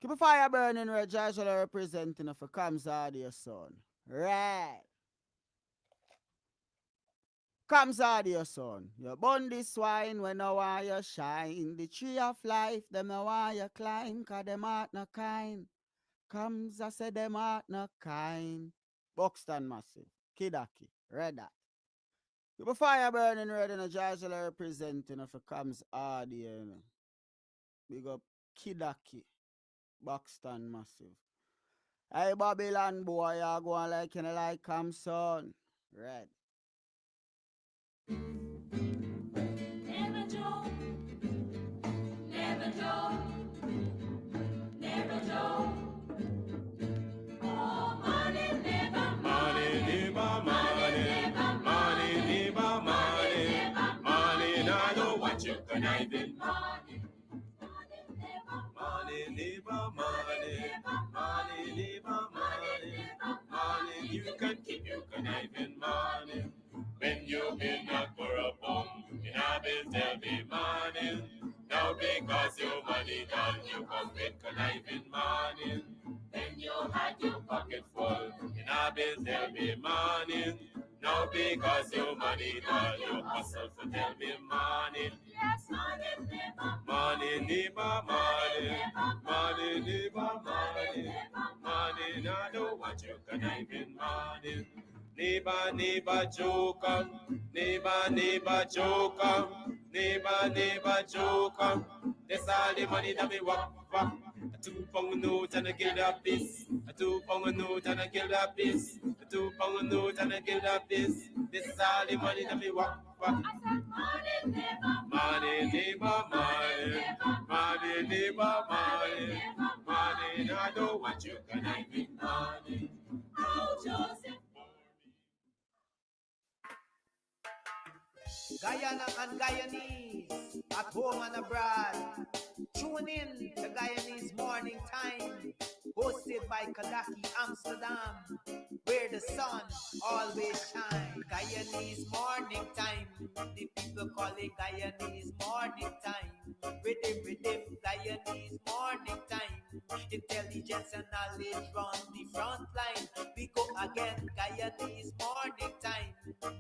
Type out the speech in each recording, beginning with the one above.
Keep a fire burning, red Joshua representing of a comes out your son. Right. Comes out your son. You burn this wine when I want you shine. The tree of life, them I want you climb, cause them heart no kind. Comes, I say them heart no kind. Buxton massive. Kidaki. Red that. Keep a fire burning red and a Joshua representing of a comes out here. Big up Kidaki. Buxton massive. Hey Babylon boy, you go on like you know, like come son. Red. Never joke, never joke, never joke. Oh, money never, money never, money never, money never, money never, money. I know what you conniving. Money, money never, money never, money, money never, money, money. You can keep your conniving money. When you've been knocked for a bum, in a bill tell me money. Now because your money done, you come with conniving money. When you had your pocket full, in a bill tell me money. Now because your money done, you hustle for tell me money. Yes, money never, money never, money, money never, money, money. Now I don't want you conniving money. Neighbor, neighbor, joker. Neighbor, neighbor, joker. Neighbor, neighbor, joker. That's all the money that me walk, walk. A 2 pound note and a kill that piece. A 2 pound note and a kill that piece. A 2 pound note and a kill that piece. This is all the money that me walk, walk. I said money, neighbor, money, neighbor, money. Money, neighbor, money. Money, I don't want you conniving money. Oh, Joseph. Guyana and Guyanese, at home and abroad. Tune in to Guyanese Morning Time, hosted by Kadaki Amsterdam, where the sun always shines. Guyanese Morning Time, the people call it Guyanese Morning Time. Rhythm, rhythm, Guyanese Morning Time. Intelligence and knowledge run the front line. We go again, Guyanese Morning Time.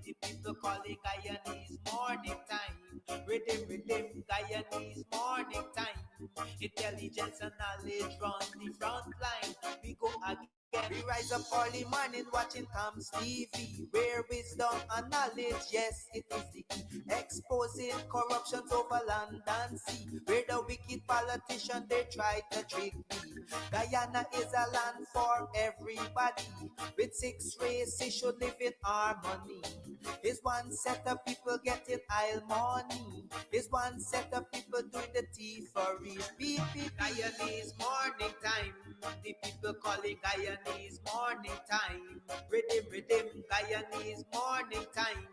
The people call it Guyanese Morning Time. Rhythm, rhythm, Guyanese Morning Time. Intelligence and knowledge run the front line. We go again. We rise up early morning watching Tom's TV, where wisdom and knowledge, yes, it is the key. Exposing corruptions over land and sea, where the wicked politicians they try to trick me. Guyana is a land for everybody. With 6 races should live in harmony. Is one set of people getting aisle money. Is one set of people doing the thievery. Beep, beep, Guyanese morning time. The people calling Guyanese morning time. Rhythm, rhythm, Guyanese morning time.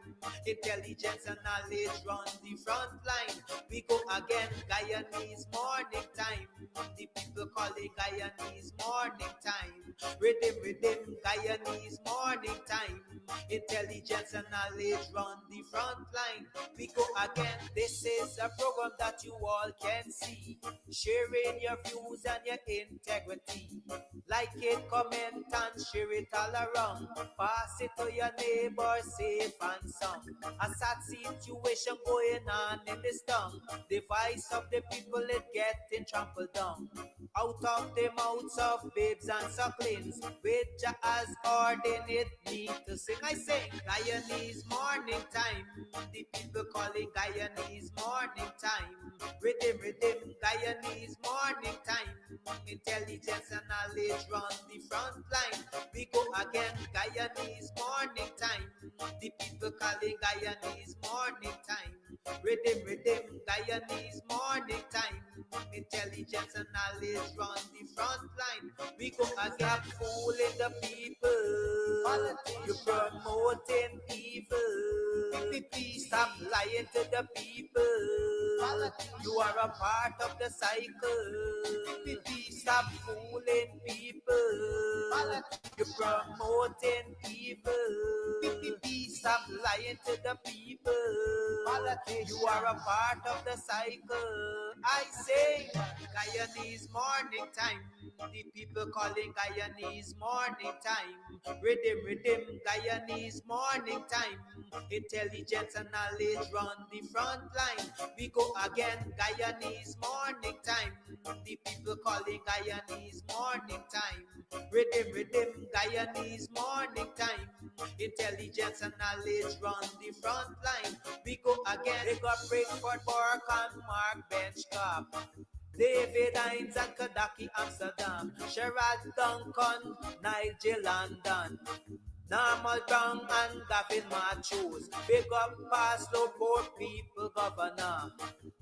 Intelligence and knowledge run the front line. We go again, Guyanese morning time. The people calling Guyanese morning time. Rhythm, rhythm, Guyanese morning time. Intelligence and knowledge run the front line. We go again. This is a program that you all can see. Sharing your views and your integrity. Like it, comment and share it all around. Pass it to your neighbor, safe and sound. A sad situation going on in this town. The voice of the people is getting trampled down. Out of the mouths of babes and sucklings, which Jah has ordained me to sing. I sing Guyanese morning time. The people calling Guyanese morning time. Rhythm, rhythm, Guyanese morning time. Intelligence and knowledge run the front line. We go again, Guyanese morning time. The people calling Guyanese morning time. Rhythm, rhythm, Guyanese morning time. Intelligence and knowledge run the front line. We go again, fooling the people. You're promoting evil. Stop lying to the people. You are a part of the cycle. Stop fooling people. You're promoting evil. Stop lying to the people. You are a part of the cycle. I say, Guyanese morning time. The people calling Guyanese morning time. Rhythm, rhythm, Guyanese morning time. Intelligence and knowledge run the front line. We go again, Guyanese morning time. The people calling Guyanese morning time. Rhythm, rhythm, Guyanese morning time. Intelligence and knowledge run the front line. We go again. They got Breakford, Bork and Mark Benchcop. David Hines and Kadaki Amsterdam. Sherrod Duncan, Nigel London. Normal Brown and Gavin Matthews. Big up Pastor, poor people governor.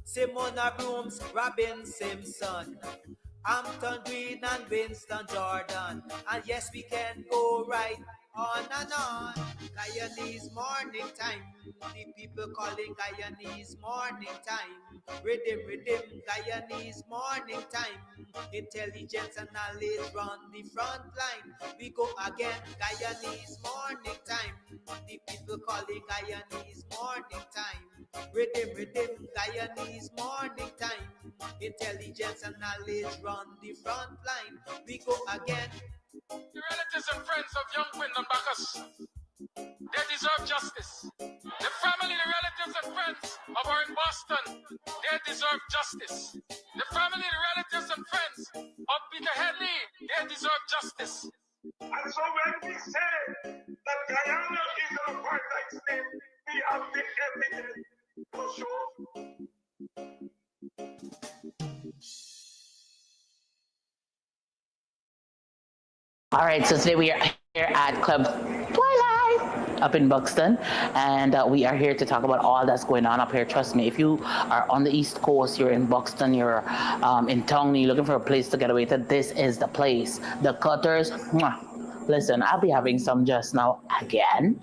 Simona Brooms, Robin Simpson. Hampton Green and Winston Jordan. And yes, we can go right on and on. Guyanese morning time. The people calling Guyanese morning time. Rhythm, rhythm, Guyanese morning time. Intelligence and knowledge run the front line. We go again, Guyanese morning time. The people calling Guyanese morning time. Rhythm, rhythm, Guyanese morning time. Intelligence and knowledge run the front line. We go again. The relatives and friends of young Wyndham Bacchus, they deserve justice. The family, the relatives and friends of our in Boston, they deserve justice. The family, the relatives and friends of Peter Headley, they deserve justice. And so when we say that Guyana is an apartheid state, we have the evidence to show. All right, so today we are here at Club Twilight up in Buxton, and we are here to talk about all that's going on up here. Trust me, if you are on the East Coast, you're in Buxton, you're in town, you're looking for a place to get away to, this is the place. The Cutters, mwah. Listen, I'll be having some just now again.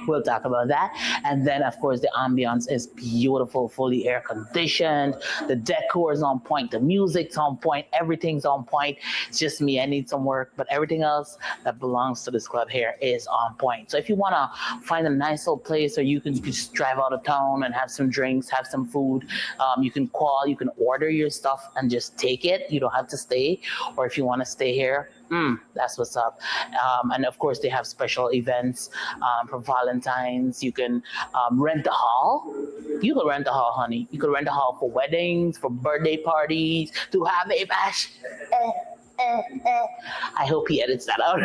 We'll talk about that. And then, of course, the ambience is beautiful, fully air conditioned. The decor is on point. The music's on point. Everything's on point. It's just me. I need some work. But everything else that belongs to this club here is on point. So if you want to find a nice little place where you can just drive out of town and have some drinks, have some food, you can call, you can order your stuff and just take it. You don't have to stay. Or if you want to stay here, that's what's up. And of course, they have special events for Valentine's. You can rent a hall. You can rent a hall, honey. You can rent a hall for weddings, for birthday parties, to have a bash. I hope he edits that out.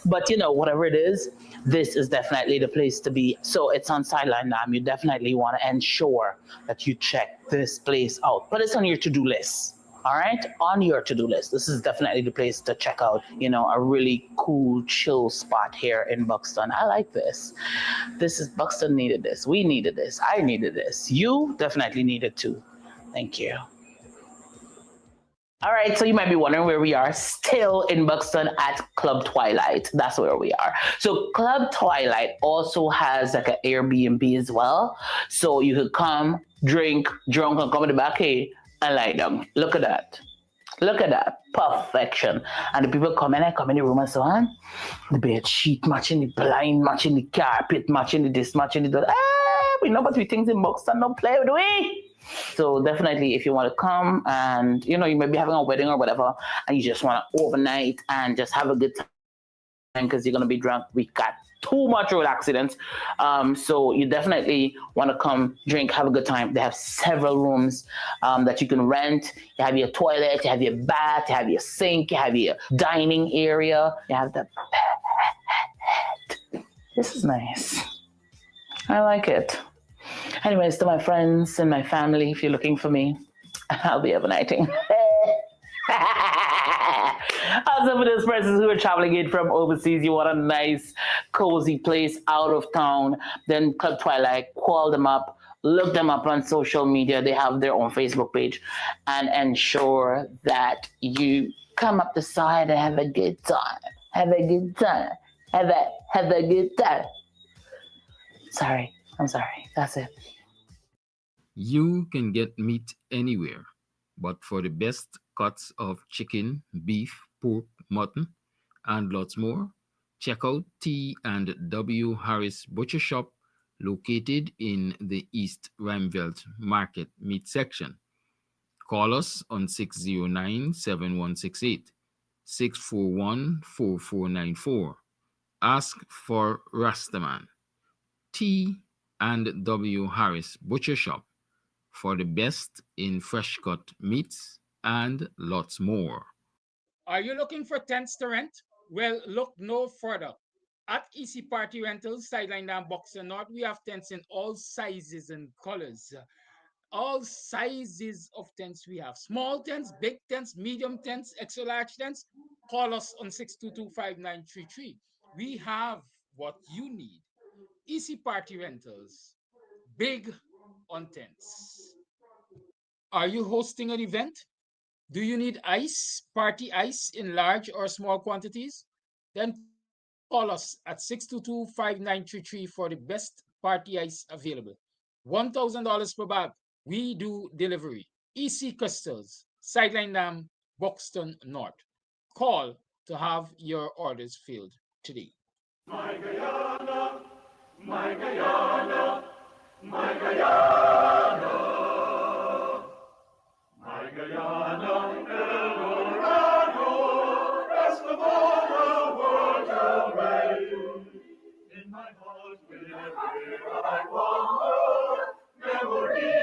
But you know, whatever it is, this is definitely the place to be. So it's on Sideline Dam. You definitely want to ensure that you check this place out. But it's on your to-do list. All right, on your to-do list. This is definitely the place to check out, you know, a really cool, chill spot here in Buxton. I like this. Buxton needed this. We needed this. I needed this. You definitely needed too. Thank you. All right, so you might be wondering where we are, still in Buxton at Club Twilight. That's where we are. So Club Twilight also has like an Airbnb as well. So you could come, drink, drunk, and come in the back here and lie down. Look at that. Look at that. Perfection. And the people come in the room and so on. The bed sheet matching the blind, matching the carpet, matching the this, matching the that. We know what we things in Buxton don't play with we. So definitely if you want to come and, you know, you may be having a wedding or whatever, and you just want to overnight and just have a good time because you're going to be drunk. We got too much road accidents. So you definitely want to come, drink, have a good time. They have several rooms that you can rent. You have your toilet, you have your bath, you have your sink, you have your dining area, you have the bed. This is nice. I like it. Anyways, to my friends and my family, if you're looking for me, I'll be overnighting. Also for those persons who are traveling in from overseas, you want a nice, cozy place out of town, then Club Twilight, call them up, look them up on social media. They have their own Facebook page, and ensure that you come up the side and have a good time. Have a good time. Have a good time. Sorry. I'm sorry. That's it. You can get meat anywhere, but for the best cuts of chicken, beef, pork, mutton, and lots more, check out T and W Harris Butcher Shop, located in the East Rheinveld Market meat section. Call us on 609-7168, 641-4494. Ask for Rastaman. T and W Harris Butcher Shop for the best in fresh cut meats and lots more. Are you looking for tents to rent? Well, look no further. At Easy Party Rentals, Sideline and Boxer North, we have tents in all sizes and colors. All sizes of tents we have. Small tents, big tents, medium tents, extra large tents. Call us on 622-5933. We have what you need. Easy Party Rentals. Big on tents. Are you hosting an event? Do you need ice, party ice in large or small quantities? Then call us at 622-5933 for the best party ice available. $1,000 per bag. We do delivery. EC Crystals, Sideline Dam, Buxton North. Call to have your orders filled today. My Guyana, my Guyana, my Guyana. My Guyana, El Dorado, best of all the world away. In my heart wherever I wander, memory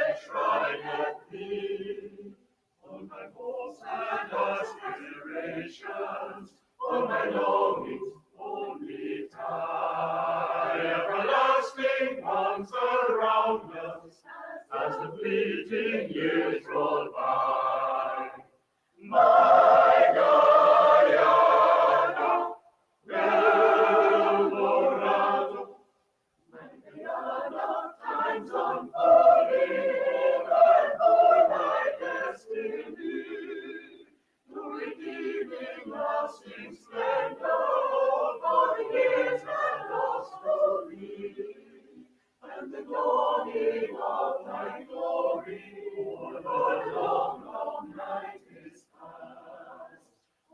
enshrined thee. All my hopes and aspirations, all my longings, only tie everlasting bonds around us as the fleeting years roll by. My Guyana, El Dorado, my Guyana, times unfolding and for my destiny, the redeeming, lasting splendor of years and lost to me, and the dawning of thy glory, for the long, long night is past.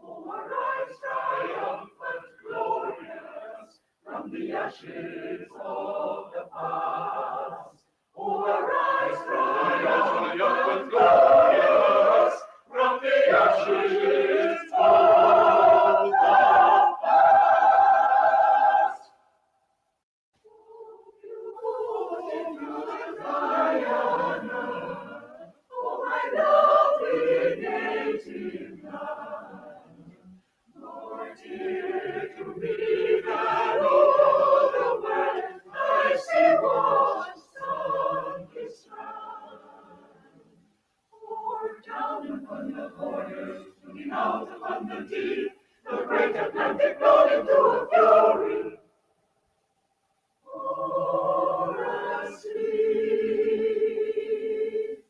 Oh, arise, triumphant, glorious, from the ashes of the past. Oh, arise, triumphant, glorious, from the ashes of the past. Guyana, oh, my lovely native land, more dear to me than all the world I see once on this strand. Or down upon the borders, looking out upon the deep, the great Atlantic rolled into a fury. Or asleep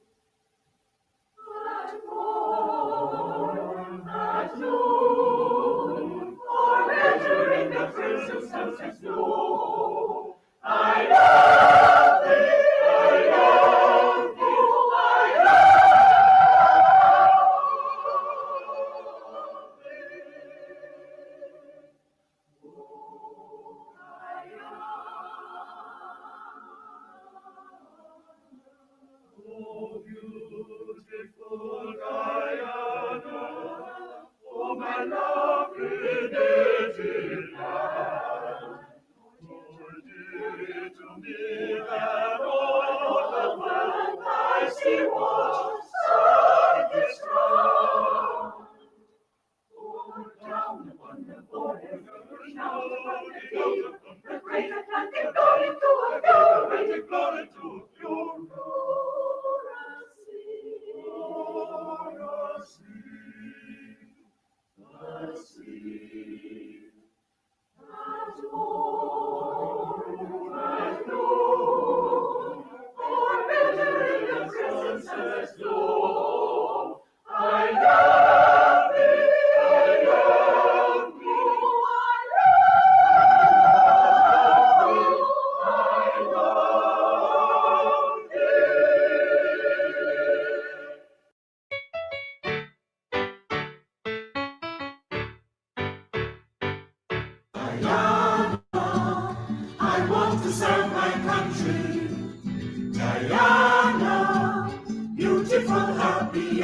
at morn, at noon, or entering the crimson sunset's glow. I love thee, I love thee, oh, I love thee. Oh, beautiful Guyana, oh, my lovely native land.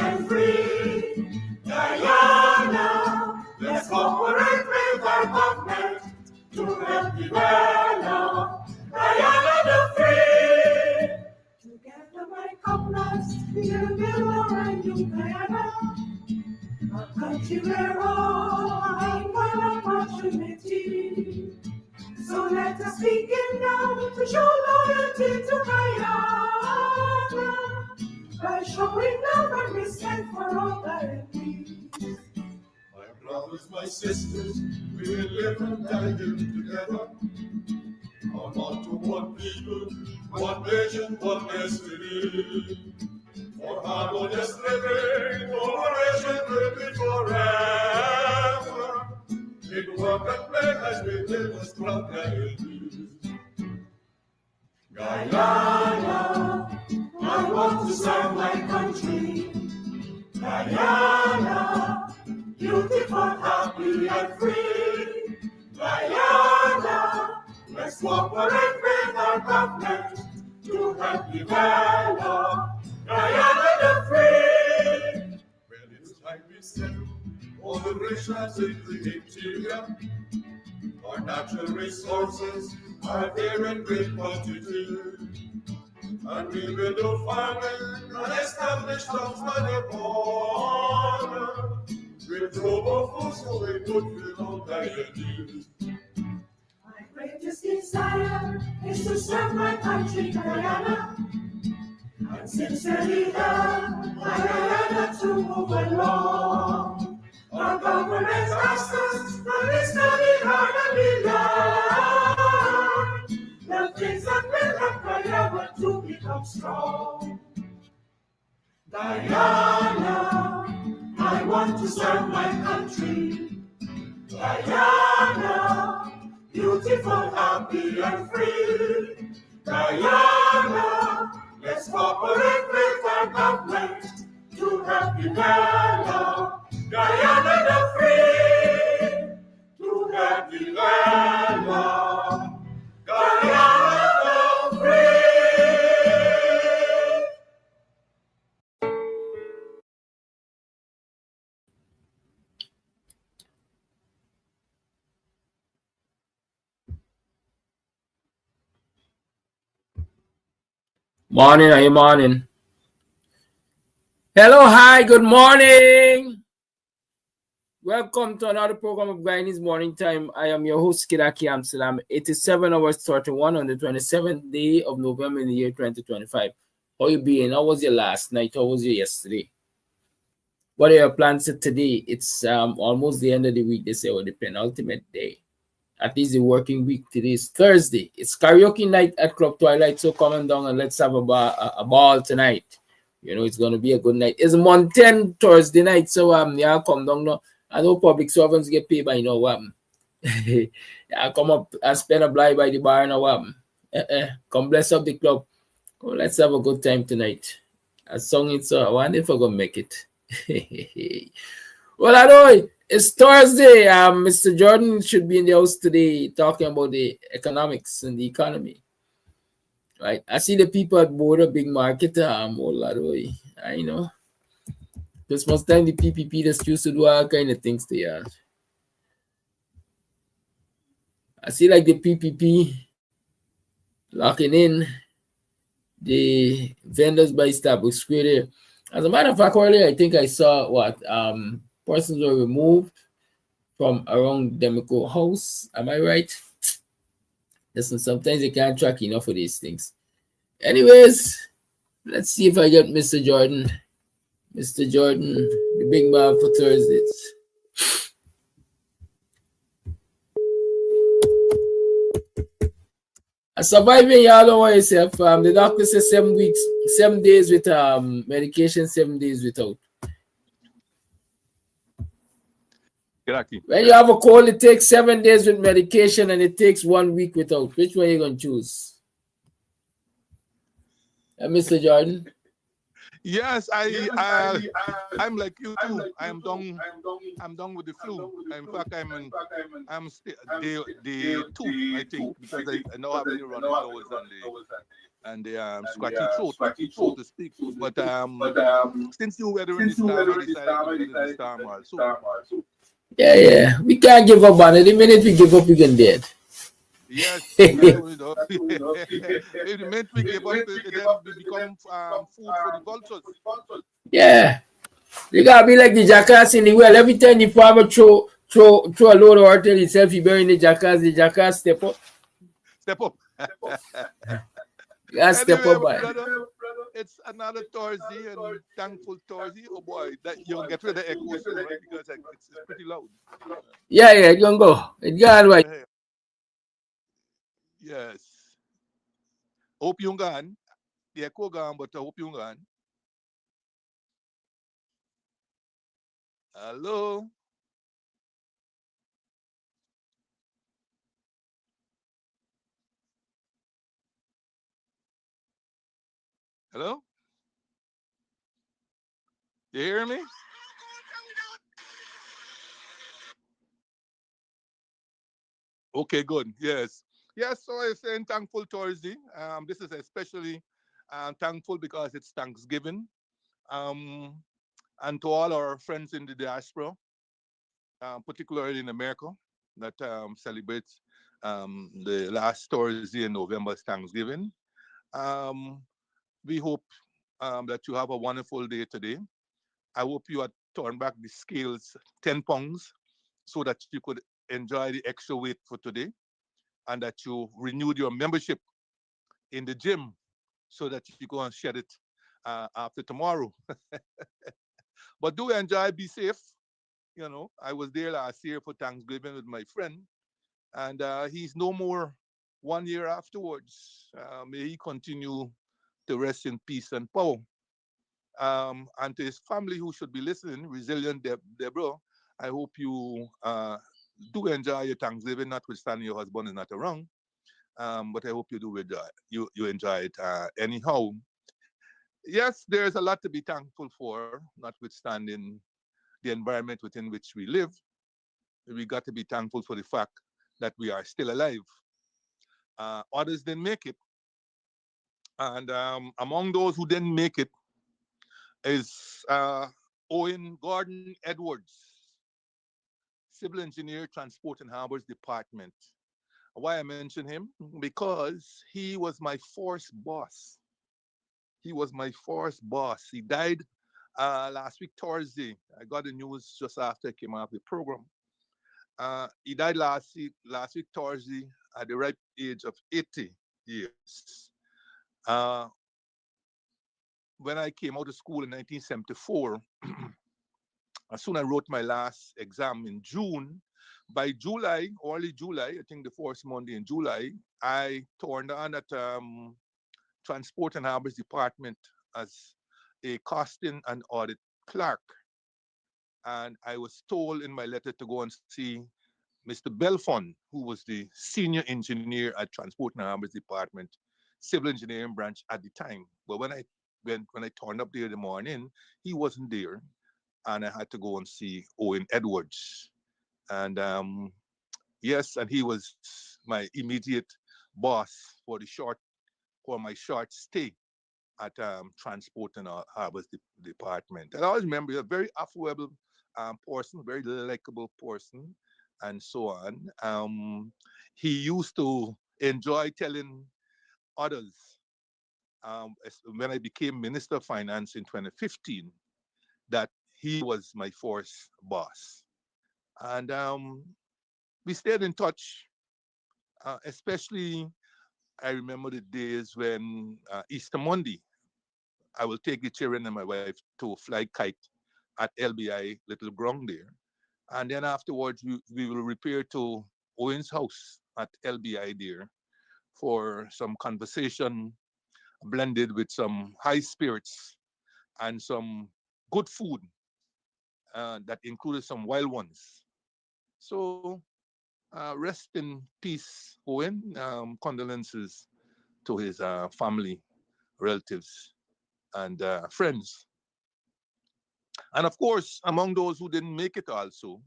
and free. Guyana, let's cooperate with our government to help develop Guyana the free. Together, my comrades, we will build our new Guyana, a country where all have equal opportunity. So let us begin now to show loyalty to Guyana by showing love and respect for all Guyanese. My brothers, my sisters, we will live and die here together. On to one people, one nation, one destiny. For harmonious living, cooperation will be forever. In work and play as we live as proud Guyanese. Guyana, I want to serve my country. Guyana, beautiful, happy and free. Guyana, let's cooperate with our government to help develop Guyana the free. Well, it's time we settle all the racials in the interior. Our natural resources are there in great quantity. And we will do farming and establish jobs by the border. We'll grow food so we could fill all Guyanese. My greatest desire is to serve my country, Guyana, and sincerely help my Guyana to move along. Our government asks us that we study hard and we learn the things that will help Guyana to become strong. Guyana, I want to serve my country. Guyana, beautiful, happy and free. Guyana, let's cooperate with our government to help develop Guyana the free. To help develop Guyana the free. Morning, are you morning? Hello, hi, good morning. Welcome to another program of Guyanee's Morning Time. I am your host, Kidaki Amsterdam. 87 hours 31 on the 27th day of November in the year 2025. How you been? How was your last night? How was your yesterday? What are your plans for today? It's almost the end of the week. They say, or the penultimate day. At least the working week. Today is Thursday. It's karaoke night at Club Twilight. So come on down and let's have a ball tonight. You know, it's going to be a good night. It's month 10 Thursday night. So yeah, come down now. I know public servants get paid by what. Yeah, come up and spend a blind by the bar and what. Come bless up the club. Oh, let's have a good time tonight. A song it's I wonder if I'm gonna make it. Well, I know it's Thursday. Mr. Jordan should be in the house today talking about the economics and the economy. Right? I see the people at Border Big Market. I know. Christmas time, the PPP just used to do all kind of things there. I see like the PPP locking in the vendors by Starbucks Square there. As a matter of fact, earlier I think I saw persons were removed from around Demico House. Am I right? Listen, sometimes you can't track enough of these things. Anyways, let's see if I get Mr. Jordan. Mr. Jordan, the big man for Thursdays. Surviving, y'all don't worry yourself. The doctor says 7 days with medication, 7 days without. Exactly. When you have a cold, it takes 7 days with medication and it takes 1 week without. Which one are you going to choose? Mr. Jordan? Yes, I'm like you too. I'm done with the flu. In fact, day 2, I think, because I now have the running nose and the scratchy throat, so to speak. But since you weather in the storm, I decided to weather the storm also. Yeah, yeah. We can't give up on it. The minute we give up, we can dead. Yes, and so you know, if the minute we give up, then we become food for the vultures. Yeah. You gotta be like the jackass in the well. Every time the farmer throw a load of water himself, he bury the jackass step up. Step up. You gotta step Anyway, up my by it. brother, it's another Thursday and thankful Thursday. Oh boy, that you'll get rid of the echo soon, right? Because it's pretty loud. Yeah, yeah, it gonna go. It gone right. Uh, yes. Hope you gone. The echo gone, but I hope you gone. Hello. Hello. You hear me? Okay, good. Yes. Yes, so I saying thankful Thursday. This is especially thankful because it's Thanksgiving. Um, and to all our friends in the diaspora, particularly in America, that celebrates the last Thursday in November is Thanksgiving. Um, we hope that you have a wonderful day today. I hope you had turned back the scales 10 pounds so that you could enjoy the extra weight for today, and that you renewed your membership in the gym so that you go and shed it after tomorrow. But do enjoy, be safe. You know, I was there last year for Thanksgiving with my friend, and he's no more 1 year afterwards. May he continue to rest in peace and power. And to his family who should be listening, Resilient Deborah, I hope you do enjoy your Thanksgiving, notwithstanding your husband is not around. But I hope you do enjoy you enjoy it anyhow. Yes, there's a lot to be thankful for, notwithstanding the environment within which we live. We got to be thankful for the fact that we are still alive. Others didn't make it, and among those who didn't make it is Owen Gordon Edwards, civil engineer, transport and harbors department. Why I mention him? Because he was my first boss. He was my first boss. He died last week, Thursday. I got the news just after I came off the program. He died last week, Thursday, at the ripe age of 80 years. Uh, when I came out of school in 1974, as soon as I wrote my last exam in June, by July, early July, I think the first Monday in July, I turned on at Transport and Harbors Department as a costing and audit clerk. And I was told in my letter to go and see Mr. Belfon, who was the senior engineer at Transport and Harbors Department, civil engineering branch at the time. But when I turned up there in the morning, he wasn't there, and I had to go and see Owen Edwards. And yes, and he was my immediate boss for my short stay at Transport and Harbors Department. And I always remember a very affable person, very likable person, and so on. He used to enjoy telling others when I became Minister of Finance in 2015 that he was my first boss. And we stayed in touch, especially I remember the days when Easter Monday, I will take the children and my wife to fly kite at LBI Little Ground there. And then afterwards, we will repair to Owen's house at LBI there for some conversation blended with some high spirits and some good food that included some wild ones. So rest in peace, Owen. Condolences to his family, relatives, and friends. And of course, among those who didn't make it also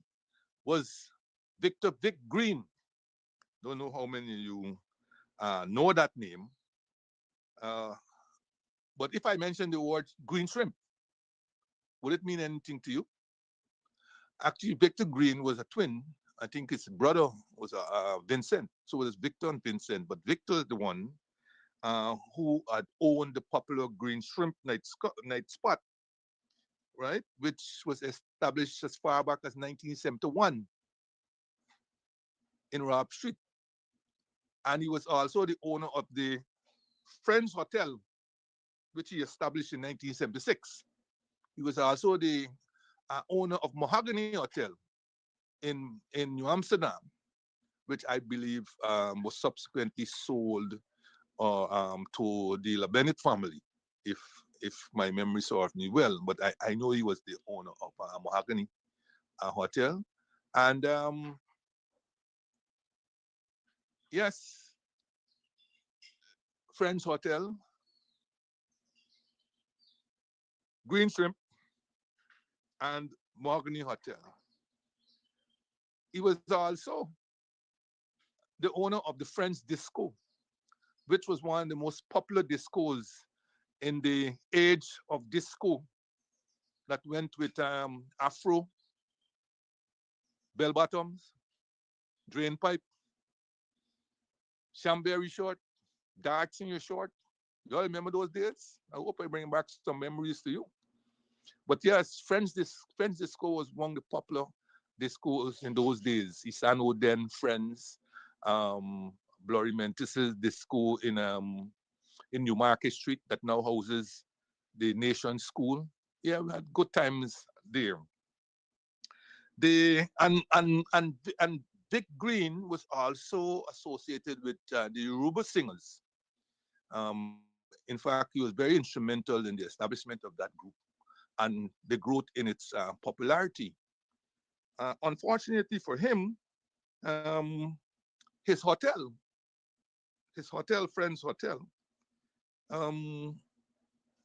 was Victor Vic Green. Don't know how many of you know that name. Uh, but if I mention the word green shrimp, would it mean anything to you? Actually, Victor Green was a twin. I think his brother was Vincent. So it was Victor and Vincent. But Victor is the one who had owned the popular Green Shrimp night spot, right? Which was established as far back as 1971 in Rob Street. And he was also the owner of the Friends Hotel, which he established in 1976. He was also the owner of Mahogany Hotel in New Amsterdam, which I believe was subsequently sold to the LaBennett family, if if my memory serves me well. But I know he was the owner of Mahogany Hotel. And yes, Friends Hotel, Green Shrimp, and Mahogany Hotel. He was also the owner of the Friends Disco, which was one of the most popular discos in the age of disco that went with Afro, bell bottoms, drain pipe, Shamberry short, darts in your short. Y'all remember those days? I hope I bring back some memories to you. But yes, Friends Disco was one of the popular discos in those days. Isano then Friends, um, Blurry Mentis' disco in Newmarket Street that now houses the Nation School. Yeah, we had good times there. And Vic Green was also associated with the Yoruba singers. In fact, he was very instrumental in the establishment of that group and the growth in its popularity. Unfortunately for him, um, his hotel, Friends Hotel, um,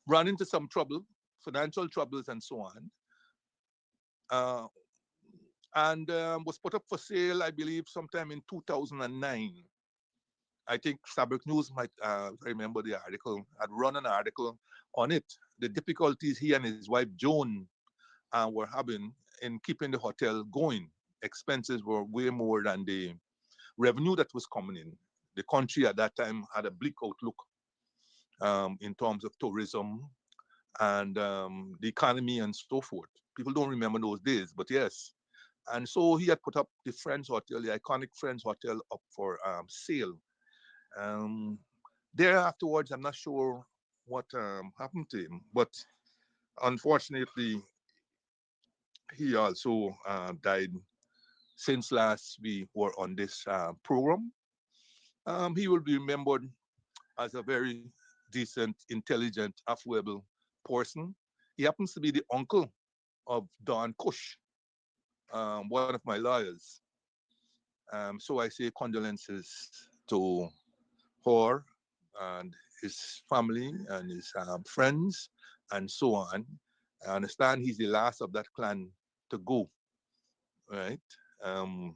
ran into some trouble, financial troubles, and so on, uh, and was put up for sale, I believe, sometime in 2009. I think Sabric News might remember the article, had run an article on it, the difficulties he and his wife Joan were having in keeping the hotel going. Expenses were way more than the revenue that was coming in. The country at that time had a bleak outlook in terms of tourism and the economy and so forth. People don't remember those days, but yes. And so he had put up the Friends Hotel, the iconic Friends Hotel, up for sale. Um, There afterwards, I'm not sure what happened to him, but unfortunately, he also died since last we were on this program. He will be remembered as a very decent, intelligent, affable person. He happens to be the uncle of Don Cush, one of my lawyers. So I say condolences to her and his family and his friends and so on. I understand he's the last of that clan to go, right? Um,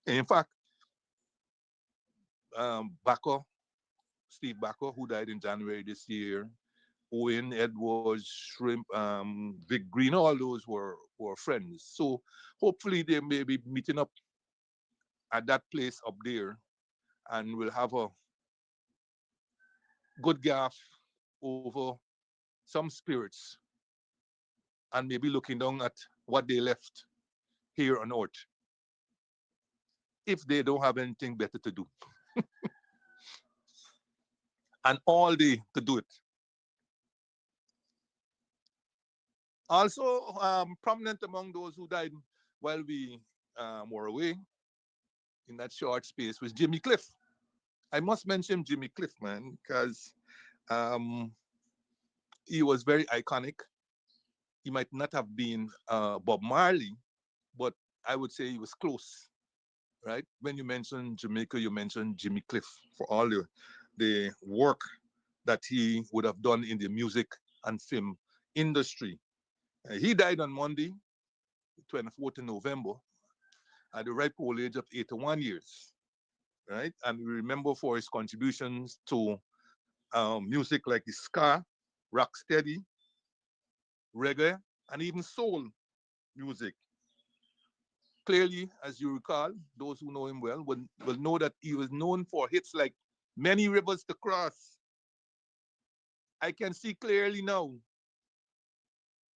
in fact, Baco, Steve Baco, who died in January this year, Owen, Edwards, Shrimp, Vic Green, all those were friends. So hopefully they may be meeting up at that place up there and we'll have a good gaff over some spirits and maybe looking down at what they left here on earth if they don't have anything better to do and all day to do it. Also, prominent among those who died while we were away in that short space was Jimmy Cliff. I must mention Jimmy Cliff, man, because um, he was very iconic. He might not have been Bob Marley, but I would say he was close, right? When you mention Jamaica, you mention Jimmy Cliff for all the work that he would have done in the music and film industry. He died on Monday, 24th of November, at the ripe old age of 81 years, right? And we remember for his contributions to music like ska, rocksteady, reggae, and even soul music. Clearly, as you recall, those who know him well will know that he was known for hits like Many Rivers to Cross. I can see clearly now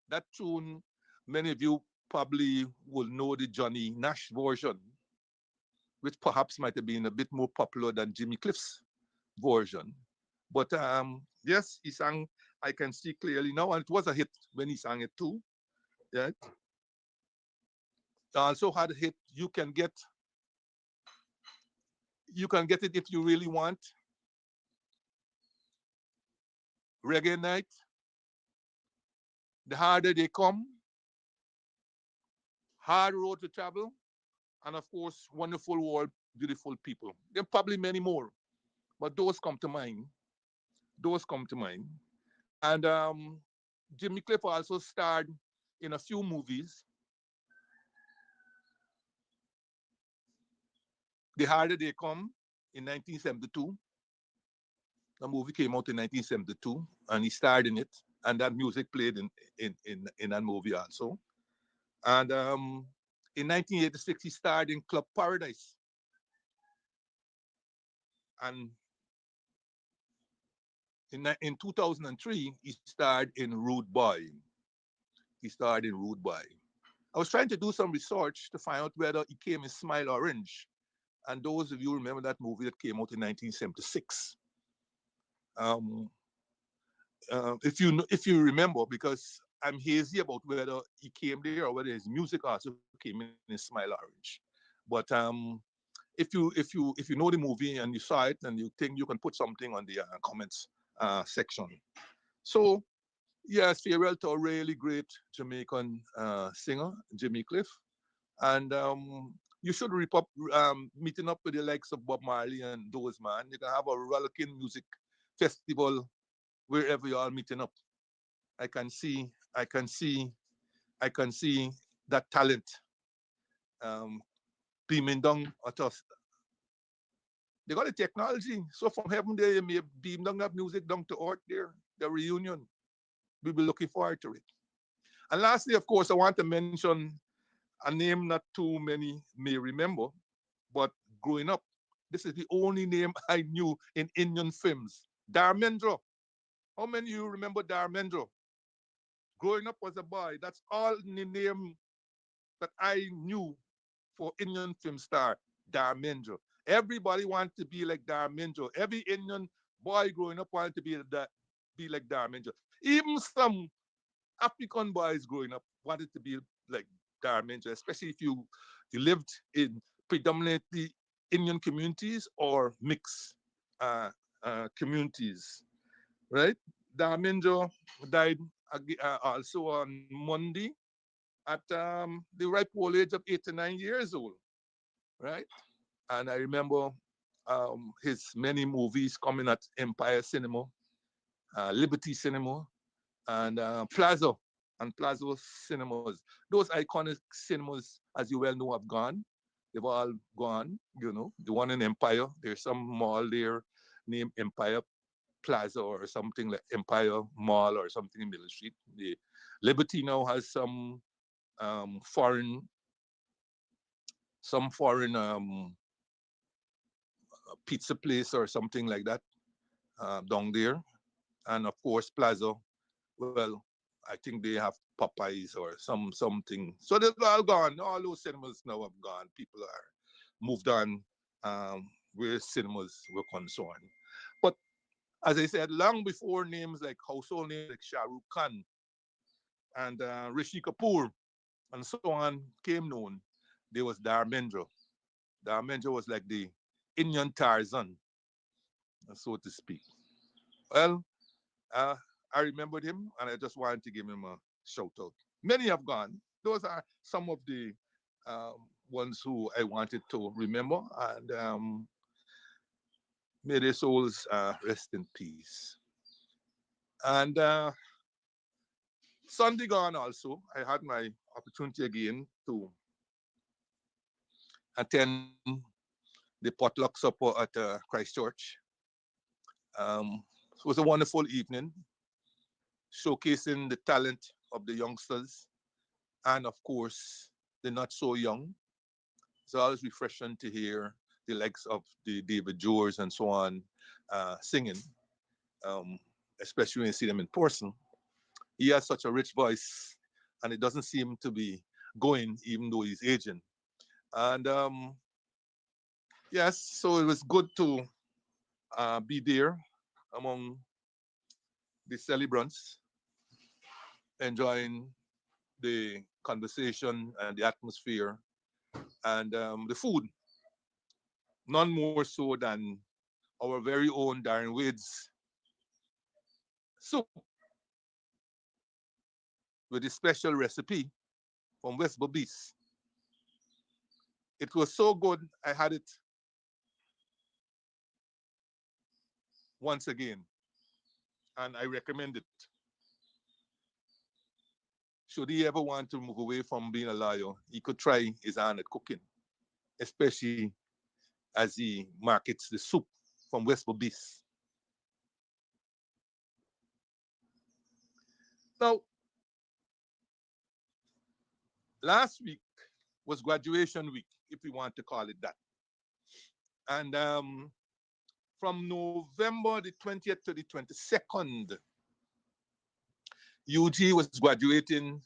that tune. Many of you probably will know the Johnny Nash version, which perhaps might have been a bit more popular than Jimmy Cliff's version. But yes, he sang I Can See Clearly Now, and it was a hit when he sang it too. Yeah. He also had a hit You Can Get It If You Really Want, Reggae Night, The Harder They Come, Hard Road to Travel, and of course, Wonderful World, Beautiful People. There are probably many more, but those come to mind. Those come to mind. And Jimmy Cliff also starred in a few movies. The Harder They Come in 1972. The movie came out in 1972, and he starred in it. And that music played in that movie also. And in 1986, he starred in Club Paradise. And in 2003, he starred in Rude Boy. He starred in Rude Boy. I was trying to do some research to find out whether he came in Smile Orange. And those of you remember that movie that came out in 1976. Um, if you remember, because I'm hazy about whether he came there or whether his music also came in Smile Orange. But if you know the movie and you saw it and you think you can put something on the comments section. So yes, farewell to a really great Jamaican singer, Jimmy Cliff. And you should meeting up with the likes of Bob Marley and those, man. You can have a rollicking music festival wherever you are meeting up. I can see, I can see, I can see that talent um, beaming down at us. They got the technology. So from heaven there, you may beam down that music down to earth there, the reunion. We'll be looking forward to it. And lastly, of course, I want to mention a name not too many may remember, but growing up, this is the only name I knew in Indian films. Dharmendra. How many of you remember Dharmendra? Growing up as a boy, that's all the name that I knew for Indian film star, Dharmendra. Everybody wanted to be like Dharmendra. Every Indian boy growing up wanted to be like Dharmendra. Even some African boys growing up wanted to be like Dharmendra, especially if you lived in predominantly Indian communities or mixed uh, communities, right? Dharmendra died also on Monday at the ripe old age of 89 years old, right? And I remember his many movies coming at Empire Cinema, Liberty Cinema, and Plaza cinemas. Those iconic cinemas, as you well know, have gone. They've all gone, you know. The one in Empire, there's some mall there named Empire Plaza or something like Empire Mall or something in Middle Street. The Liberty now has um, foreign foreign pizza place or something like that down there. And of course, Plaza, well, I think they have Popeyes or something. So they're all gone. All those cinemas now have gone. People are moved on where cinemas were concerned. But as I said, long before names like household names like Shah Rukh Khan and Rishi Kapoor and so on came known, there was Dharmendra. Dharmendra was like the Indian Tarzan, so to speak. Well, uh, I remembered him and I just wanted to give him a shout out. Many have gone. Those are some of the ones who I wanted to remember, and may their souls rest in peace. And Sunday gone also, I had my opportunity again to attend the potluck supper at Christchurch. Um, It was a wonderful evening, showcasing the talent of the youngsters and, of course, the not so young. It's always refreshing to hear the likes of the David Jors and so on singing, um, especially when you see them in person. He has such a rich voice, and it doesn't seem to be going, even though he's aging. And yes, so it was good to be there among the celebrants, enjoying the conversation and the atmosphere and the food. None more so than our very own Darren Wade's soup with a special recipe from West Bobis. It was so good, I had it once again, and I recommend it. Should he ever want to move away from being a lawyer, he could try his hand at cooking, especially as he markets the soup from West Bobis. Now, last week was graduation week, if we want to call it that. And from November the 20th to the 22nd, UG was graduating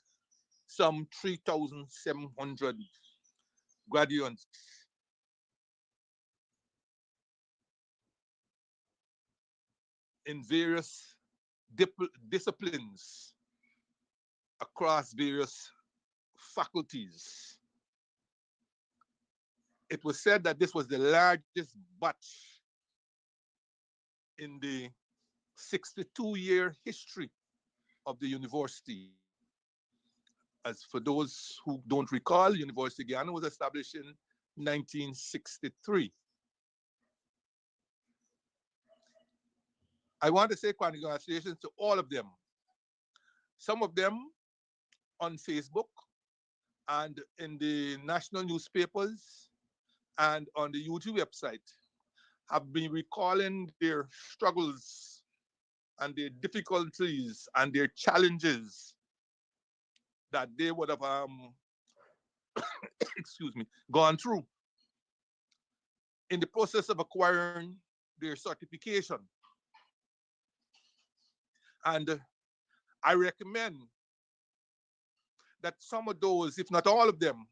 some 3,700 graduates in various disciplines across various faculties. It was said that this was the largest batch in the 62-year history of the university. As for those who don't recall, University of Guyana was established in 1963. I want to say congratulations to all of them. Some of them on Facebook and in the national newspapers and on the YouTube website have been recalling their struggles and their difficulties and their challenges that they would have, excuse me, gone through in the process of acquiring their certification. And I recommend that some of those, if not all of them,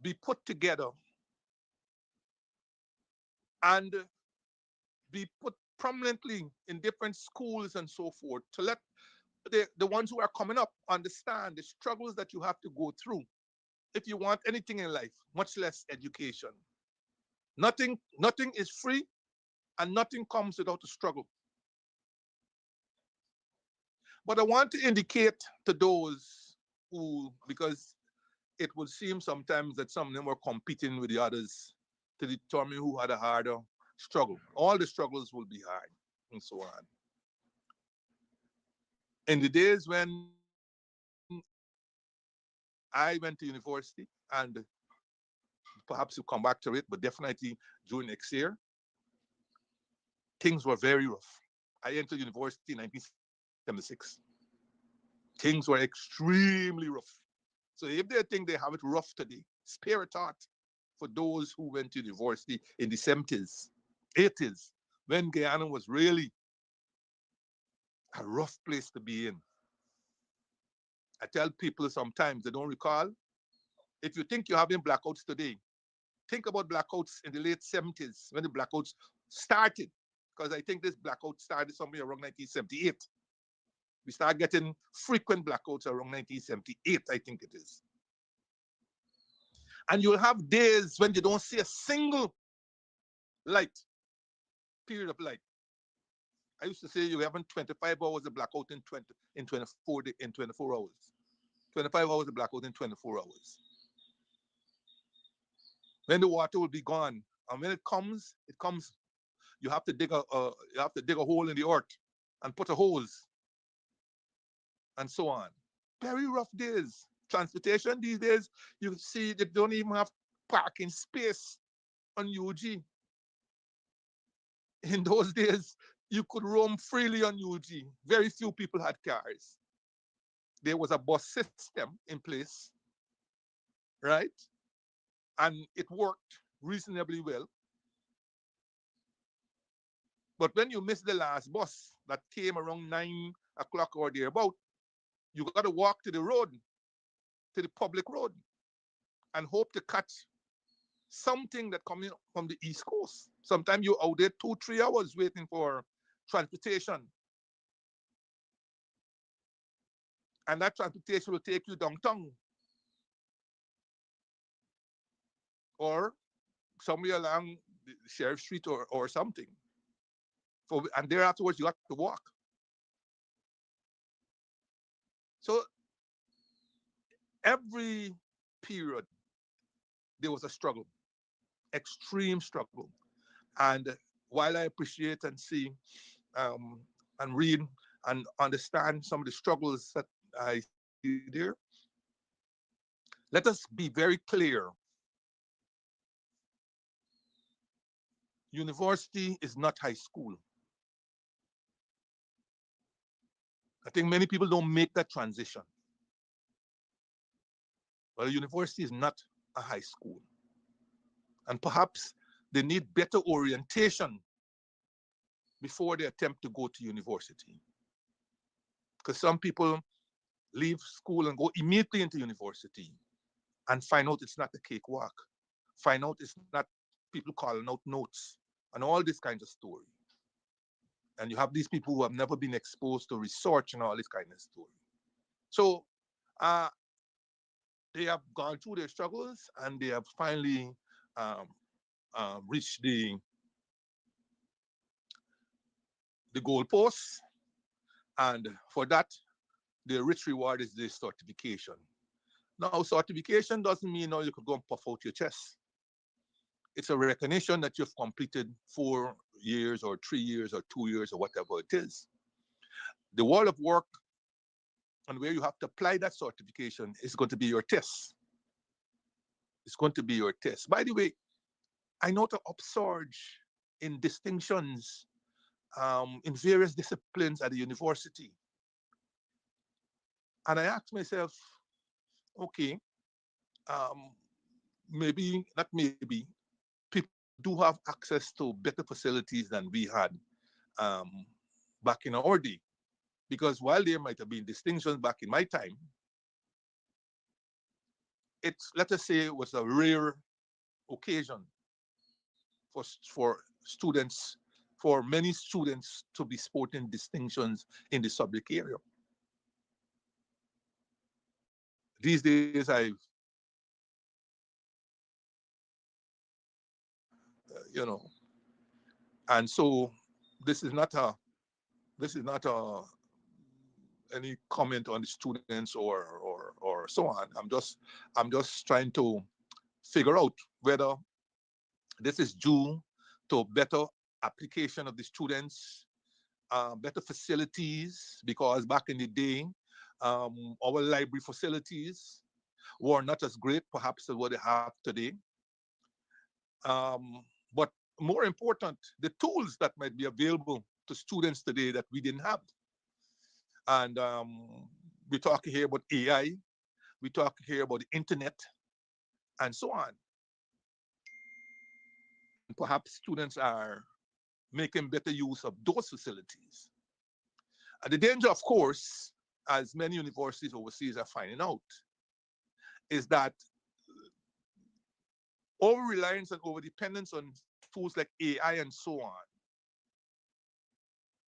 be put together and be put prominently in different schools and so forth to let the ones who are coming up understand the struggles that you have to go through if you want anything in life, much less education. Nothing is free and nothing comes without a struggle. But I want to indicate to those who, because it would seem sometimes that some of them were competing with the others to determine who had a harder struggle. All the struggles will be hard and so on. In the days when I went to university, and perhaps we'll come back to it, but definitely during next year, things were very rough. I entered university in 1976. Things were extremely rough. So if they think they have it rough today, spare a thought for those who went to university in the 70s, 80s, when Guyana was really a rough place to be in. I tell people sometimes they don't recall. If you think you're having blackouts today, think about blackouts in the late 70s when the blackouts started. Because I think this blackout started somewhere around 1978. We start getting frequent blackouts around 1978, I think it is. And you'll have days when you don't see a single light, period of light. I used to say you having 25 hours of blackout in 24 hours. 25 hours of blackout in 24 hours. When the water will be gone, and when it comes, you have to dig a hole in the earth and put a hose and so on. Very rough days. Transportation these days, you see they don't even have parking space on UG. In those days, You could roam freely on UG. Very few people had cars. There was a bus system in place, right? And it worked reasonably well. But when you miss the last bus that came around 9 o'clock or thereabout, you got to walk to the road, to the public road, and hope to catch something that coming from the East Coast. Sometimes you're out there 2, 3 hours waiting for transportation, and that transportation will take you downtown or somewhere along the Sheriff Street or something. And there afterwards you have to walk. So every period there was a struggle, extreme struggle. And while I appreciate and see um, and read and understand some of the struggles that I see there, let us be very clear. University is not high school. I think many people don't make that transition. Well, a university is not a high school. And perhaps they need better orientation before they attempt to go to university. Because some people leave school and go immediately into university and find out it's not a cakewalk. Find out it's not people calling out notes and all this kind of story. And you have these people who have never been exposed to research and all this kind of story. So uh, they have gone through their struggles and they have finally um, reached the goalposts. And for that, the rich reward is the certification. Now, certification doesn't mean now you could go and puff out your chest. It's a recognition that you've completed 4 years or 3 years or 2 years or whatever it is. The world of work and where you have to apply that certification is going to be your test. It's going to be your test. By the way, I know the upsurge in distinctions in various disciplines at the university. And I asked myself, okay, um, maybe, not maybe, people do have access to better facilities than we had um, back in our day. Because while there might have been distinctions back in my time, it's, let us say, it was a rare occasion for students, for many students to be sporting distinctions in the subject area. These days, you know, and so this is not a this is not any comment on the students or so on. I'm just trying to figure out whether this is due to better application of the students, better facilities, because back in the day, our library facilities were not as great, perhaps, as what they have today. But more important, the tools that might be available to students today that we didn't have. And we're talking here about AI, we're talking here about the internet, and so on. And perhaps students are making better use of those facilities. The danger, of course, as many universities overseas are finding out, is that over reliance and over dependence on tools like AI and so on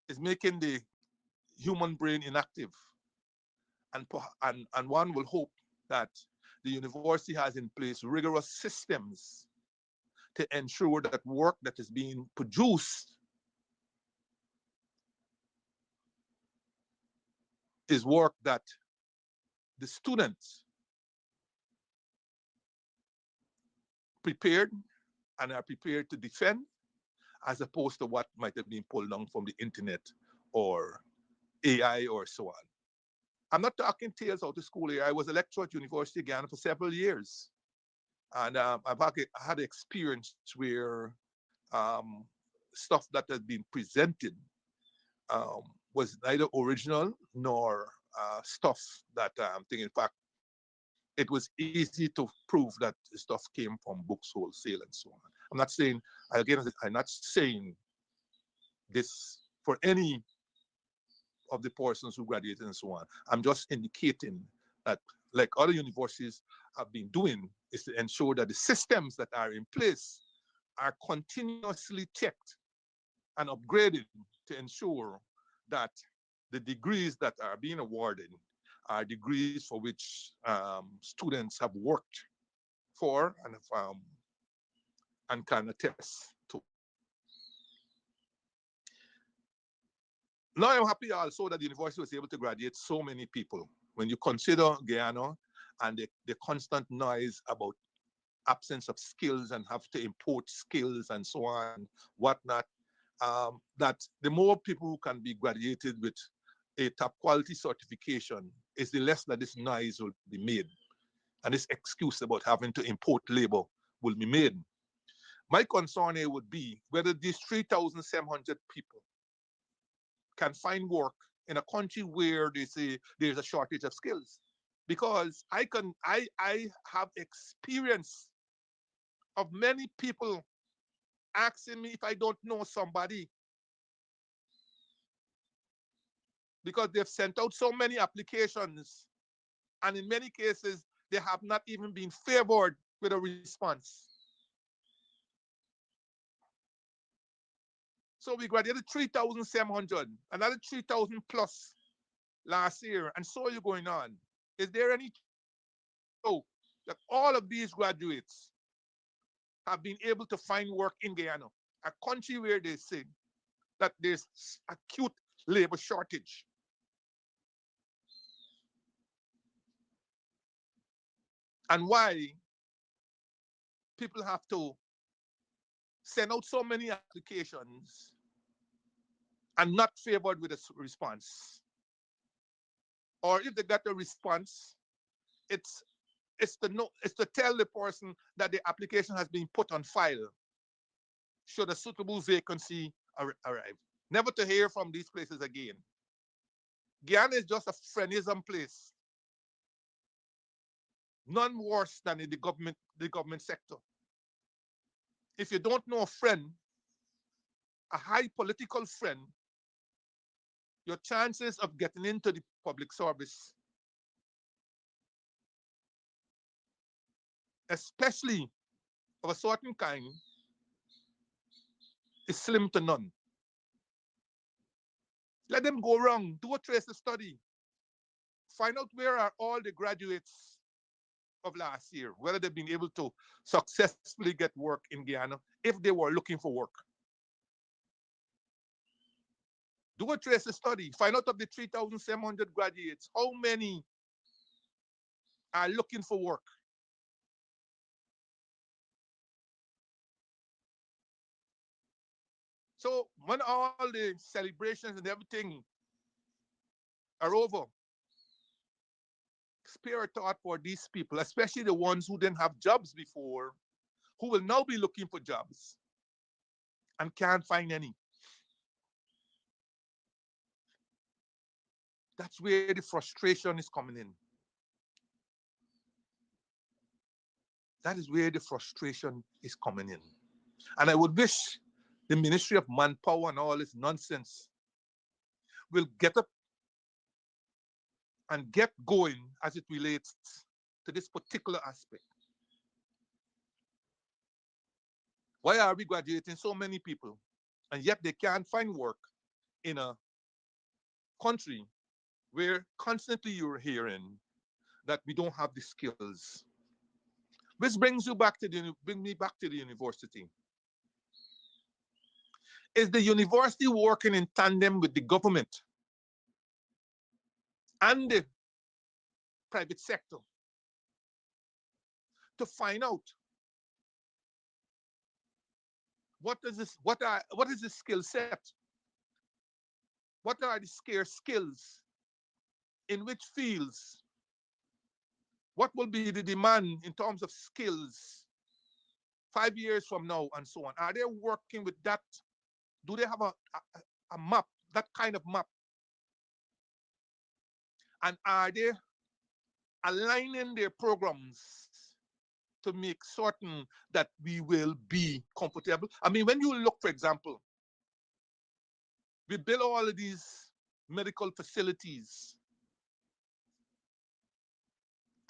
is making the human brain inactive. And one will hope that the university has in place rigorous systems to ensure that work that is being produced is work that the students prepared and are prepared to defend, as opposed to what might have been pulled down from the internet or AI or so on. I'm not talking tales out of school here. I was a lecturer at University of Ghana for several years. And I had experience where stuff that has been presented was neither original nor stuff that thing. In fact, it was easy to prove that the stuff came from books wholesale and so on. I'm not saying, again, I'm not saying this for any of the persons who graduated and so on. I'm just indicating that, like other universities have been doing, is to ensure that the systems that are in place are continuously checked and upgraded to ensure that the degrees that are being awarded are degrees for which students have worked for and can attest to. Now I'm happy also that the university was able to graduate so many people. When you consider Guyana and the constant noise about absence of skills and have to import skills and so on and whatnot, that the more people who can be graduated with a top quality certification is the less that this noise will be made. And this excuse about having to import labor will be made. My concern here would be whether these 3,700 people can find work in a country where they say there's a shortage of skills. Because I have experience of many people asking me if I don't know somebody because they've sent out so many applications, and in many cases they have not even been favored with a response. So we graduated 3,700, another 3,000 plus last year, and so you're going on. Is there any hope that all of these graduates have been able to find work in Guyana, a country where they say that there's acute labor shortage? And why people have to send out so many applications and not favored with a response? Or if they got a response, it's it's to tell the person that the application has been put on file should a suitable vacancy arrive. Never to hear from these places again. Guyana is just a friendism place, none worse than in the government sector. If you don't know a friend, a high political friend, your chances of getting into the public service, especially of a certain kind, is slim to none. Let them go wrong. Do a trace study. Find out where are all the graduates of last year, whether they've been able to successfully get work in Guyana if they were looking for work. Do a trace study. Find out of the 3,700 graduates, how many are looking for work. So when all the celebrations and everything are over, spare a thought for these people, especially the ones who didn't have jobs before, who will now be looking for jobs and can't find any. That's where the frustration is coming in. That is where the frustration is coming in. And I would wish the Ministry of Manpower and all this nonsense will get up and get going as it relates to this particular aspect. Why are we graduating so many people and yet they can't find work in a country where constantly you're hearing that we don't have the skills? Which bring me back to the university. Is the university working in tandem with the government and the private sector to find out what is the skill set? What are the scarce skills? In which fields? What will be the demand in terms of skills 5 years from now and so on? Are they working with that? Do they have a map that kind of map? And are they aligning their programs to make certain that we will be comfortable? I mean, when you look, for example, we build all of these medical facilities,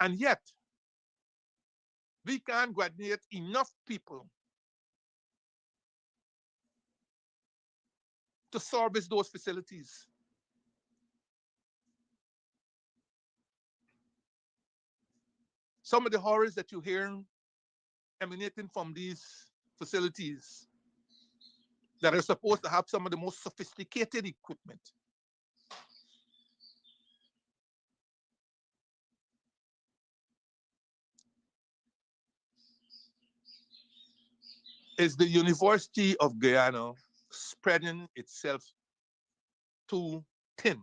and yet we can't graduate enough people to service those facilities. Some of the horrors that you hear emanating from these facilities that are supposed to have some of the most sophisticated equipment is the University of Guyana spreading itself too thin.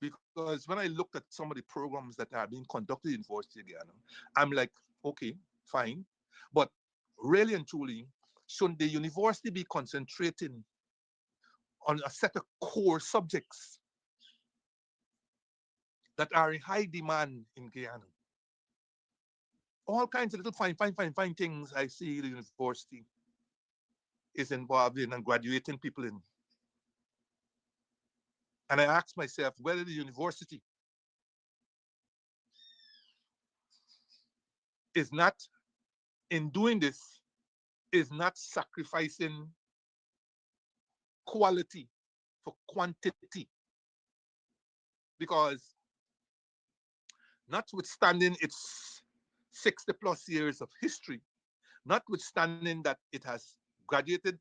Because when I looked at some of the programs that are being conducted in University of Guyana, I'm like, okay, fine. But really and truly, should the university be concentrating on a set of core subjects that are in high demand in Guyana? All kinds of little fine things I see the university is involved in and graduating people in. And I ask myself whether the university is not, in doing this, is not sacrificing quality for quantity. Because notwithstanding its 60 plus years of history, notwithstanding that it has graduated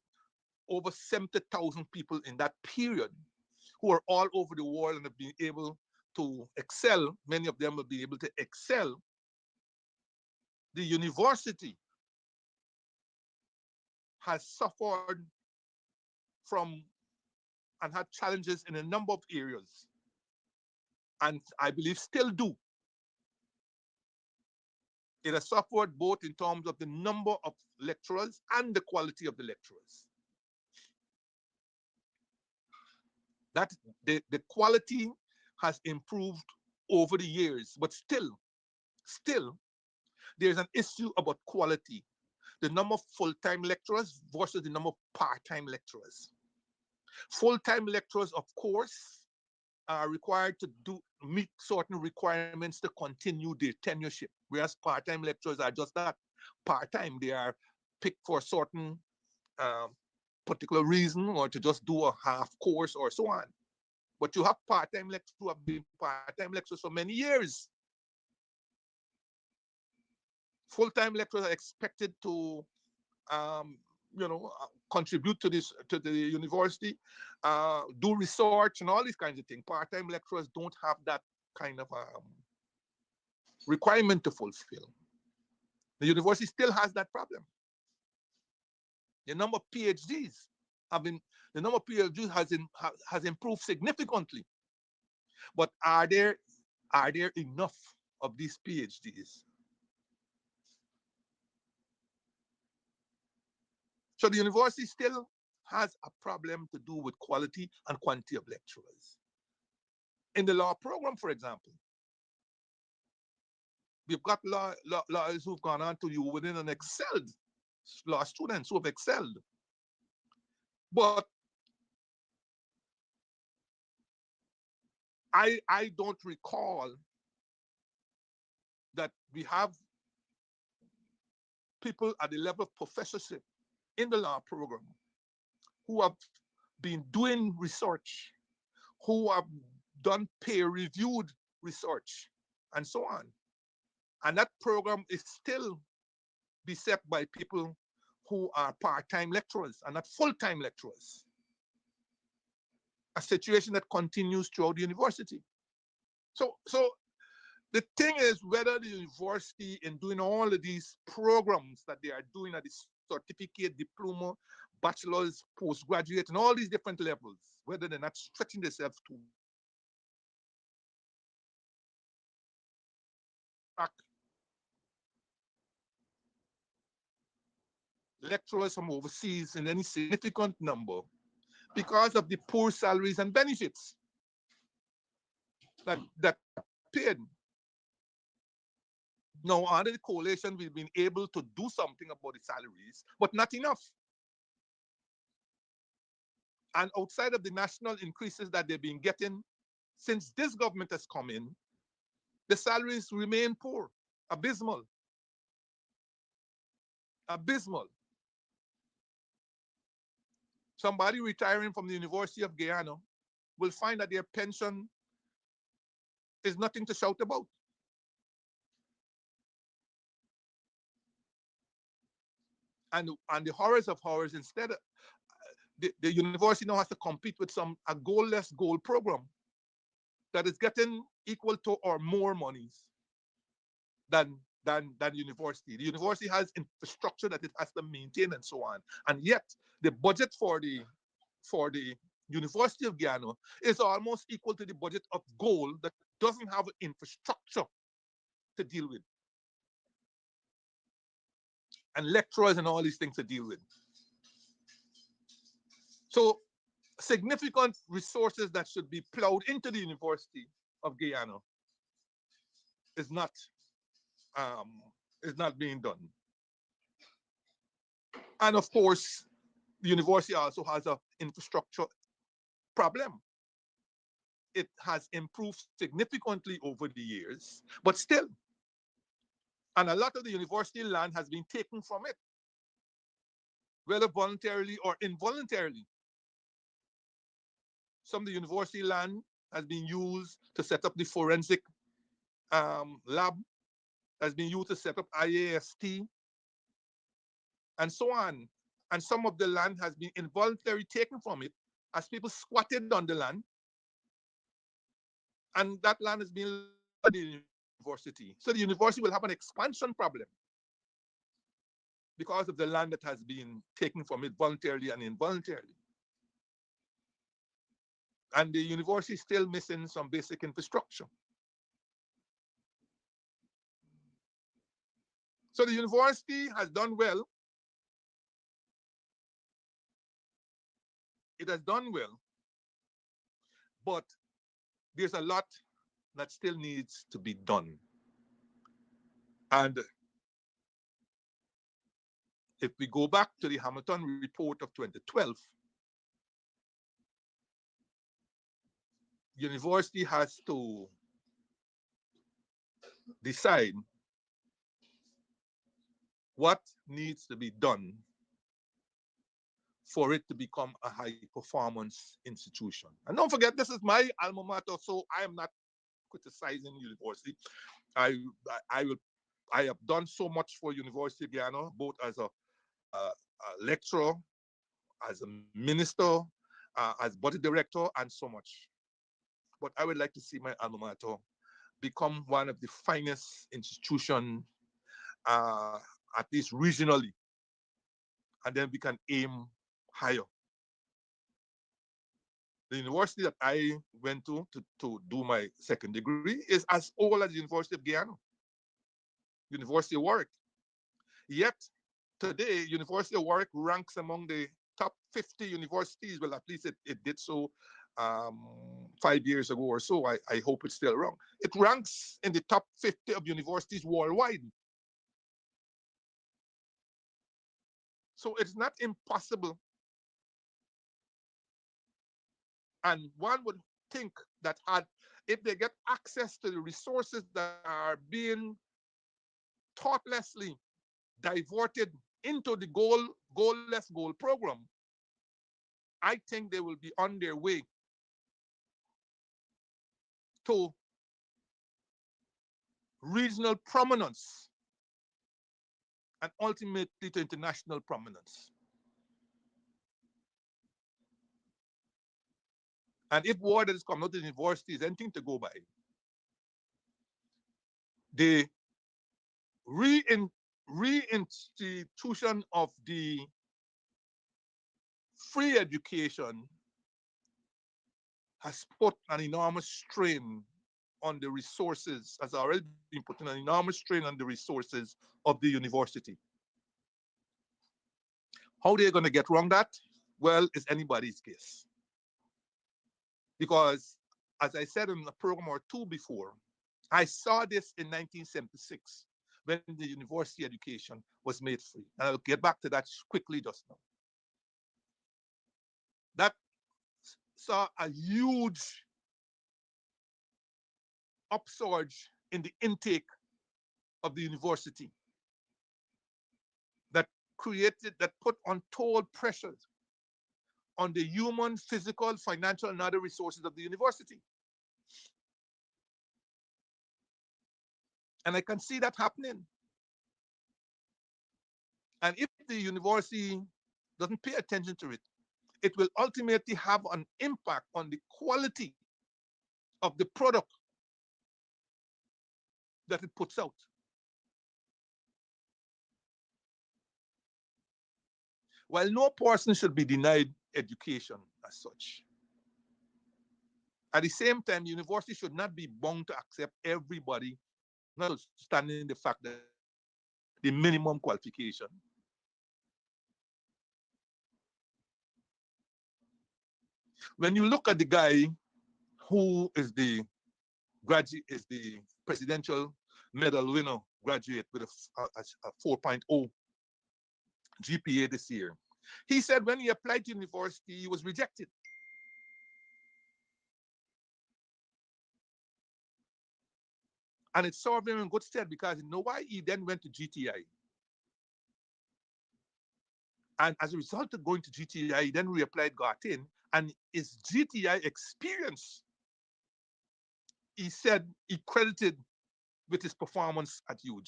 over 70,000 people in that period who are all over the world and have been able to excel, many of them will be able to excel, the university has suffered from and had challenges in a number of areas, and I believe still do. It has suffered both in terms of the number of lecturers and the quality of the lecturers. That the quality has improved over the years, but still, there's an issue about quality. The number of full-time lecturers versus the number of part-time lecturers. Full-time lecturers, of course, are required to meet certain requirements to continue their tenureship, whereas part-time lecturers are just that, part-time. They are picked for a certain particular reason or to just do a half course or so on. But you have part-time lecturers who have been part-time lecturers for many years. Full-time lecturers are expected to contribute to the university, do research and all these kinds of things. Part-time lecturers don't have that kind of requirement to fulfill. The university still has that problem. The number of PhDs has improved significantly. But are there enough of these PhDs? So the university still has a problem to do with quality and quantity of lecturers. In the law program, for example, we've got lawyers who've gone on to within and excelled, law students who have excelled. But I don't recall that we have people at the level of professorship in the law program who have been doing research, who have done peer-reviewed research, and so on. And that program is still beset by people who are part-time lecturers and not full-time lecturers. A situation that continues throughout the university. So the thing is whether the university, in doing all of these programs that they are doing at the certificate, diploma, bachelor's, postgraduate, and all these different levels, whether they're not stretching themselves to lecturers from overseas in any significant number because of the poor salaries and benefits that are paid. Now, under the coalition, we've been able to do something about the salaries, but not enough. And outside of the national increases that they've been getting since this government has come in, the salaries remain poor, abysmal, abysmal. Somebody retiring from the University of Guyana will find that their pension is nothing to shout about. And the horrors of horrors, instead, the university now has to compete with a goalless goal program that is getting equal to or more monies than university. The university has infrastructure that it has to maintain and so on. And yet the budget for the University of Guyana is almost equal to the budget of gold that doesn't have infrastructure to deal with. And lecturers and all these things to deal with. So significant resources that should be plowed into the University of Guyana is not um, is not being done. And of course, the university also has an infrastructure problem. It has improved significantly over the years, but still, and a lot of the university land has been taken from it, whether voluntarily or involuntarily. Some of the university land has been used to set up the forensic lab, has been used to set up IAST, and so on. And some of the land has been involuntarily taken from it as people squatted on the land, and that land is being left by the university. So the university will have an expansion problem because of the land that has been taken from it voluntarily and involuntarily. And the university is still missing some basic infrastructure. So the university has done well. It has done well, but there's a lot that still needs to be done. And if we go back to the Hamilton report of 2012, university has to decide what needs to be done for it to become a high performance institution. And don't forget, this is my alma mater, so I am not criticizing university. I I will I have done so much for University of Guyana, both as a lecturer, as a minister, as budget director, and so much. But I would like to see my alma mater become one of the finest institutions, uh, at least regionally, and then we can aim higher. The university that I went to do my second degree is as old as the University of Guyana, University of Warwick. Yet today, University of Warwick ranks among the top 50 universities. Well, at least it did so 5 years ago or so. I hope it's still wrong. It ranks in the top 50 of universities worldwide. So it's not impossible. And one would think that if they get access to the resources that are being thoughtlessly diverted into the goalless goal program, I think they will be on their way to regional prominence and ultimately to international prominence. And if word that is coming out of the university is anything to go by, the reinstitution of the free education has put an enormous strain on the resources, has already been putting an enormous strain on the resources of the university. How they're going to get wrong that? Well, it's anybody's guess. Because, as I said in a program or two before, I saw this in 1976 when the university education was made free. And I'll get back to that quickly just now. That saw a huge upsurge in the intake of the university that that put untold pressures on the human, physical, financial, and other resources of the university. And I can see that happening. And if the university doesn't pay attention to it, it will ultimately have an impact on the quality of the product that it puts out. While no person should be denied education as such, at the same time, the university should not be bound to accept everybody, notwithstanding the fact that the minimum qualification. When you look at the guy who is the graduate, is the presidential medal winner graduate with a 4.0 GPA this year, he said when he applied to university, he was rejected. And it served him in good stead because you know why? He then went to GTI. And as a result of going to GTI, he then reapplied, got in, and his GTI experience, he said he credited with his performance at UG.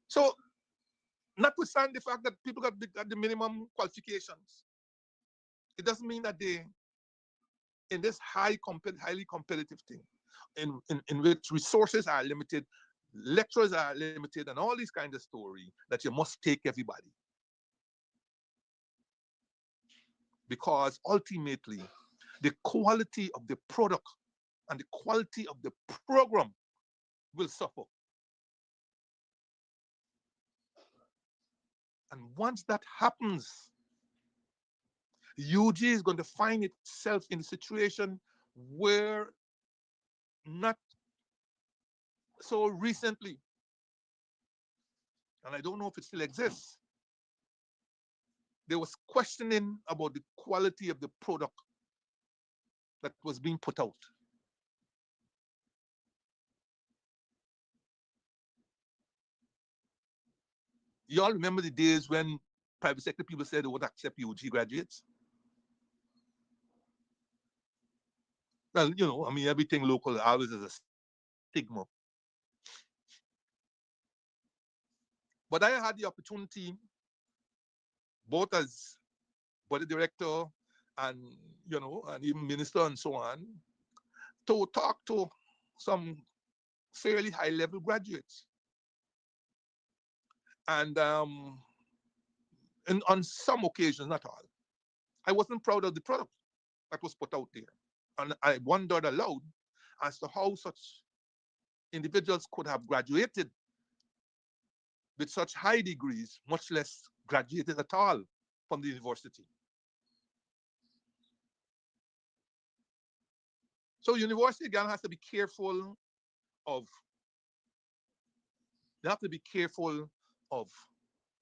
So, notwithstanding the fact that people got the minimum qualifications, it doesn't mean that they, in this highly competitive thing, in which resources are limited, lecturers are limited, and all these kinds of story, that you must take everybody. Because ultimately, the quality of the product and the quality of the program will suffer. And once that happens, UG is going to find itself in a situation where not so recently, and I don't know if it still exists, there was questioning about the quality of the product that was being put out. You all remember the days when private sector people said they would accept UG graduates? Well, you know, I mean, everything local always has a stigma. But I had the opportunity, both as body director and, you know, and even minister and so on, to talk to some fairly high level graduates. And on some occasions, not all, I wasn't proud of the product that was put out there. And I wondered aloud as to how such individuals could have graduated with such high degrees, much less graduated at all from the university. So university again has to be careful of, they have to be careful of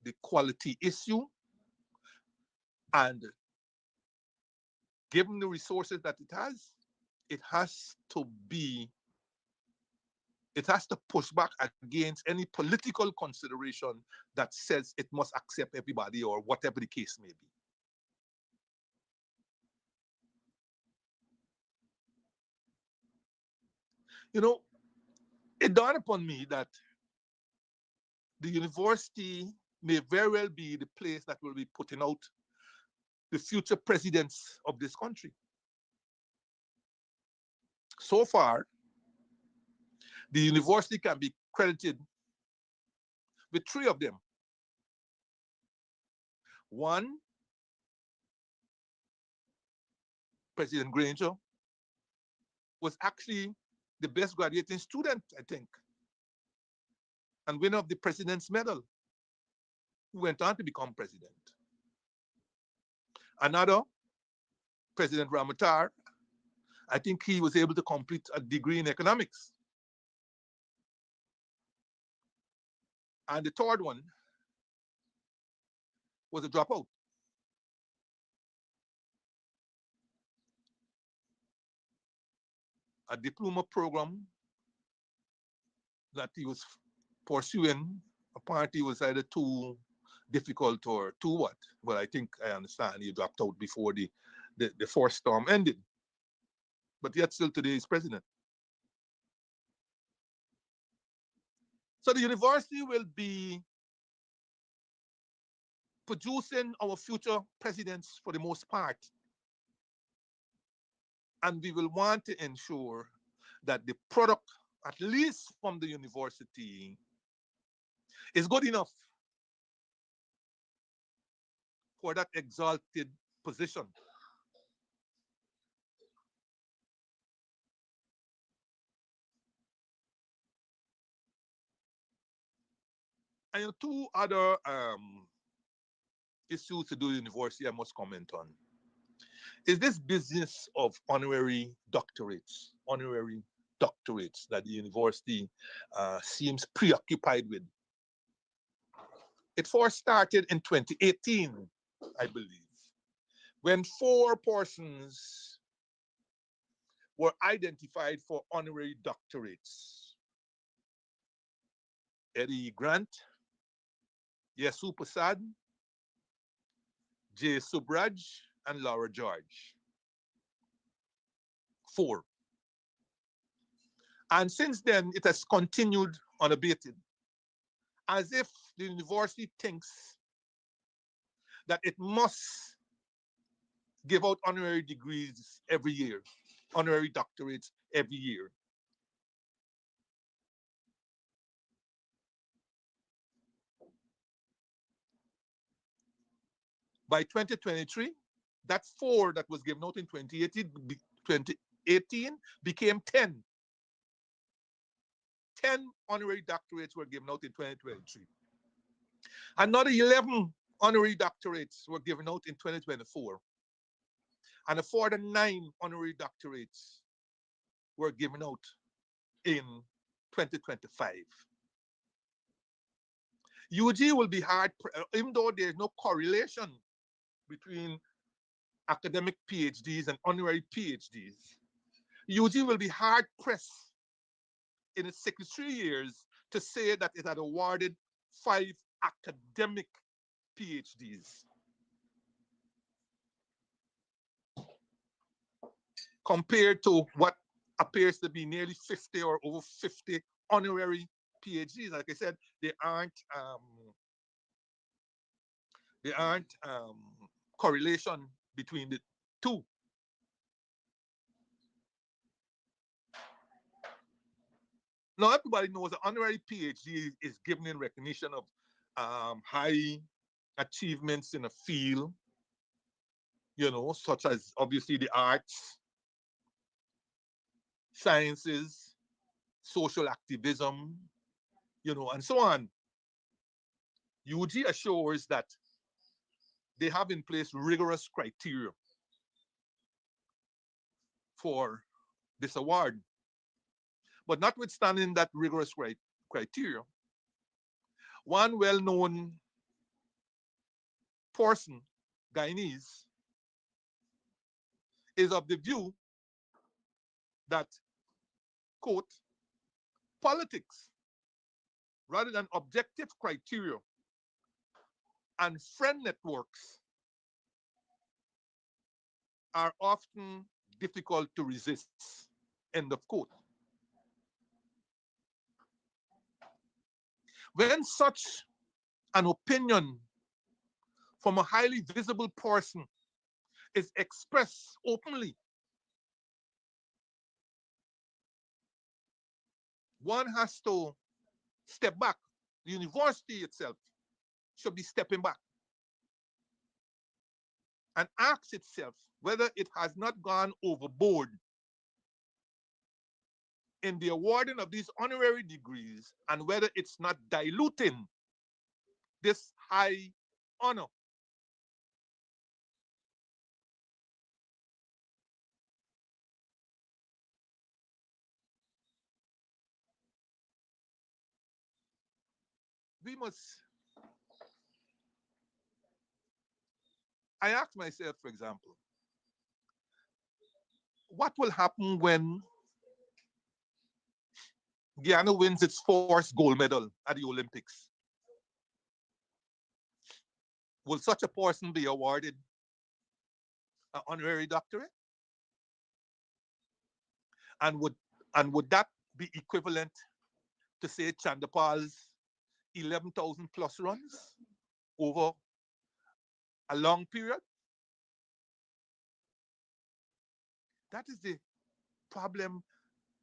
the quality issue, and given the resources that it has to be, it has to push back against any political consideration that says it must accept everybody or whatever the case may be. You know, it dawned upon me that the university may very well be the place that will be putting out the future presidents of this country. So far, the university can be credited with three of them. One, President Granger, was actually the best graduating student, I think, and winner of the President's Medal. who went on to become president. Another, President Ramatar, I think he was able to complete a degree in economics. And the third one was a dropout. A diploma program that he was pursuing, apparently was either too difficult or too what? Well, I think I understand he dropped out before the first term ended. But yet still today he's president. So the university will be producing our future presidents for the most part. And we will want to ensure that the product, at least from the university, is good enough for that exalted position. And two other issues to do with university I must comment on is this business of honorary doctorates that the university seems preoccupied with. It first started in 2018, I believe, when 4 persons were identified for honorary doctorates. Eddie Grant, Yesu Prasad, J. Subraj, and Laura George. 4. And since then, it has continued unabated, as if the university thinks that it must give out honorary degrees every year, honorary doctorates every year. By 2023, that 4 that was given out in 2018 became 10. 10 honorary doctorates were given out in 2023. Another 11 honorary doctorates were given out in 2024. And a further 9 honorary doctorates were given out in 2025. UG will be hard, even though there's no correlation between academic PhDs and honorary PhDs, UG will be hard pressed in its 63 years to say that it had awarded 5 academic PhDs. Compared to what appears to be nearly 50 or over 50 honorary PhDs. Like I said, there aren't correlation between the two. Now, everybody knows an honorary PhD is given in recognition of high achievements in a field, such as obviously the arts, sciences, social activism, and so on. UG assures that they have in place rigorous criteria for this award. But notwithstanding that rigorous criteria, one well-known person, Guyanese, is of the view that, quote, politics, rather than objective criteria and friend networks, are often difficult to resist, end of quote. When such an opinion from a highly visible person is expressed openly, one has to step back. The university itself should be stepping back and ask itself whether it has not gone overboard in the awarding of these honorary degrees and whether it's not diluting this high honor. We must, I ask myself, for example, what will happen when Guyana wins its fourth gold medal at the Olympics? Will such a person be awarded an honorary doctorate? And would that be equivalent to say Chandapal's 11,000 plus runs over a long period? That is the problem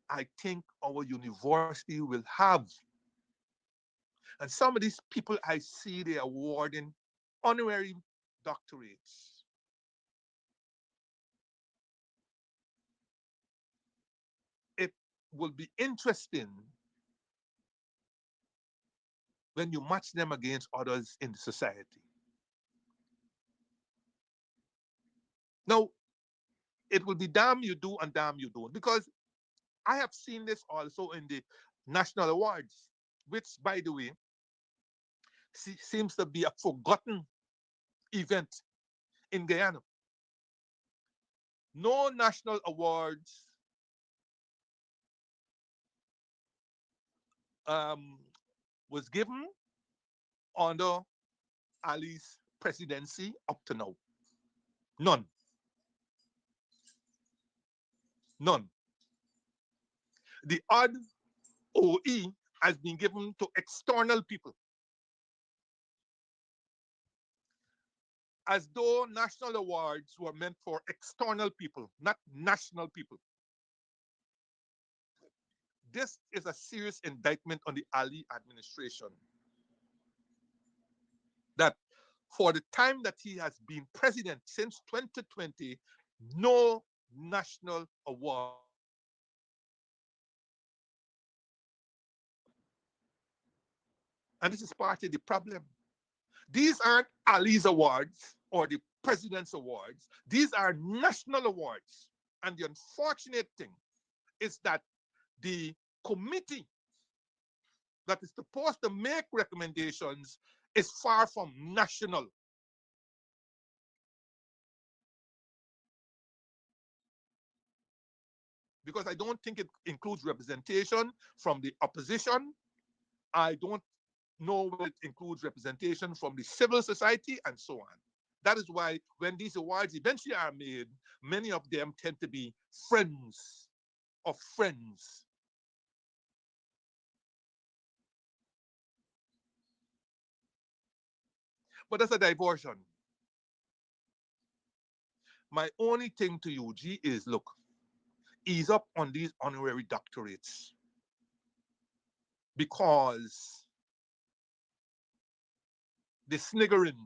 I think our university will have. And some of these people I see they are awarding honorary doctorates. It will be interesting when you match them against others in the society. Now, it will be damn you do and damn you don't. Because I have seen this also in the national awards, which, by the way, seems to be a forgotten event in Guyana. No national awards um, was given under Ali's presidency up to now. None. None. The odd OE has been given to external people, as though national awards were meant for external people, not national people. This is a serious indictment on the Ali administration that for the time that he has been president since 2020, no national award. And this is part of the problem. These aren't Ali's awards or the president's awards. These are national awards. And the unfortunate thing is that the committee that is supposed to make recommendations is far from national. Because I don't think it includes representation from the opposition. I don't know whether it includes representation from the civil society and so on. That is why when these awards eventually are made, many of them tend to be friends of friends. But that's a diversion. My only thing to you, G, is look, ease up on these honorary doctorates because the sniggering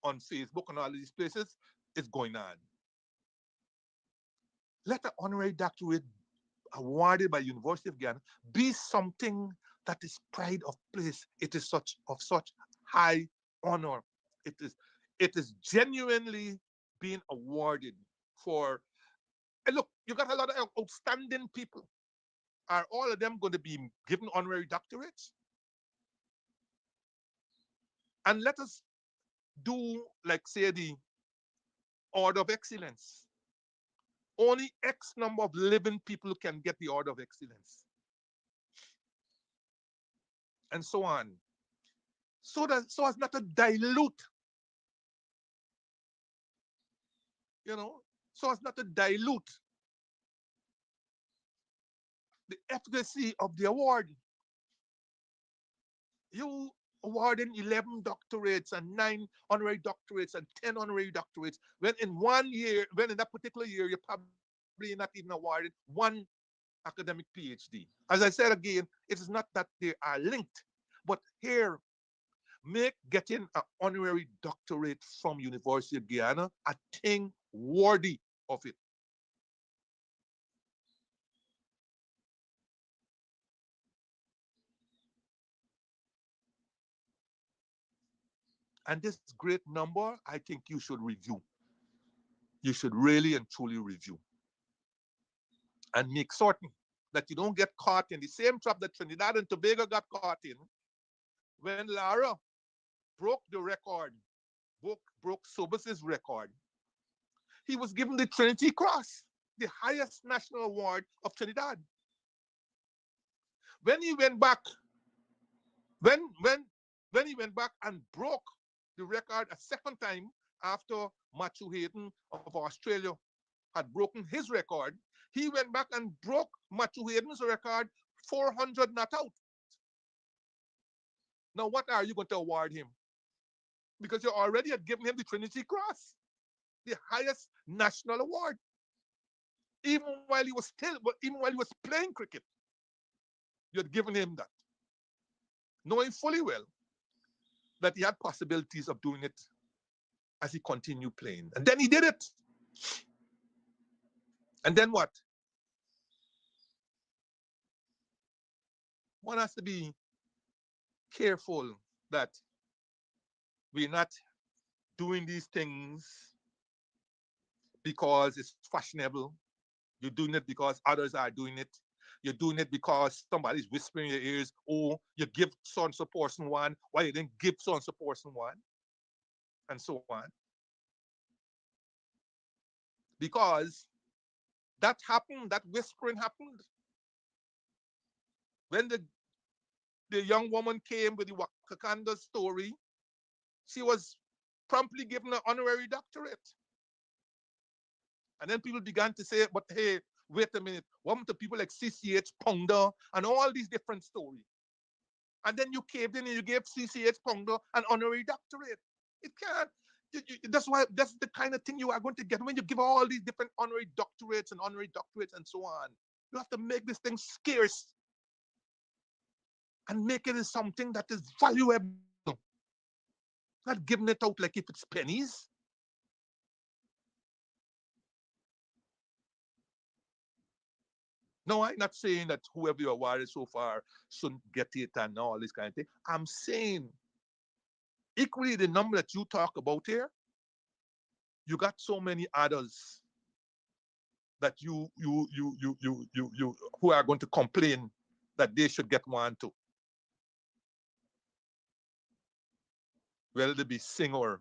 on Facebook and all these places is going on. Let an honorary doctorate awarded by University of Guyana be something that is pride of place. It is such high honor. It is genuinely being awarded for. And look, you got a lot of outstanding people. Are all of them going to be given honorary doctorates? And let us do like say the Order of Excellence. Only X number of living people can get the Order of Excellence, and so on. So as not to dilute, you know, so as not to dilute the efficacy of the award. You awarding 11 doctorates and 9 honorary doctorates and 10 honorary doctorates, when in one year, when in that particular year, you're probably not even awarded one academic PhD. As I said again, it is not that they are linked, but here, make getting an honorary doctorate from University of Guyana a thing worthy of it. And this great number, I think you should review. You should really and truly review and make certain that you don't get caught in the same trap that Trinidad and Tobago got caught in when Lara broke the record, broke Sobus's record. He was given the Trinity Cross, the highest national award of Trinidad. When he went back, when when when he went back and broke the record a second time after Matthew Hayden of Australia had broken his record, he went back and broke Matthew Hayden's record 400 not out. Now, what are you going to award him? Because you already had given him the Trinity Cross, the highest national award, even while he was playing cricket, you had given him that, knowing fully well that he had possibilities of doing it as he continued playing. And then he did it. And then what? One has to be careful that we're not doing these things because it's fashionable. You're doing it because others are doing it. You're doing it because somebody's whispering in your ears, oh, you give so and so person one, why you didn't give so and so person one, and so on. Because that happened, that whispering happened when the young woman came with the Wakakanda story. She was promptly given an honorary doctorate. And then people began to say, but hey, wait a minute, what happened to people like CCH Pounder and all these different stories? And then you caved in and you gave CCH Pounder an honorary doctorate. It can't. That's why that's the kind of thing you are going to get when you give all these different honorary doctorates and so on. You have to make this thing scarce and make it something that is valuable. Not giving it out like if it's pennies. No, I'm not saying that whoever you awarded so far shouldn't get it and all this kind of thing. I'm saying equally the number that you talk about here, you got so many others that you who are going to complain that they should get one too. Whether they be singer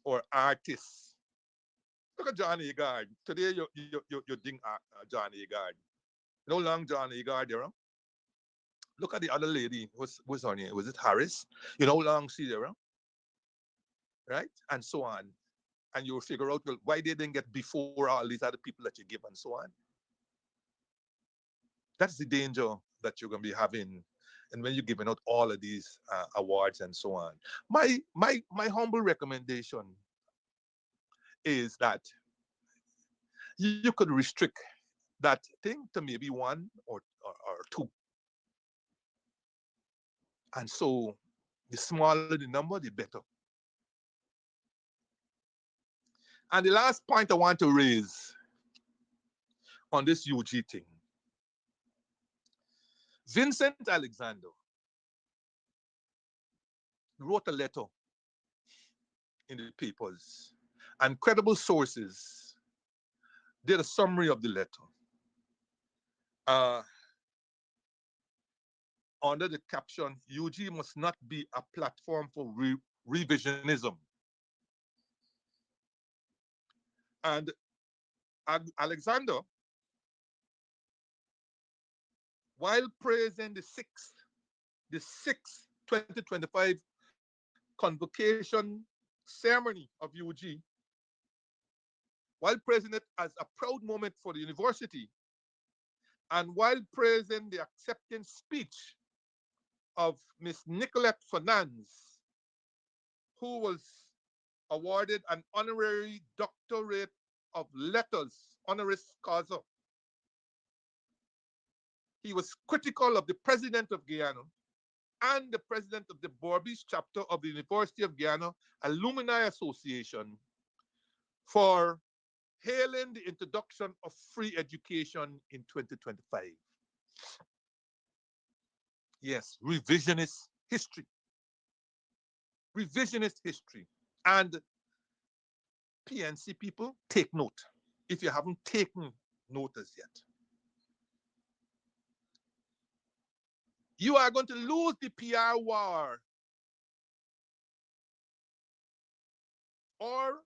or artist. Look at Johnny Agard. Today you ding Johnny Agard. You know long Johnny Agard there? Huh? Look at the other lady. What's her name? Was it Harris? You know long she there? Huh? Right? And so on. And you'll figure out, well, why they didn't get before all these other people that you give and so on. That's the danger that you're going to be having, and when you're giving out all of these awards and so on. My humble recommendation is that you could restrict that thing to maybe one or two. And so the smaller the number, the better. And the last point I want to raise on this UG thing, Vincent Alexander wrote a letter in the papers, and credible sources did a summary of the letter uh, under the caption, UG must not be a platform for revisionism. And Alexander, while praising the sixth 2025 convocation ceremony of UG, while praising it as a proud moment for the university, and while praising the acceptance speech of Miss Nicolette Fernandez, who was awarded an honorary doctorate of letters, honoris causa, he was critical of the president of Guyana and the president of the Borbis chapter of the University of Guyana Alumni Association for hailing the introduction of free education in 2025. Yes, revisionist history. revisionist history. And PNC people, take note if you haven't taken notice yet. You are going to lose the PR war, or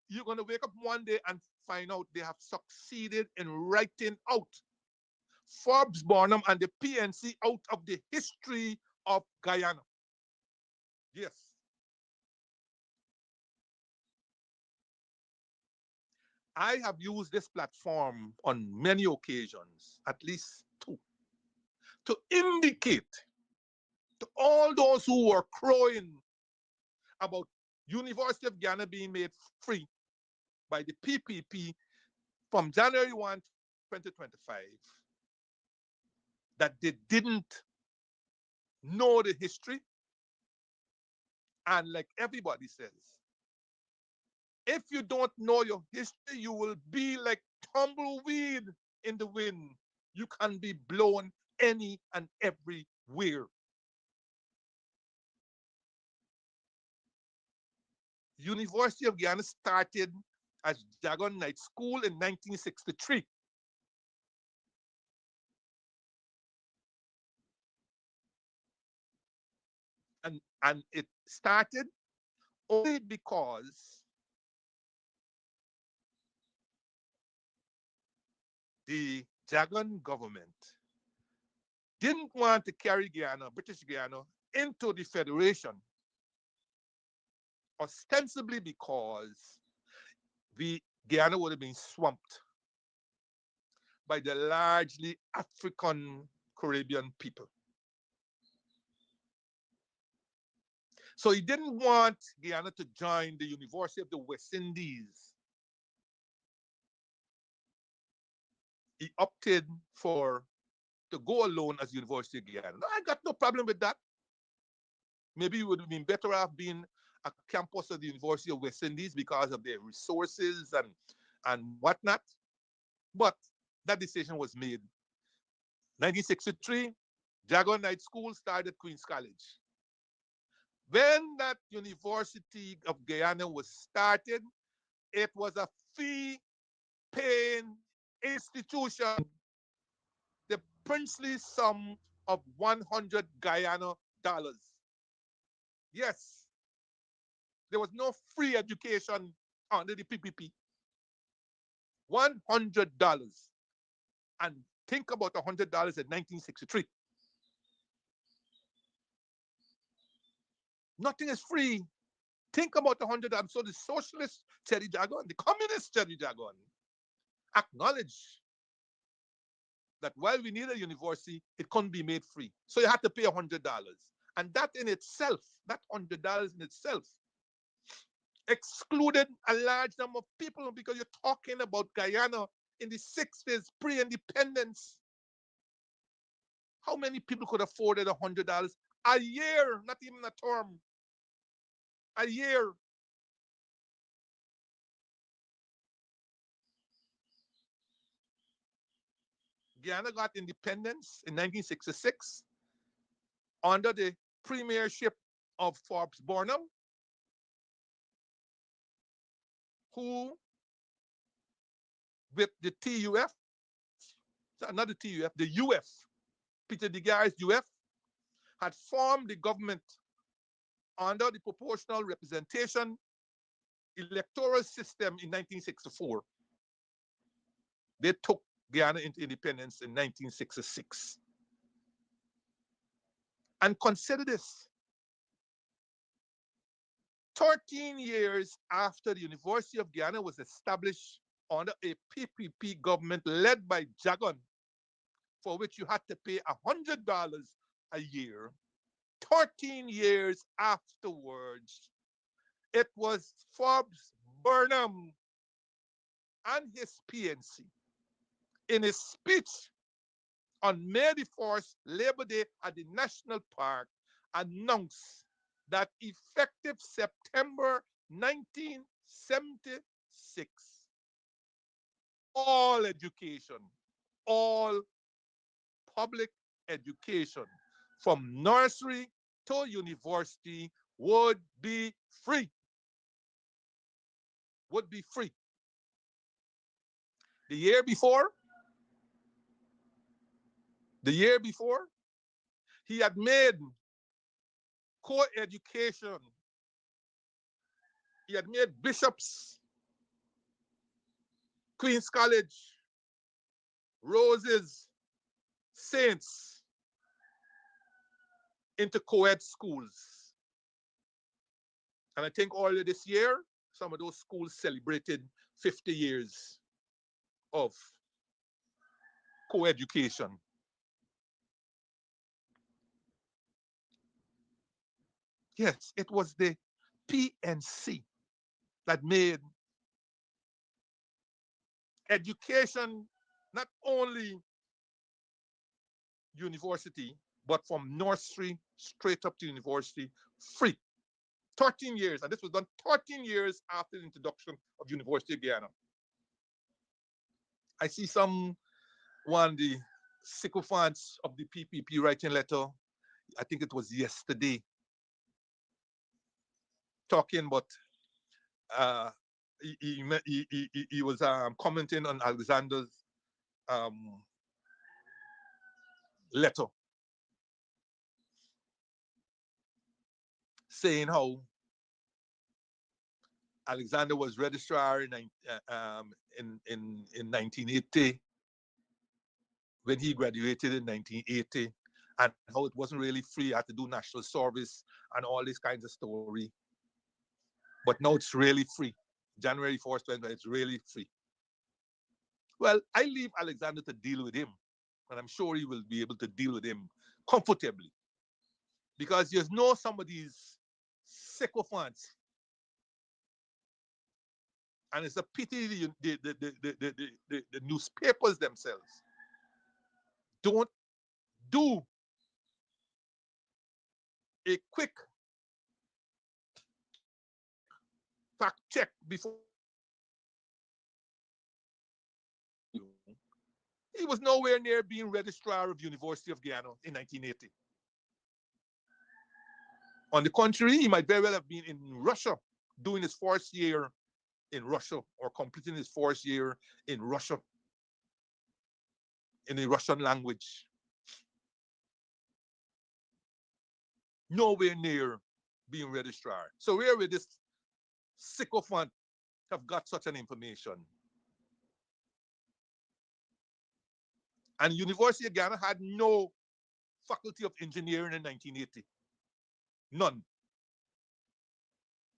you're going to wake up one day and find out they have succeeded in writing out Forbes Barnum and the PNC out of the history of Guyana. Yes. I have used this platform on many occasions, at least two, to indicate to all those who were crowing about University of Guyana being made free by the PPP from January 1, 2025, that they didn't know the history. And like everybody says, if you don't know your history, you will be like tumbleweed in the wind. You can be blown any and everywhere. University of Guyana started as Jagon Night School in 1963. And it started only because the Jagan government didn't want to carry Guyana, British Guyana, into the Federation, ostensibly because the Guyana would have been swamped by the largely African Caribbean people. So he didn't want Guyana to join the University of the West Indies. He opted for to go alone as University of Guyana. No, I got no problem with that. Maybe it would have been better off being a campus of the University of West Indies because of their resources and whatnot. But that decision was made. 1963, Jaguar Night School started Queen's College. When that University of Guyana was started, it was a fee-paying institution. The princely sum of 100 Guyana dollars. Yes, there was no free education under the PPP. $100. And think about $100 in 1963. Nothing is free. Think about $100. So the socialist Cherry Jagon, the communist Cherry Jagon, acknowledge that while we need a university, it couldn't be made free. So you had to pay $100. And that in itself, that $100 in itself, excluded a large number of people because you're talking about Guyana in the 60s, pre-independence. How many people could afford $100 a year, not even a term? A year. Guyana got independence in 1966 under the premiership of Forbes Barnum, who, with the TUF, not the TUF, the UF, Peter de Gaar's UF, had formed the government under the proportional representation electoral system in 1964. They took Guyana into independence in 1966. And consider this. 13 years after the University of Guyana was established under a PPP government led by Jagon, for which you had to pay $100 a year, 13 years afterwards, it was Forbes Burnham and his PNC in his speech on May the 4th, Labor Day at the National Park, announced that effective September 1976, all education, all public education from nursery to university would be free. Would be free. The year before, the year before, he had made co-education. He had made bishops, Queen's College, Roses, Saints into co-ed schools. And I think earlier this year, some of those schools celebrated 50 years of co-education. Yes, it was the PNC that made education not only university, but from nursery straight up to university free. 13 years, and this was done 13 years after the introduction of University of Guyana. I see the sycophants of the PPP writing letter, I think it was yesterday, talking about, he was commenting on Alexander's um, letter, saying how Alexander was registrar in 1980, when he graduated in 1980, and how it wasn't really free. He had to do national service and all these kinds of story. But now it's really free. January 1st, 2020, it's really free. Well, I leave Alexander to deal with him, and I'm sure he will be able to deal with him comfortably. Because you know some of these sycophants, and it's a pity the newspapers themselves don't do a quick fact check before he was nowhere near being registrar of University of Guyana in 1980. On the contrary, he might very well have been in Russia doing his first year in Russia, or completing his first year in Russia in the Russian language. Nowhere near being registrar. So where will this sycophant have got such an information? And University of Ghana had no faculty of engineering in 1980. None.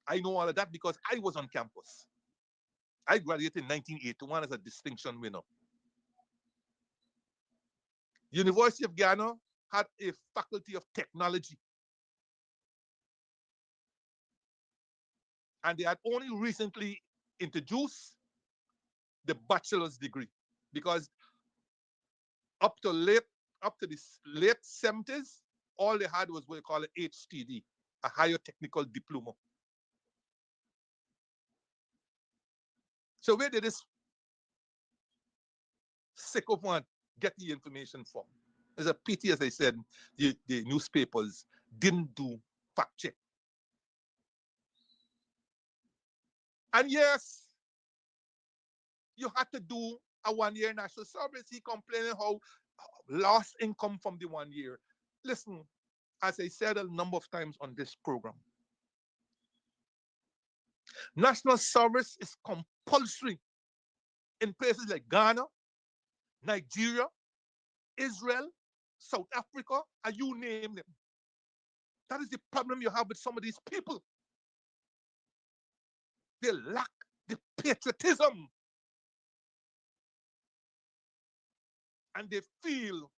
I know all of that because I was on campus. I graduated in 1981 as a distinction winner. University of Ghana had a faculty of technology. And they had only recently introduced the bachelor's degree, because up to the late 70s, all they had was what they call an HTD, a higher technical diploma. So where did this sycophant get the information from? It's a pity, as I said, the newspapers didn't do fact check. And yes, you had to do a 1 year national service. He complaining how lost income from the 1 year. Listen, as I said a number of times on this program, national service is compulsory in places like Ghana, Nigeria, Israel, South Africa, and you name them. That is the problem you have with some of these people. They lack the patriotism. And they feel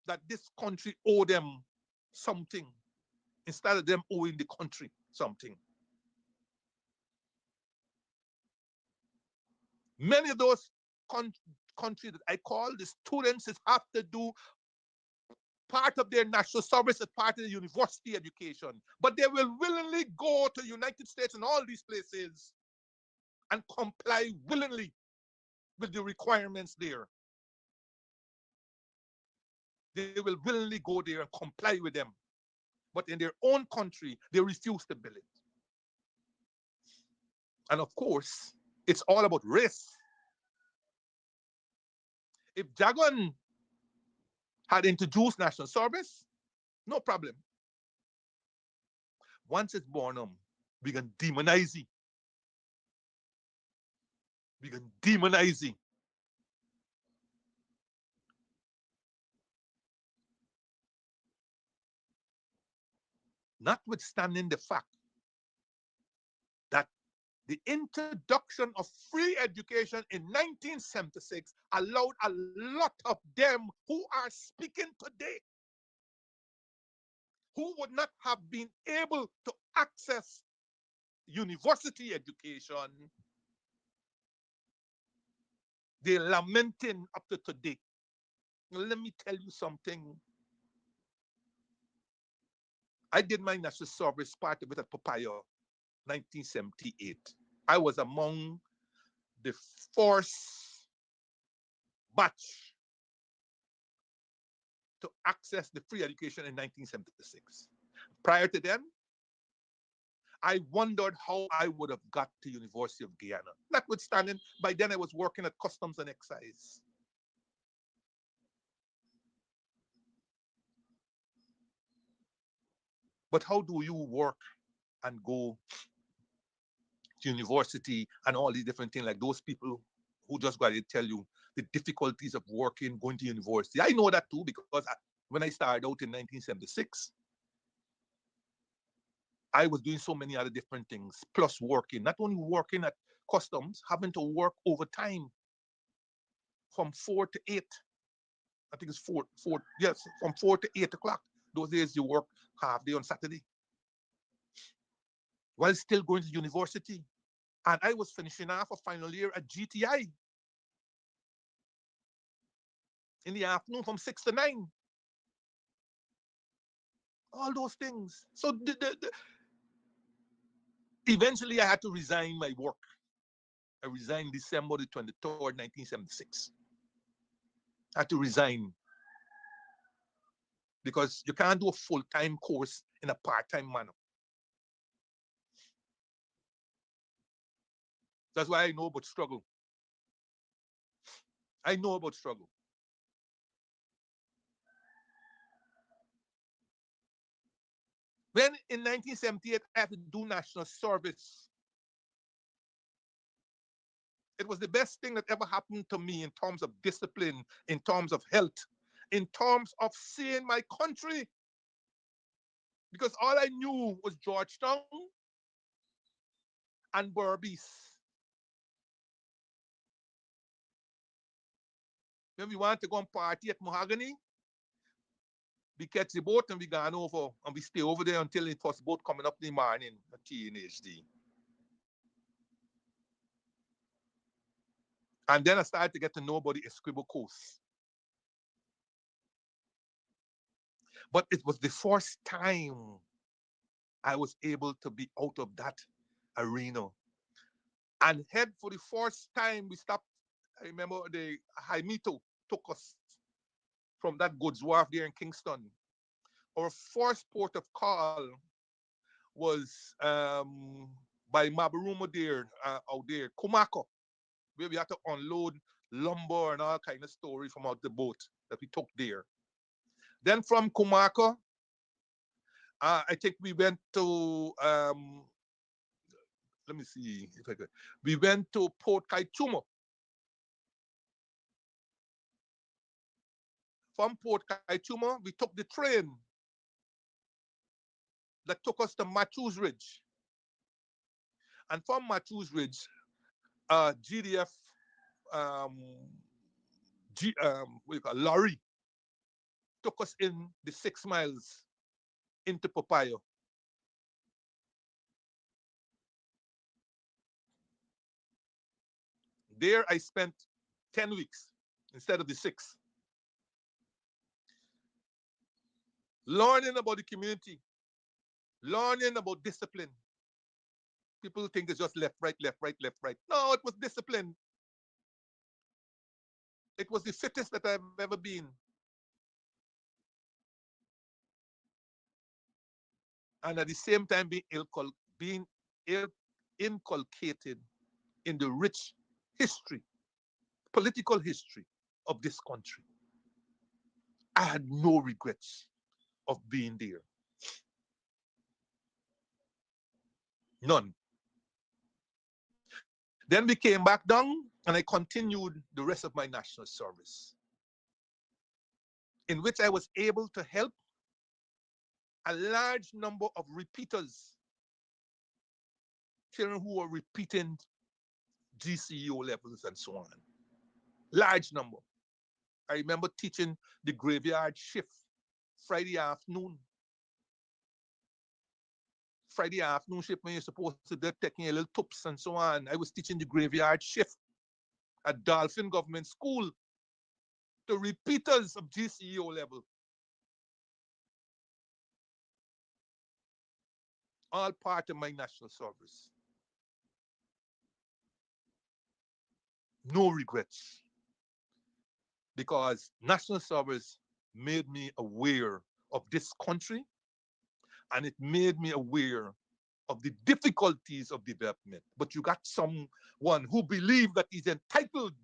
that this country owe them something instead of them owing the country something. Many of those countries that I call, the students have to do part of their national service as part of the university education. But they will willingly go to the United States and all these places and comply willingly with the requirements there. They will willingly go there and comply with them but in their own country, they refuse to build it. And of course, it's all about race. If Jagan had introduced national service, no problem. Once it's born, we can demonize it. We can demonize it. Notwithstanding the fact that the introduction of free education in 1976 allowed a lot of them who are speaking today, who would not have been able to access university education, they're lamenting up to today. Let me tell you something. I did my national service part of it at Papaya, 1978. I was among the first batch to access the free education in 1976. Prior to then, I wondered how I would have got to University of Guyana. Notwithstanding, by then I was working at Customs and Excise. But how do you work and go to university and all these different things, like those people who just got to tell you the difficulties of working, going to university? I know that too, because when I started out in 1976, I was doing so many other different things, plus working, not only working at customs, having to work overtime from 4 to 8. I think it's yes, from 4 to 8 o'clock. Those days you work half day on Saturday while still going to university. And I was finishing off a final year at GTI in the afternoon from 6 to 9. All those things. So eventually I had to resign my work. I resigned December the 23rd, 1976. I had to resign because you can't do a full-time course in a part-time manner. That's why I know about struggle. I know about struggle. When in 1978 I had to do national service, it was the best thing that ever happened to me in terms of discipline, in terms of health, in terms of seeing my country. Because all I knew was Georgetown and Berbice. When we want to go and party at Mahogany, we catch the boat and we gone over and we stay over there until it was boat coming up in the morning at TNHD. And then I started to get to know about the Escribo Coast. But it was the first time I was able to be out of that arena and head for the first time. We stopped. I remember the Jaimito took us from that goods wharf there in Kingston. Our first port of call was by Mabaruma there, out there, Kumako, where we had to unload lumber and all kind of stories from out the boat that we took there. Then from Kumako, I think we went to let me see if I could. We went to Port Kaitumo. From Port Kaitumo, we took the train that took us to Matthews Ridge. And from Matthews Ridge, GDF what you call lorry took us in the 6 miles into Papaya. There I spent 10 weeks instead of the 6. Learning about the community, learning about discipline. People think it's just left, right, left, right, left, right. No, it was discipline. It was the fittest that I've ever been. and at the same time being inculcated in the rich history, political history of this country. I had no regrets of being there. None. Then we came back down and I continued the rest of my national service, in which I was able to help a large number of repeaters, children who were repeating GCEO levels and so on. Large number. I remember teaching the graveyard shift Friday afternoon. Friday afternoon shift when you're supposed to be taking a little tips and so on. I was teaching the graveyard shift at Dolphin Government School to repeaters of GCEO level. All part of my national service. No regrets. Because national service made me aware of this country and it made me aware of the difficulties of development. But you got someone who believes that he's entitled.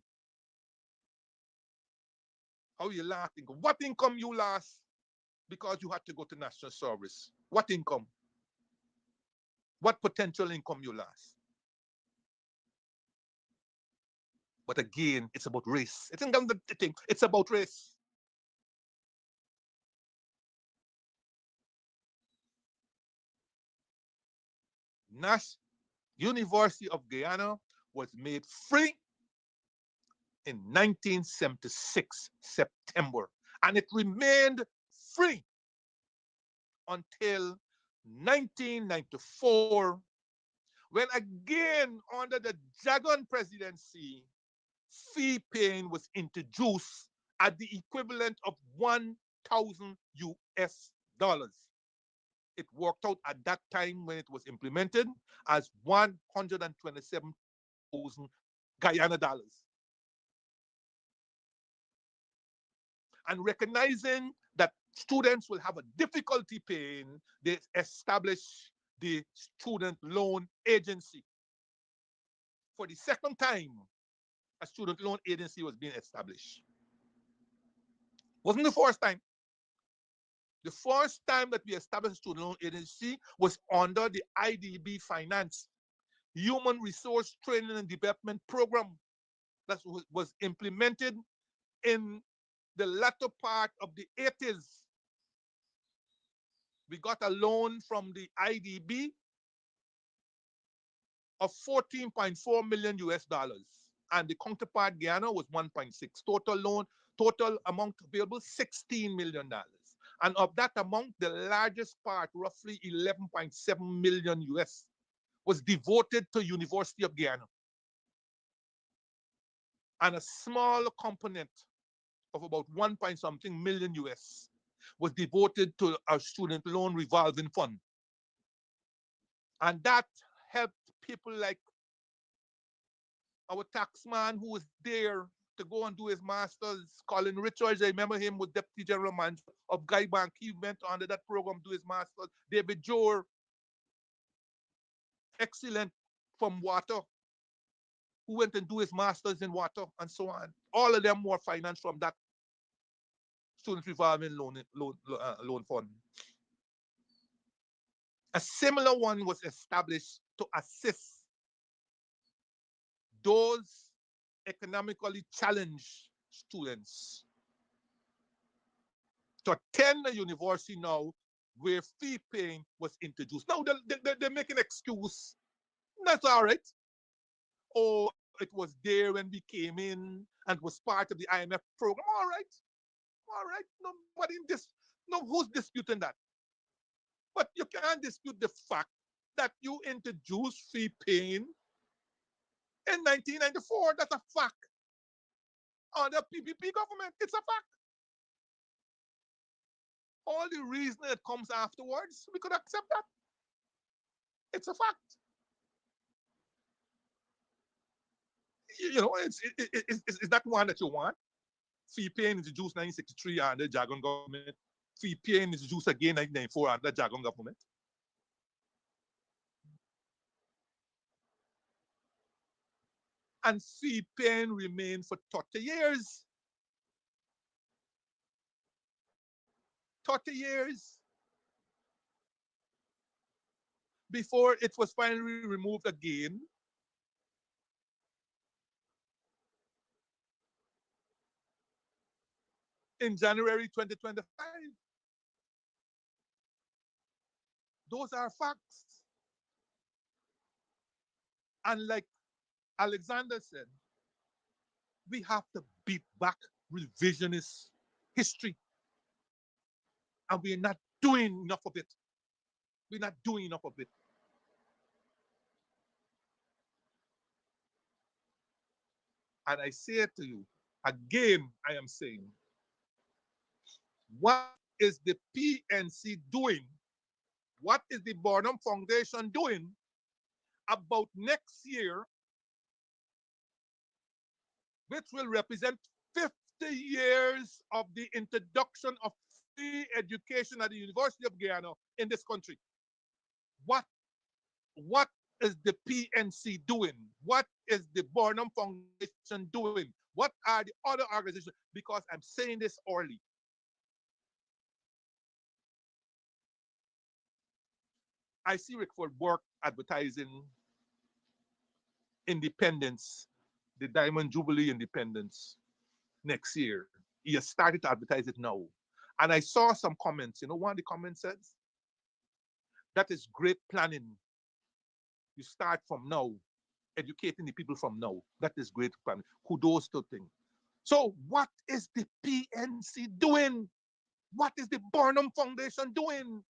How you laughing? What income you lost because you had to go to national service? What income? What potential income you lost? But again, it's about race. It's about race. Nash University of Guyana was made free in 1976 September, and it remained free until 1994, when again under the Dragon presidency, fee paying was introduced at the equivalent of 1,000 US dollars. It worked out at that time when it was implemented as 127,000 Guyana dollars. And recognizing that students will have a difficulty paying, they established the Student Loan Agency. For the second time, a student loan agency was being established. Wasn't the first time. The first time that we established a student loan agency was under the IDB Finance Human Resource Training and Development Program that was implemented in the latter part of the 80s. We got a loan from the IDB of 14.4 million US dollars, and the counterpart Guyana was 1.6. Total amount available $16 million. And of that amount, the largest part, roughly 11.7 million US, was devoted to University of Guyana. And a small component of about 1 point something million US was devoted to our student loan revolving fund. And that helped people like our taxman who was there to go and do his master's, Colin Richards. I remember him was deputy general manager of Guy Bank. He went under that program to do his master's. David Jor, excellent from water, who went and do his master's in water and so on. All of them were financed from that student revolving loan fund. A similar one was established to assist those economically challenged students to attend a university now where fee paying was introduced. Now they make an excuse. That's all right. Oh, it was there when we came in and was part of the IMF program. All right. All right. No, who's disputing that? But you can't dispute the fact that you introduced fee paying in 1994. That's a fact. Under PPP government, it's a fact. All the reason that comes afterwards, we could accept that. It's a fact. It's that one that you want. Fee paying introduced 1963 under Jagan government. Fee paying introduced again 1994 under Jagan government. and fee paying remain for 30 years. 30 years before it was finally removed again in January 2025. Those are facts. And like Alexander said, we have to beat back revisionist history. And we're not doing enough of it. We're not doing enough of it. And I say it to you, again, I am saying, what is the PNC doing? What is the Burnham Foundation doing about next year, which will represent 50 years of the introduction of free education at the University of Guyana in this country? What, what is the PNC doing? What is the Burnham Foundation doing? What are the other organizations? Because I'm saying this early. I see Rickford Burke advertising independence, the Diamond Jubilee independence next year. He has started to advertise it now. And I saw some comments. You know, one of the comments says, that is great planning. You start from now, educating the people from now. That is great planning. Kudos to things. So, what is the PNC doing? What is the Burnham Foundation doing?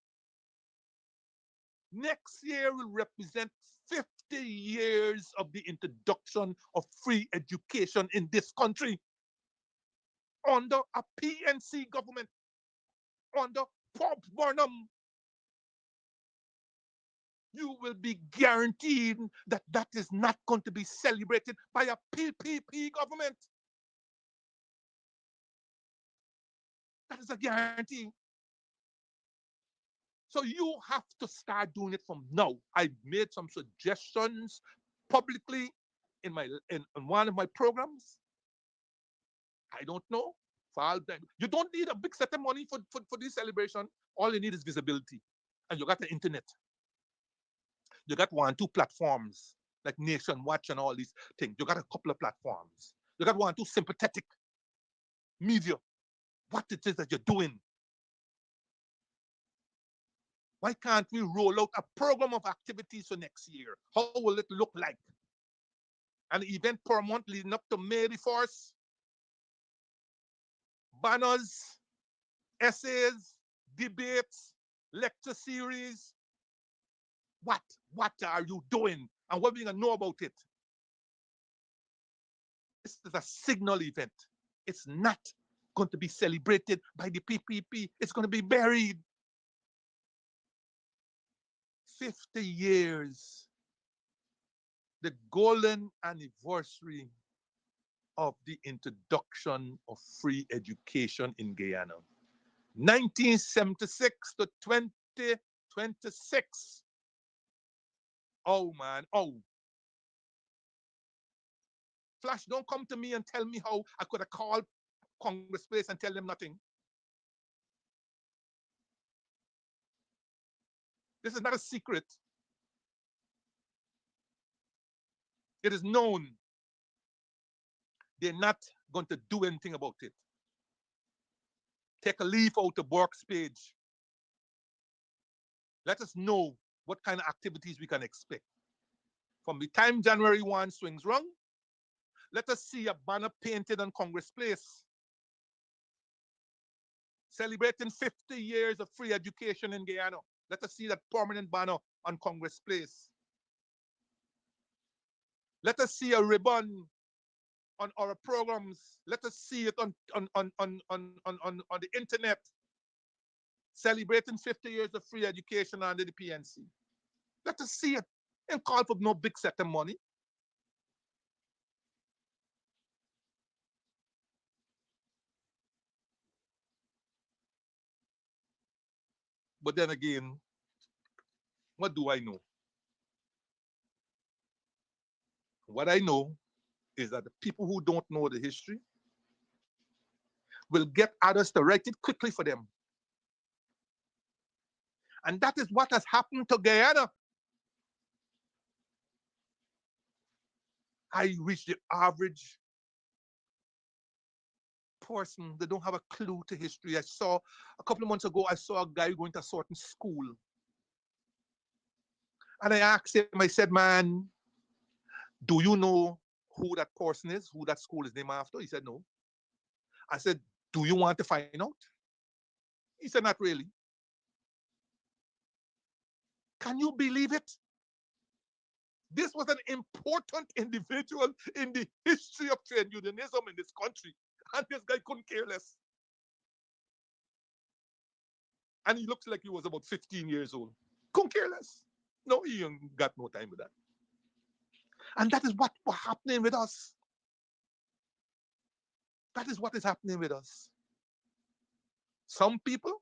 Next year will represent 50 years of the introduction of free education in this country under a PNC government, under Bob Burnham. You will be guaranteed that that is not going to be celebrated by a PPP government. That is a guarantee. So you have to start doing it from now. I made some suggestions publicly in one of my programs. I don't know. You don't need a big set of money for this celebration. All you need is visibility. And you got the internet. You got 1, 2 platforms like Nation Watch and all these things. You got a couple of platforms. You got 1, 2 sympathetic media. What it is that you're doing. Why can't we roll out a program of activities for next year? How will it look like? An event per month leading up to May the 1st. Banners, essays, debates, lecture series. What are you doing? And what are we going to know about it? This is a signal event. It's not going to be celebrated by the PPP. It's going to be buried. 50 years. The golden anniversary of the introduction of free education in Guyana. 1976 to 2026. Oh, man. Oh. Flash, don't come to me and tell me how I could have called Congress Place and tell them nothing. This is not a secret. It is known. They're not going to do anything about it. Take a leaf out of Burke's page. Let us know what kind of activities we can expect. From the time January 1 swings round, let us see a banner painted on Congress Place celebrating 50 years of free education in Guyana. Let us see that permanent banner on Congress Place. Let us see a ribbon on our programs. Let us see it on the internet, celebrating 50 years of free education under the PNC. Let us see it and call for no big set of money. But then again, what do I know? What I know is that the people who don't know the history will get others to write it quickly for them. And that is what has happened to Guyana. I wish the average person, they don't have a clue to history. I saw a couple of months ago, I saw a guy going to a certain school. And I asked him, I said, man, do you know who that person is, who that school is named after? He said, no. I said, do you want to find out? He said, not really. Can you believe it? This was an important individual in the history of trade unionism in this country. And this guy couldn't care less. And he looks like he was about 15 years old. Couldn't care less. No, he ain't got no time with that. And that is what was happening with us. That is what is happening with us. Some people,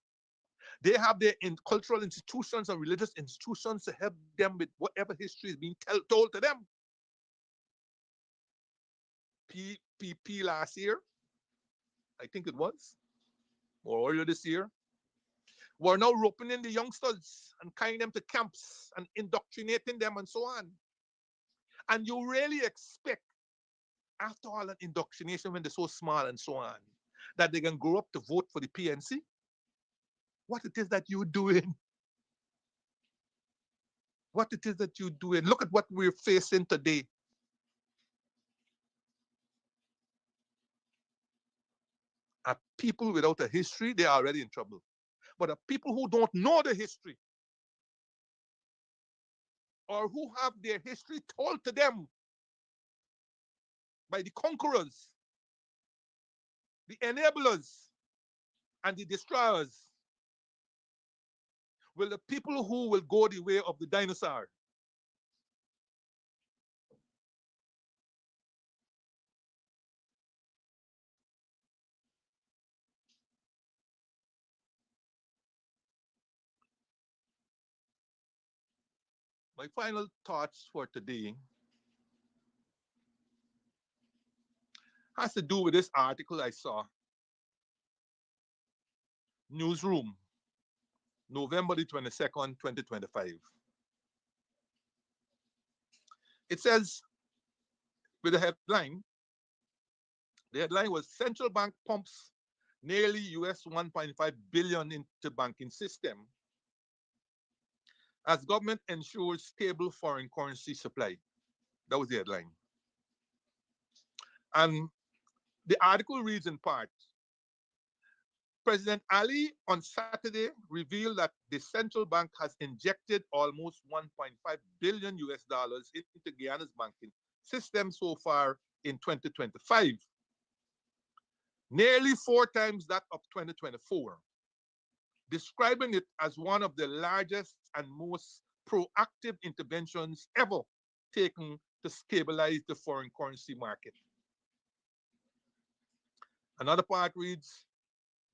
they have their cultural institutions and religious institutions to help them with whatever history is being told to them. PPP last year, I think it was, or earlier this year, we're now roping in the youngsters and carrying them to camps and indoctrinating them and so on. And you really expect, after all that indoctrination, when they're so small and so on, that they can grow up to vote for the PNC? What it is that you're doing? What it is that you're doing? Look at what we're facing today. Are people without a history, they are already in trouble. But the people who don't know the history, or who have their history told to them by the conquerors, the enablers, and the destroyers, will the people who will go the way of the dinosaur. My final thoughts for today has to do with this article I saw. Newsroom, November the 22nd, 2025. It says, with the headline was Central Bank pumps nearly US 1.5 billion into banking system as government ensures stable foreign currency supply. That was the headline. And the article reads in part, President Ali on Saturday revealed that the central bank has injected almost 1.5 billion US dollars into Guyana's banking system so far in 2025, nearly 4 times that of 2024, describing it as one of the largest and most proactive interventions ever taken to stabilize the foreign currency market. Another part reads,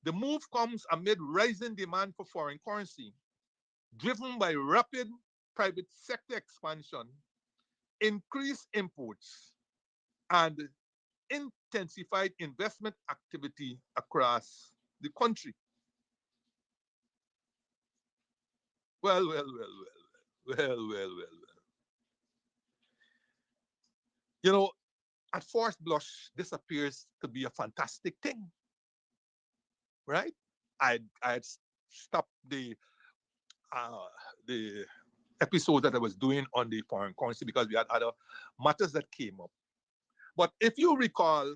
the move comes amid rising demand for foreign currency, driven by rapid private sector expansion, increased imports, and intensified investment activity across the country. Well, well, well, well, well, well, well, well. You know, at first blush, this appears to be a fantastic thing, right? I had stopped the episode that I was doing on the foreign currency because we had other matters that came up. But if you recall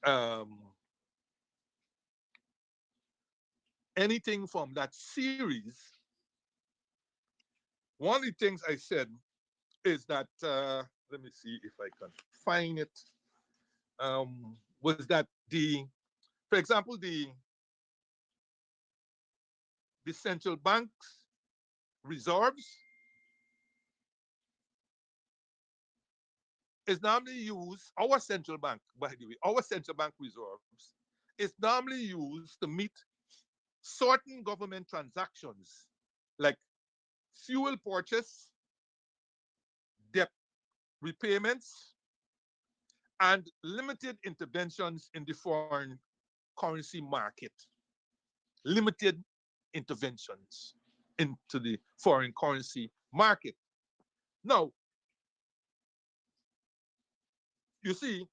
um, anything from that series, one of the things I said is that let me see if I can find it. Was that for example, the central bank's reserves is normally used. Our central bank, by the way, our central bank reserves is normally used to meet certain government transactions like fuel purchase, debt repayments, and limited interventions in the foreign currency market. Limited interventions into the foreign currency market. Now, you see,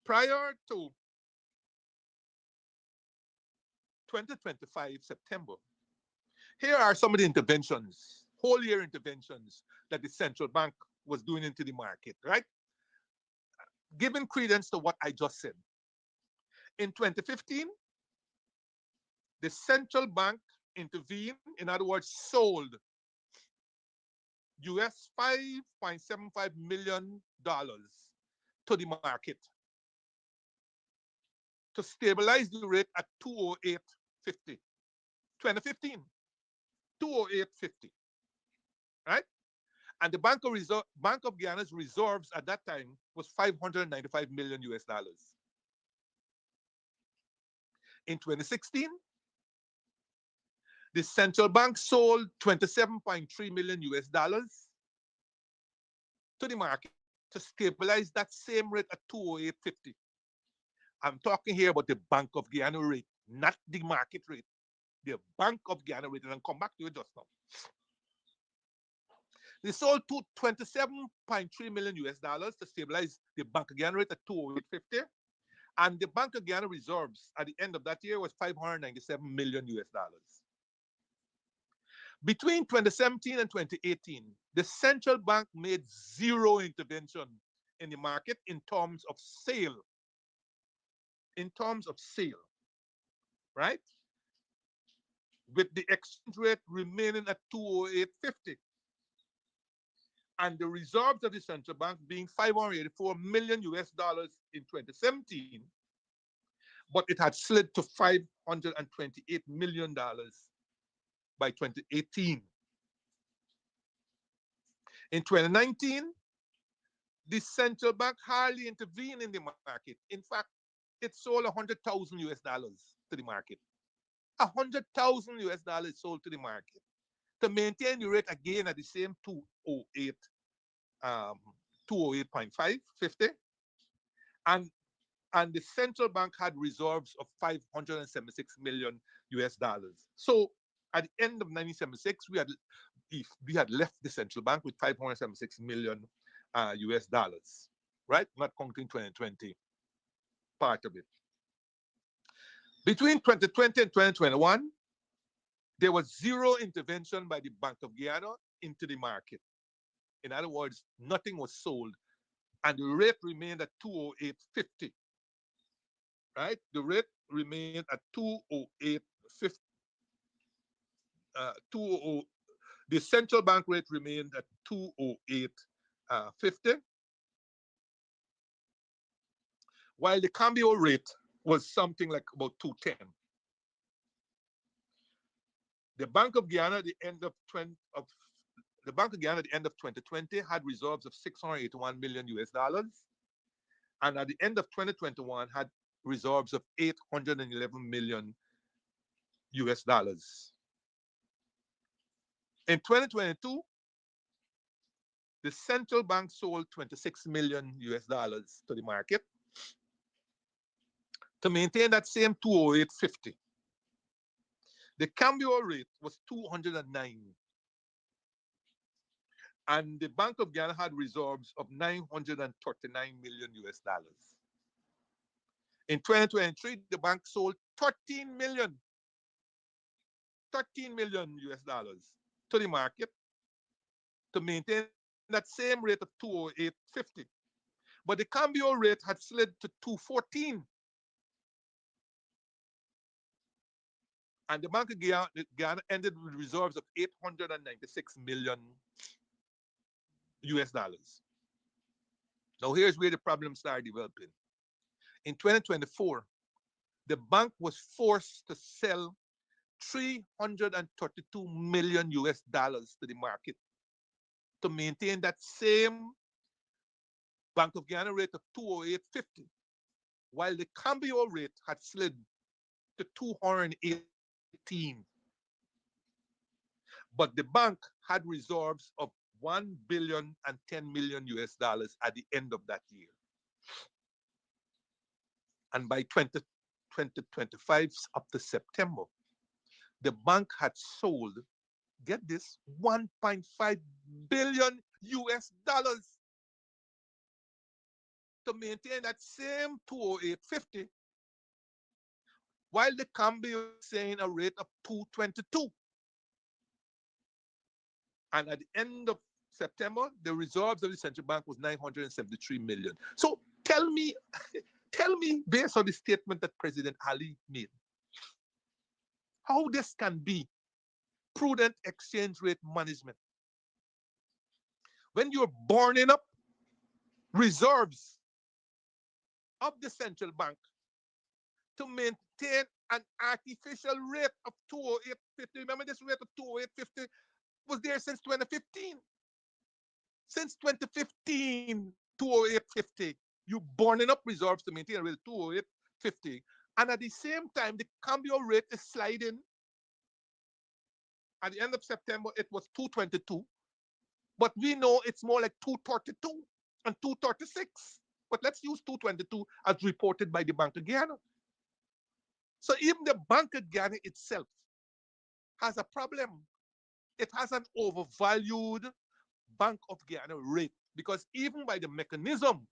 prior to 2025 September, here are some of the interventions, whole year interventions that the central bank was doing into the market, right? Giving credence to what I just said. In 2015, the central bank intervened, in other words, sold US $5.75 million to the market to stabilize the rate at 208.50. 2015, 208.50, right? And the Bank of Guyana's reserves at that time was 595 million US dollars. In 2016, the central bank sold 27.3 million US dollars to the market to stabilize that same rate at 208.50. I'm talking here about the Bank of Guyana rate, not the market rate. The Bank of Guyana rate, and I'll come back to it just now. They sold 27.3 million US dollars to stabilize the Bank of Guyana rate at 208.50. And the Bank of Guyana reserves at the end of that year was 597 million US dollars. Between 2017 and 2018, the central bank made zero intervention in the market in terms of sale. In terms of sale, right? With the exchange rate remaining at 208.50. And the reserves of the central bank being 584 million US dollars in 2017, but it had slid to 528 million dollars by 2018. In 2019, the central bank hardly intervened in the market. In fact, it sold 100,000 US dollars to the market. 100,000 US dollars sold to the market to maintain the rate again at the same 208, 208.5, 50. And the central bank had reserves of 576 million US dollars. So at the end of 1976, we had left the central bank with 576 million US dollars, right? Not counting 2020 part of it. Between 2020 and 2021, there was zero intervention by the Bank of Guyana into the market. In other words, nothing was sold, and the rate remained at 208.50. Right? The rate remained at 208.50. 208. The central bank rate remained at 208.50, while the cambio rate was something like about 210. The Bank of Guyana at the end of 2020 had reserves of 681 million US dollars, and at the end of 2021 had reserves of 811 million US dollars. In 2022, the central bank sold 26 million US dollars to the market to maintain that same 208.50. The cambio rate was 209. And the Bank of Guyana had reserves of 939 million US dollars. In 2023, the bank sold 13 million US dollars to the market to maintain that same rate of 208.50. But the cambio rate had slid to 214. And the Bank of Guyana ended with reserves of 896 million US dollars. Now here's where the problem started developing. In 2024, the bank was forced to sell 332 million US dollars to the market to maintain that same Bank of Guyana rate of 208.50, while the cambio rate had slid to 218. But the bank had reserves of 1 billion and 10 million US dollars at the end of that year. And by 2025, up to September, the bank had sold, get this, 1.5 billion US dollars to maintain that same 208.50, while the cambio is saying a rate of 222. And at the end of September, the reserves of the central bank was 973 million. So tell me, based on the statement that President Ali made, how this can be prudent exchange rate management when you're burning up reserves of the central bank to maintain an artificial rate of 208.50. Remember, this rate of 208.50 was there since 2015. Since 2015, 208.50. You burning up reserves to maintain a rate of 208.50. And at the same time, the cambio rate is sliding. At the end of September, it was 222. But we know it's more like 232 and 236. But let's use 222 as reported by the Bank of Guyana. So even the Bank of Guyana itself has a problem. It has an overvalued Bank of Guyana rate, because even by the mechanism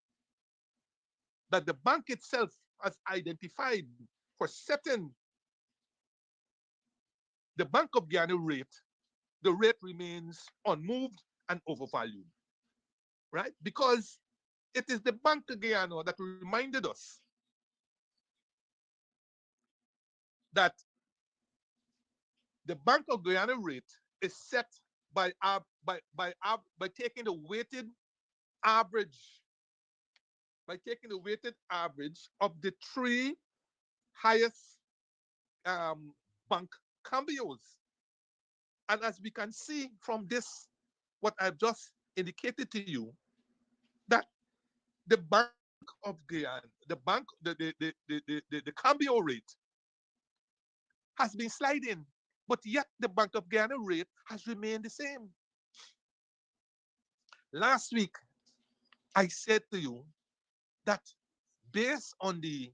that the bank itself has identified for setting the Bank of Guyana rate, the rate remains unmoved and overvalued, right? Because it is the Bank of Guyana that reminded us that the Bank of Guyana rate is set by taking the weighted average, of the three highest bank cambios. And as we can see from this, what I've just indicated to you, that the Bank of Guyana, the cambio rate has been sliding, but yet the Bank of Guyana rate has remained the same. Last week, I said to you that based on the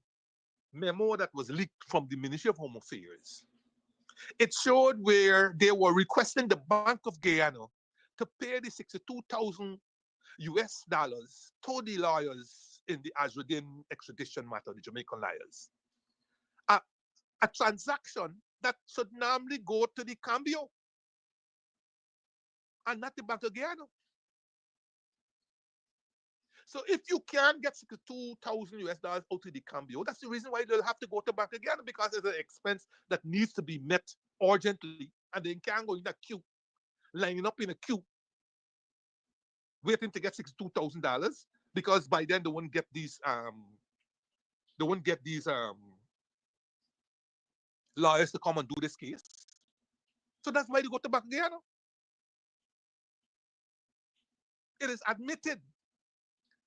memo that was leaked from the Ministry of Home Affairs, it showed where they were requesting the Bank of Guyana to pay the 62,000 US dollars to the lawyers in the Azradin extradition matter, the Jamaican lawyers. A transaction that should normally go to the cambio and not the Bank of Guyana. So if you can't get 62,000 US dollars out of the cambio, that's the reason why they'll have to go to Bank of Guyana, because it's an expense that needs to be met urgently, and they can't go in a queue, lining up in a queue, waiting to get $62,000, because by then they won't get these lawyers to come and do this case. So that's why they go to Bank of Guyana. It is admitted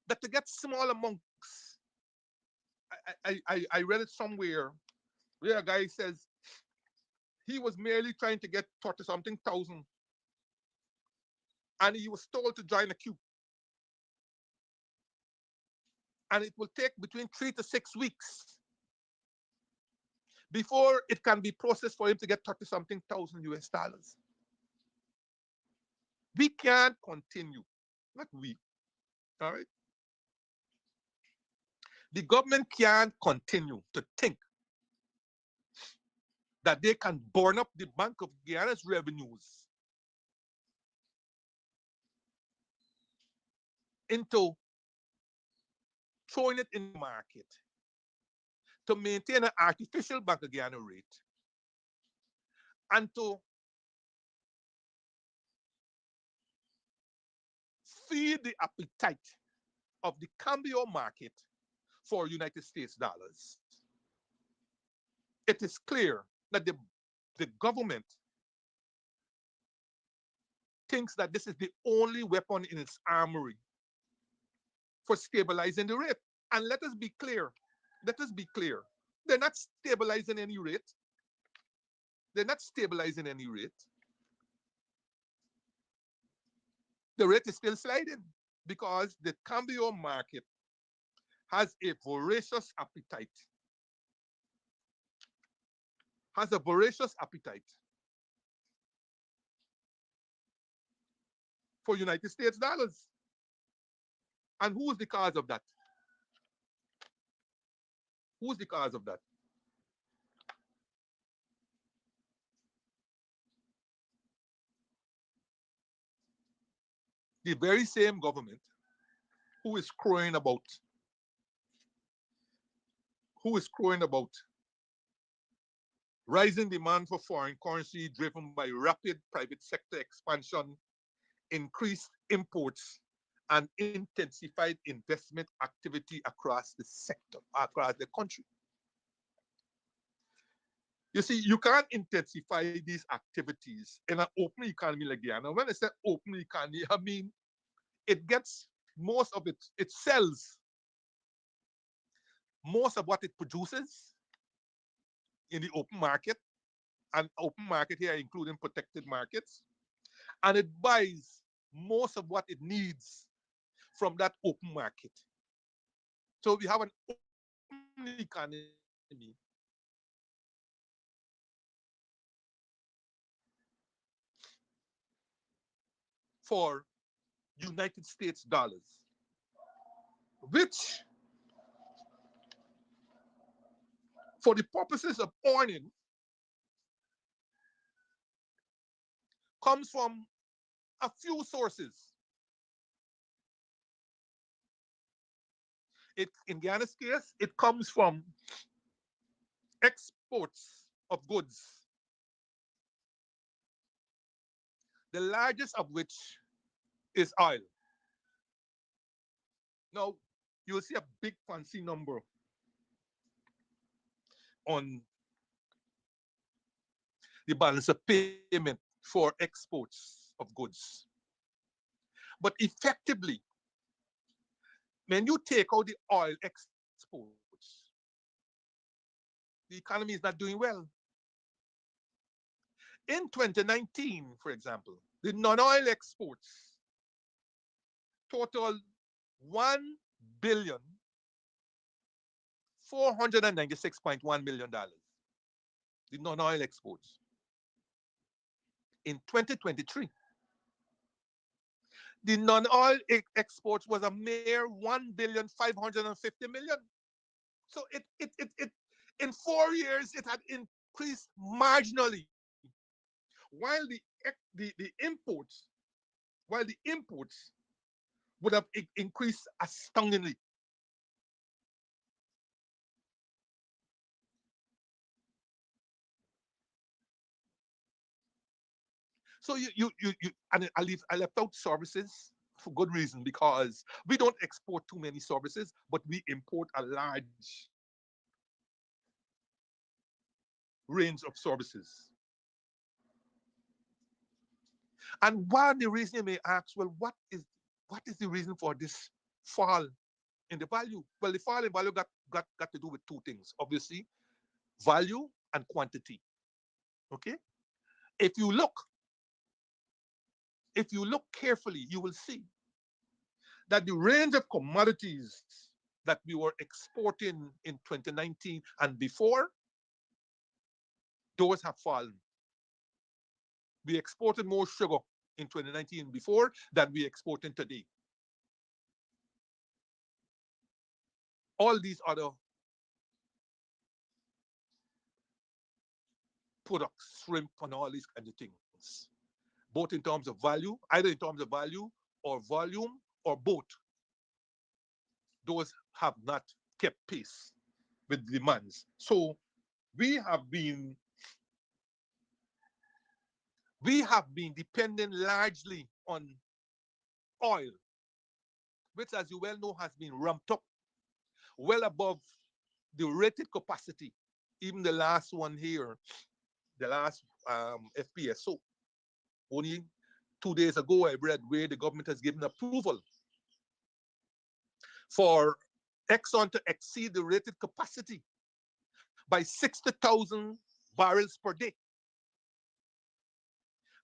that to get small amounts, I read it somewhere where a guy says he was merely trying to get 30 something thousand, and he was told to join a queue. And it will take between 3 to 6 weeks before it can be processed for him to get 30 something thousand US dollars. We can't continue, not we, all right? The government can't continue to think that they can burn up the Bank of Guyana's revenues into throwing it in the market to maintain an artificial Bank of Guyana rate, and to feed the appetite of the cambio market for United States dollars. It is clear that the government thinks that this is the only weapon in its armory for stabilizing the rate. And let us be clear. They're not stabilizing any rate. They're not stabilizing any rate. the rate is still sliding because the cambio market has a voracious appetite, has a voracious appetite for United States dollars. And who's the cause of that? Who's the cause of that? The very same government who is crowing about, who is crowing about rising demand for foreign currency driven by rapid private sector expansion, increased imports, and intensified investment activity across the sector, across the country. You see, you can't intensify these activities in an open economy like Guyana. When I say open economy, I mean it gets most of it, it sells most of what it produces in the open market, and open market here including protected markets, and it buys most of what it needs from that open market. So we have an open economy for United States dollars, which for the purposes of earning comes from a few sources. It, in Guyana's case, it comes from exports of goods, the largest of which is oil. Now, you'll see a big fancy number on the balance of payment for exports of goods. But effectively, when you take out the oil exports, the economy is not doing well. In 2019, for example, the non-oil exports total 1,496,1 million dollars. The non-oil exports. In 2023, the non-oil exports was a mere 1,550,000,000. So it in 4 years it had increased marginally, while the imports, while the imports would have increased astoundingly. So and I left out services for good reason, because we don't export too many services, but we import a large range of services. And one of the reason you may ask, well, what is the reason for this fall in the value? Well, the fall in value got to do with two things, obviously, value and quantity. Okay? If you look, if you look carefully, you will see that the range of commodities that we were exporting in 2019 and before, those have fallen. We exported more sugar in 2019 before than we exporting today. All these other products, shrimp and all these kind of things, both in terms of value, either in terms of value or volume or both, those have not kept pace with demands. So we have been dependent largely on oil, which, as you well know, has been ramped up well above the rated capacity. Even the last one here, the last FPSO, only 2 days ago, I read where the government has given approval for Exxon to exceed the rated capacity by 60,000 barrels per day,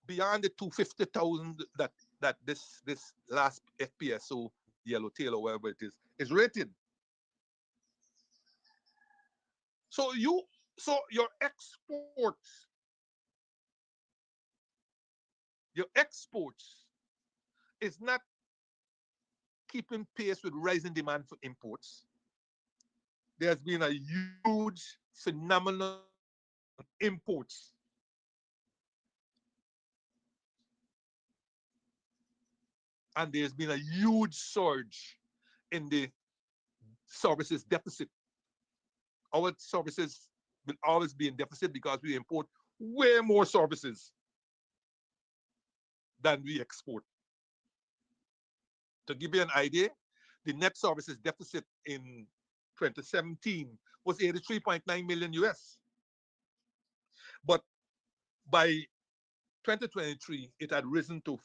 beyond the 250,000 that that this last FPSO Yellowtail or whatever it is rated. So your exports is not keeping pace with rising demand for imports. There's been a huge phenomenon in imports. And there's been a huge surge in the services deficit. Our services will always be in deficit because we import way more services than we export. To give you an idea, the net services deficit in 2017 was 83.9 million US. But by 2023, it had risen to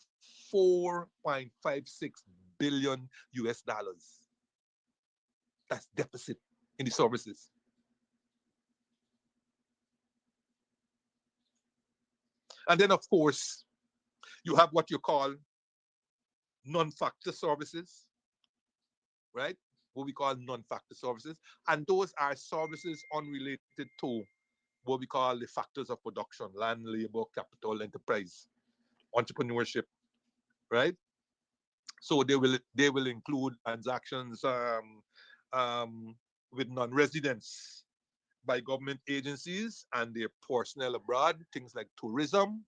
4.56 billion US dollars. That's deficit in the services. And then, of course, you have what you call non-factor services, right? What we call non-factor services. And those are services unrelated to what we call the factors of production: land, labor, capital, enterprise, entrepreneurship, right? So they will include transactions with non-residents by government agencies and their personnel abroad, things like tourism,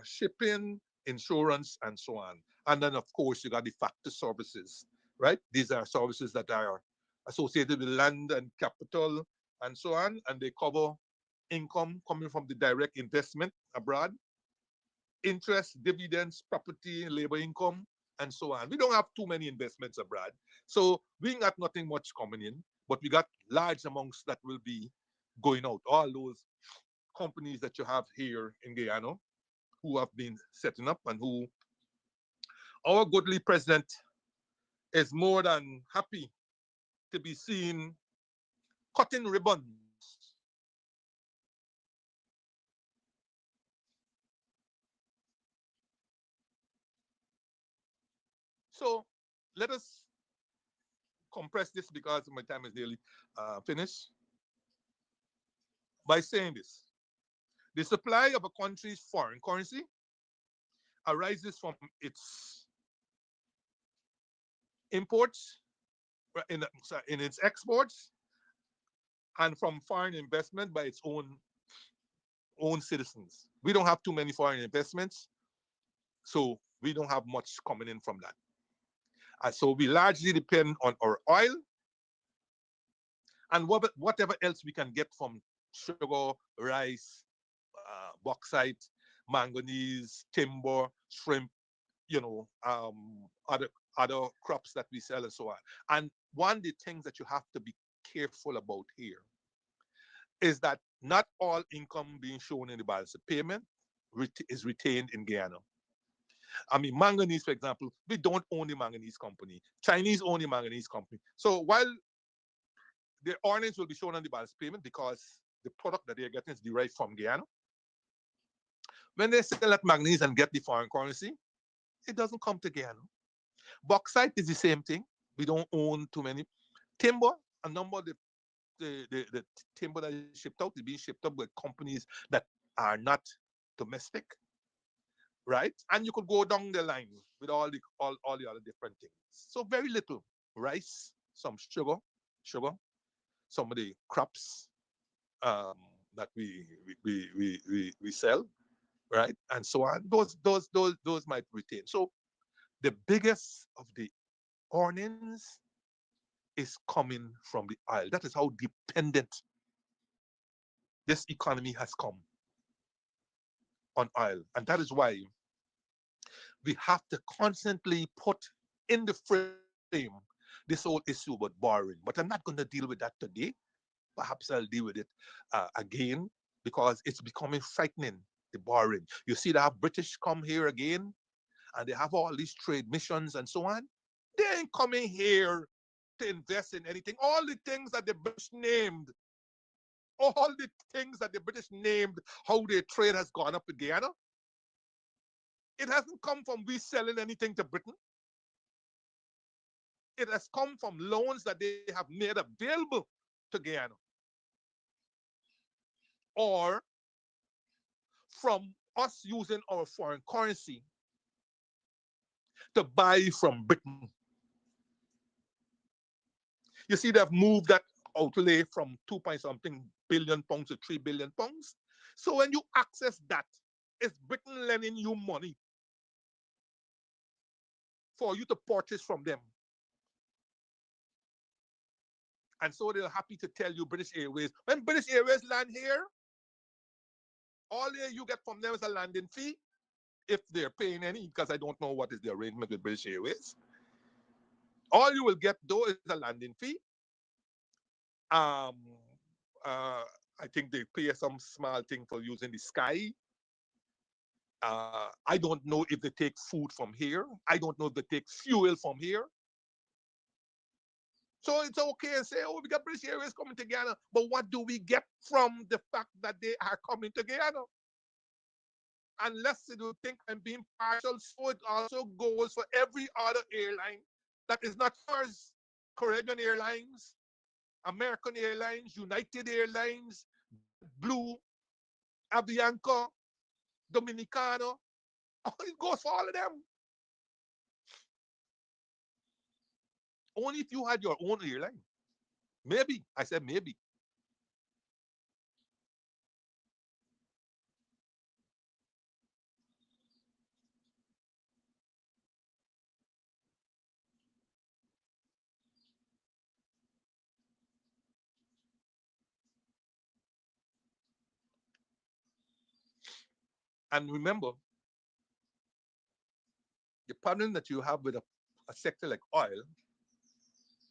shipping, insurance, and so on. And then, of course, you got the factor services, right? These are services that are associated with land and capital and so on, and they cover income coming from the direct investment abroad, interest, dividends, property, labor income, and so on. We don't have too many investments abroad, so we got nothing much coming in, but we got large amounts that will be going out. All those companies that you have here in Guyana who have been setting up, and who our goodly president is more than happy to be seen cutting ribbons. So let us compress this because my time is nearly finished by saying this. The supply of a country's foreign currency arises from its imports, in its exports, and from foreign investment by its own citizens. We don't have too many foreign investments, so we don't have much coming in from that. So we largely depend on our oil and whatever else we can get from sugar, rice, bauxite, manganese, timber, shrimp, other crops that we sell and so on. And one of the things that you have to be careful about here is that not all income being shown in the balance of payment is retained in Guyana. I mean, manganese, for example, we don't own the manganese company. Chinese own the manganese company. So while their earnings will be shown on the balance of payment because the product that they're getting is derived from Guyana, when they sell that manganese and get the foreign currency, it doesn't come to Guyana. Bauxite is the same thing. We don't own too many. Timber, a number of the timber that is shipped out is being shipped out by companies that are not domestic, right? And you could go down the line with all the other different things. So very little rice, some sugar, some of the crops that we sell, right, and so on. Those might retain. So the biggest of the earnings is coming from the oil. That is how dependent this economy has come on oil. And that is why we have to constantly put in the frame this whole issue about borrowing. But I'm not going to deal with that today. Perhaps I'll deal with it again, because it's becoming frightening, the borrowing. You see, they have British come here again, and they have all these trade missions and so on. They ain't coming here to invest in anything. All the things that the British named, how their trade has gone up with Guyana, It hasn't come from we selling anything to Britain. It has come from loans that they have made available to Guyana, or from us using our foreign currency to buy from Britain. You see, they've moved that outlay from 2 point something billion pounds to 3 billion pounds. So when you access that, it's Britain lending you money for you to purchase from them. And so they're happy to tell you British Airways. When British Airways land here, all you get from them is a landing fee, if they're paying any, because I don't know what is the arrangement with British Airways. All you will get, though, is a landing fee. Um, I think they pay some small thing for using the sky. I don't know if they take food from here. I don't know if they take fuel from here. So it's okay and say, oh, we got British Airways coming to Guyana. But what do we get from the fact that they are coming to Guyana? Unless you think I'm being partial, so it also goes for every other airline that is not yours. Caribbean Airlines, American Airlines, United Airlines, Blue, Avianca, Dominicano. It goes for all of them. Only if you had your own airline. Maybe. I said maybe. And remember, the problem that you have with a sector like oil,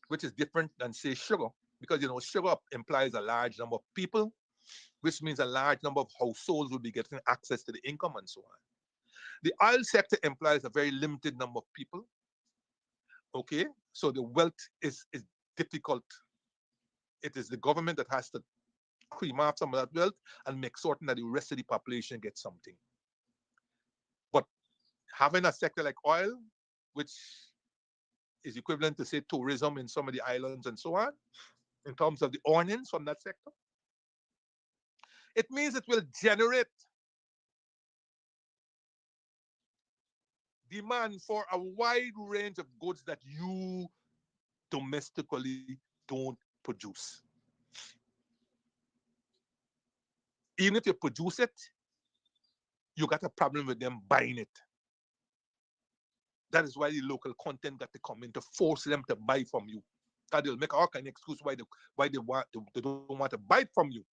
which is different than, say, sugar, because, sugar implies a large number of people, which means a large number of households will be getting access to the income and so on. The oil sector implies a very limited number of people. Okay, so the wealth is difficult. It is the government that has to cream off some of that wealth and make certain that the rest of the population gets something. But having a sector like oil, which is equivalent to, say, tourism in some of the islands and so on, in terms of the earnings from that sector, it means it will generate demand for a wide range of goods that you domestically don't produce. Even if you produce it, you got a problem with them buying it. That is why the local content got to come in to force them to buy from you. Because they'll make all kind of excuse why they don't want to buy it from you.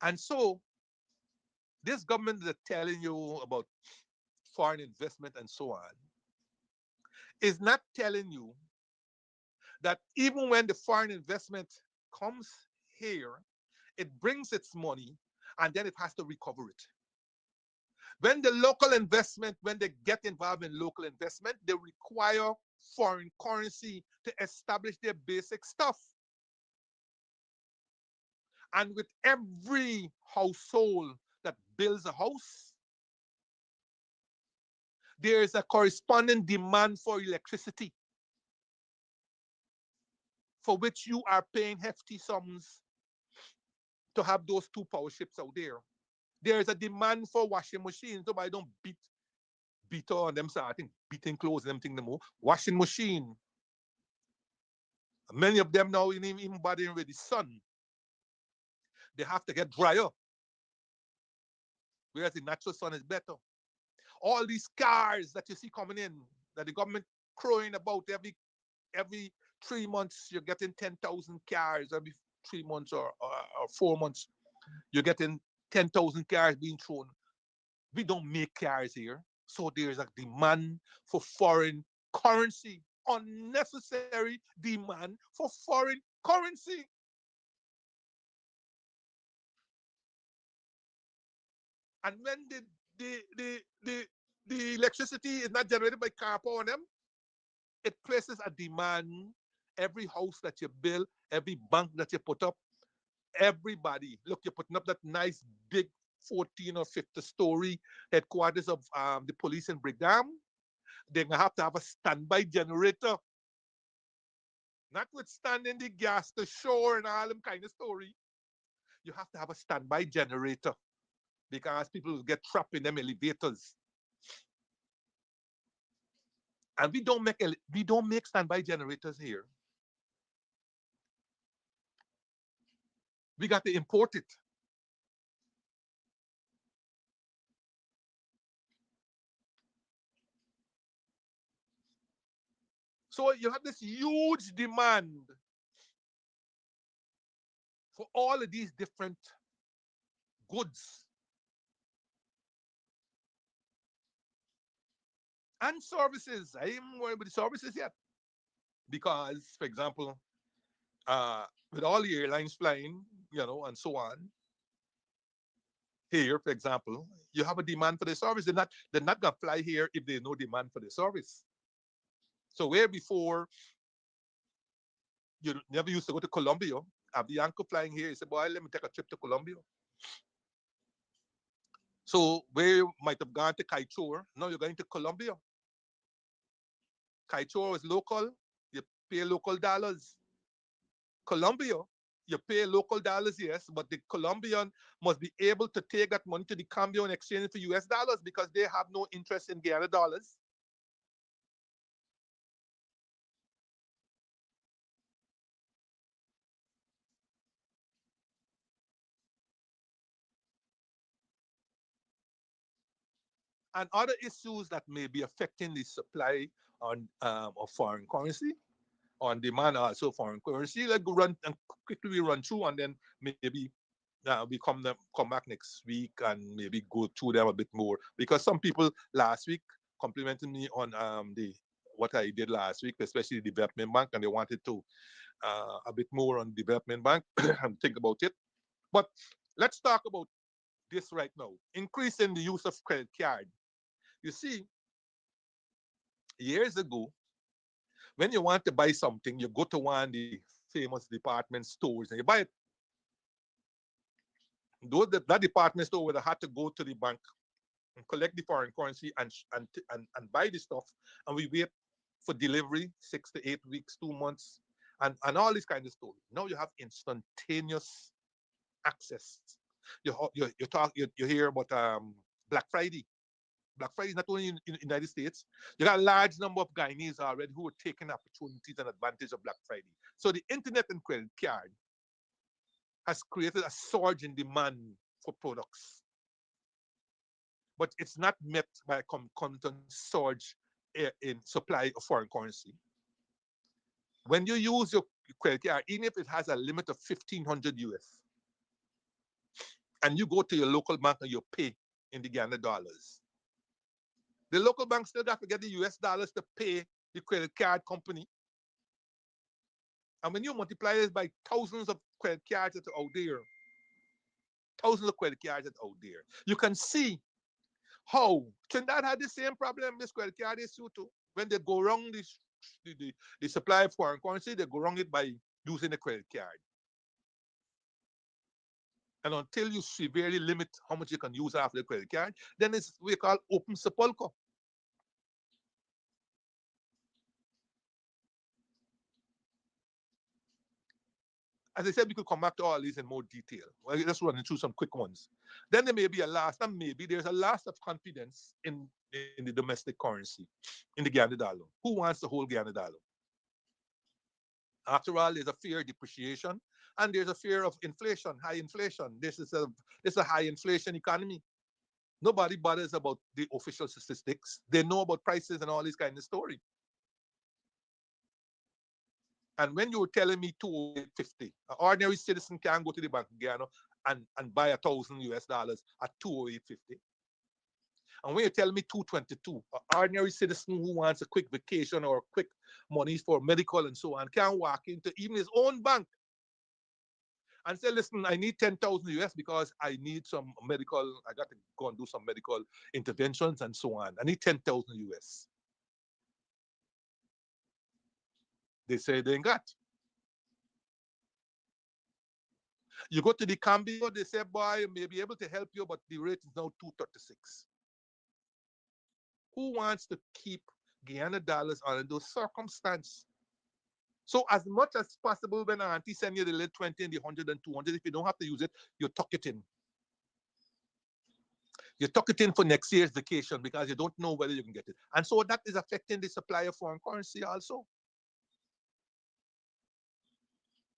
And so this government that telling you about foreign investment and so on is not telling you that even when the foreign investment comes here, it brings its money and then it has to recover it. When the local investment, when they get involved in local investment, they require foreign currency to establish their basic stuff. And with every household that builds a house, there is a corresponding demand for electricity, for which you are paying hefty sums to have those two power ships out there. There is a demand for washing machines. Nobody don't beat on them, so I think beating clothes and them thing no more. Washing machine. Many of them now even bothering with the sun. They have to get drier, whereas the natural sun is better. All these cars that you see coming in, that the government crowing about every 3 months, you're getting 10,000 cars every 3 months or 4 months. You're getting 10,000 cars being thrown. We don't make cars here. So there's a demand for foreign currency, unnecessary demand for foreign currency. And when the electricity is not generated by car power on them, it places a demand. Every house that you build, every bank that you put up, everybody. Look, you're putting up that nice big 14 or 50 story headquarters of the police in Brigham. They're gonna have a standby generator, notwithstanding the gas, the shore, and all them kind of story. You have to have a standby generator because people will get trapped in them elevators. And we don't make standby generators here. We got to import it. So you have this huge demand for all of these different goods and services. I ain't worried about the services yet. Because, for example, with all the airlines flying, and so on, here, for example, you have a demand for the service. They're not gonna fly here if there's no demand for the service. So where before you never used to go to Colombia, have the uncle flying here, you say, boy, let me take a trip to Colombia. So where you might have gone to Kaichor, now you're going to Colombia. Kaichor is local, you pay local dollars. Colombia, you pay local dollars, yes, but the Colombian must be able to take that money to the Cambio and exchange it for US dollars because they have no interest in Guyana dollars. And other issues that may be affecting the supply of foreign currency, on demand also foreign currency. Like run and quickly we run through, and then maybe we come back next week and maybe go through them a bit more, because some people last week complimented me on the what I did last week, especially the development bank, and they wanted to a bit more on development bank and think about it. But let's talk about this right now. Increasing the use of credit card. You see, years ago, when you want to buy something, you go to one of the famous department stores and you buy it. That department store would have had to go to the bank and collect the foreign currency and buy the stuff, and we wait for delivery 6 to 8 weeks, 2 months, and all this kind of story. Now you have instantaneous access. You hear about Black Friday. Black Friday is not only in the United States. You got a large number of Guyanese already who are taking opportunities and advantage of Black Friday. So the internet and credit card has created a surge in demand for products, but it's not met by a concomitant surge in supply of foreign currency. When you use your credit card, even if it has a limit of 1,500 US, and you go to your local bank and you pay in the Ghana dollars, the local bank still got to get the US dollars to pay the credit card company. And when you multiply this by thousands of credit cards that are out there, thousands of credit cards that are out there, you can see how Trinidad had the same problem this credit card issue too. When they go wrong the supply of foreign currency, they go wrong it by using the credit card. And until you severely limit how much you can use after the credit card, then it's what we call open sepulchre. As I said, we could come back to all these in more detail. Well, let's run through some quick ones. Then there may be a loss, and maybe there's a loss of confidence in the domestic currency, in the Ghana dollar. Who wants to hold Ghana dollar? After all, there's a fear of depreciation, and there's a fear of inflation, high inflation. This is a high inflation economy. Nobody bothers about the official statistics. They know about prices and all this kind of story. And when you were telling me 208.50, an ordinary citizen can go to the Bank of Ghana and buy 1,000 US dollars at 208.50. And when you tell me 222, an ordinary citizen who wants a quick vacation or quick money for medical and so on can walk into even his own bank and say, listen, I need 10,000 US because I need some medical, I got to go and do some medical interventions and so on. I need 10,000 US. They say they ain't got. You go to the Cambio, they say, boy, may be able to help you, but the rate is now 236. Who wants to keep Guyana dollars under those circumstances? So as much as possible, when an auntie send you the little 20 and the 100 and 200, if you don't have to use it, you tuck it in. You tuck it in for next year's vacation because you don't know whether you can get it. And so that is affecting the supply of foreign currency also.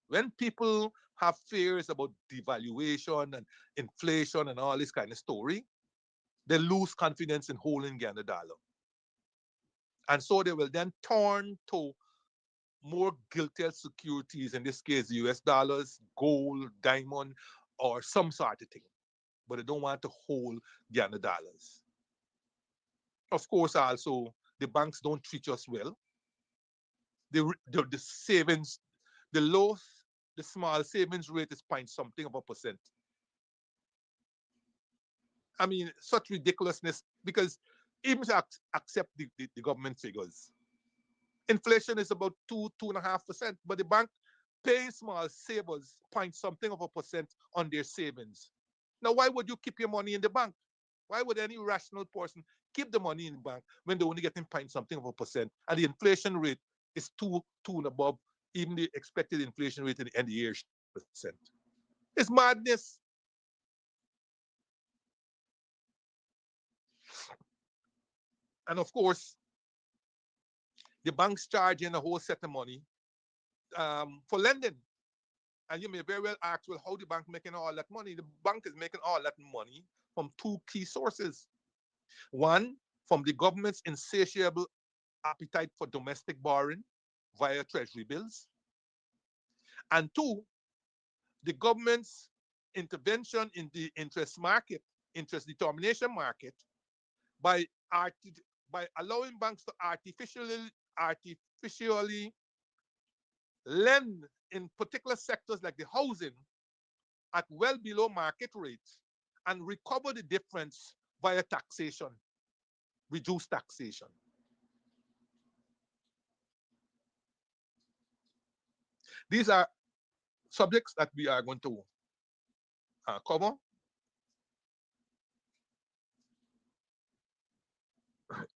When people have fears about devaluation and inflation and all this kind of story, they lose confidence in holding Ghana dollar. And so they will then turn to more gilted securities, in this case, US dollars, gold, diamond, or some sort of thing. But they don't want to hold Ghana dollars. Of course, also, the banks don't treat us well. The savings, the low, the small savings rate is point something of a percent. I mean, such ridiculousness because even to accept the government figures, inflation is about 2.5%, but the bank pays small savers point something of a percent on their savings. Now, why would you keep your money in the bank? Why would any rational person keep the money in the bank when they're only getting point something of a percent and the inflation rate is two and above, even the expected inflation rate in the end of the year is 6%? It's madness. And of course, the bank's charging a whole set of money for lending. And you may very well ask, well, how the bank making all that money? The bank is making all that money from two key sources. One, from the government's insatiable appetite for domestic borrowing via treasury bills. And two, the government's intervention in the interest market, interest determination market, by by allowing banks to artificially lend in particular sectors like the housing at well below market rates and recover the difference via taxation, reduced taxation. These are subjects that we are going to cover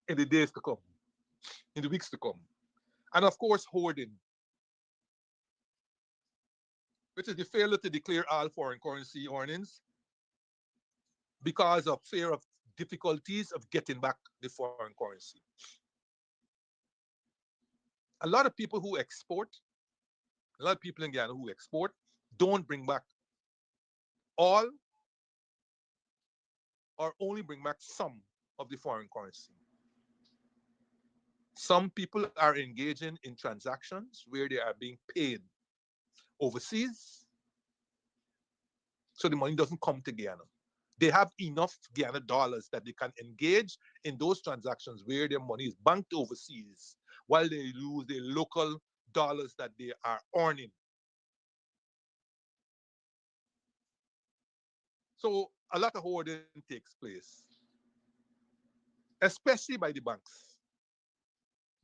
in the days to come, in the weeks to come. And of course, hoarding, which is the failure to declare all foreign currency earnings because of fear of difficulties of getting back the foreign currency. A lot of people who export, a lot of people in Guyana who export, don't bring back all or only bring back some of the foreign currency. Some people are engaging in transactions where they are being paid overseas, so the money doesn't come to Guyana. They have enough Guyana dollars that they can engage in those transactions where their money is banked overseas while they use the local dollars that they are earning. So a lot of hoarding takes place, especially by the banks.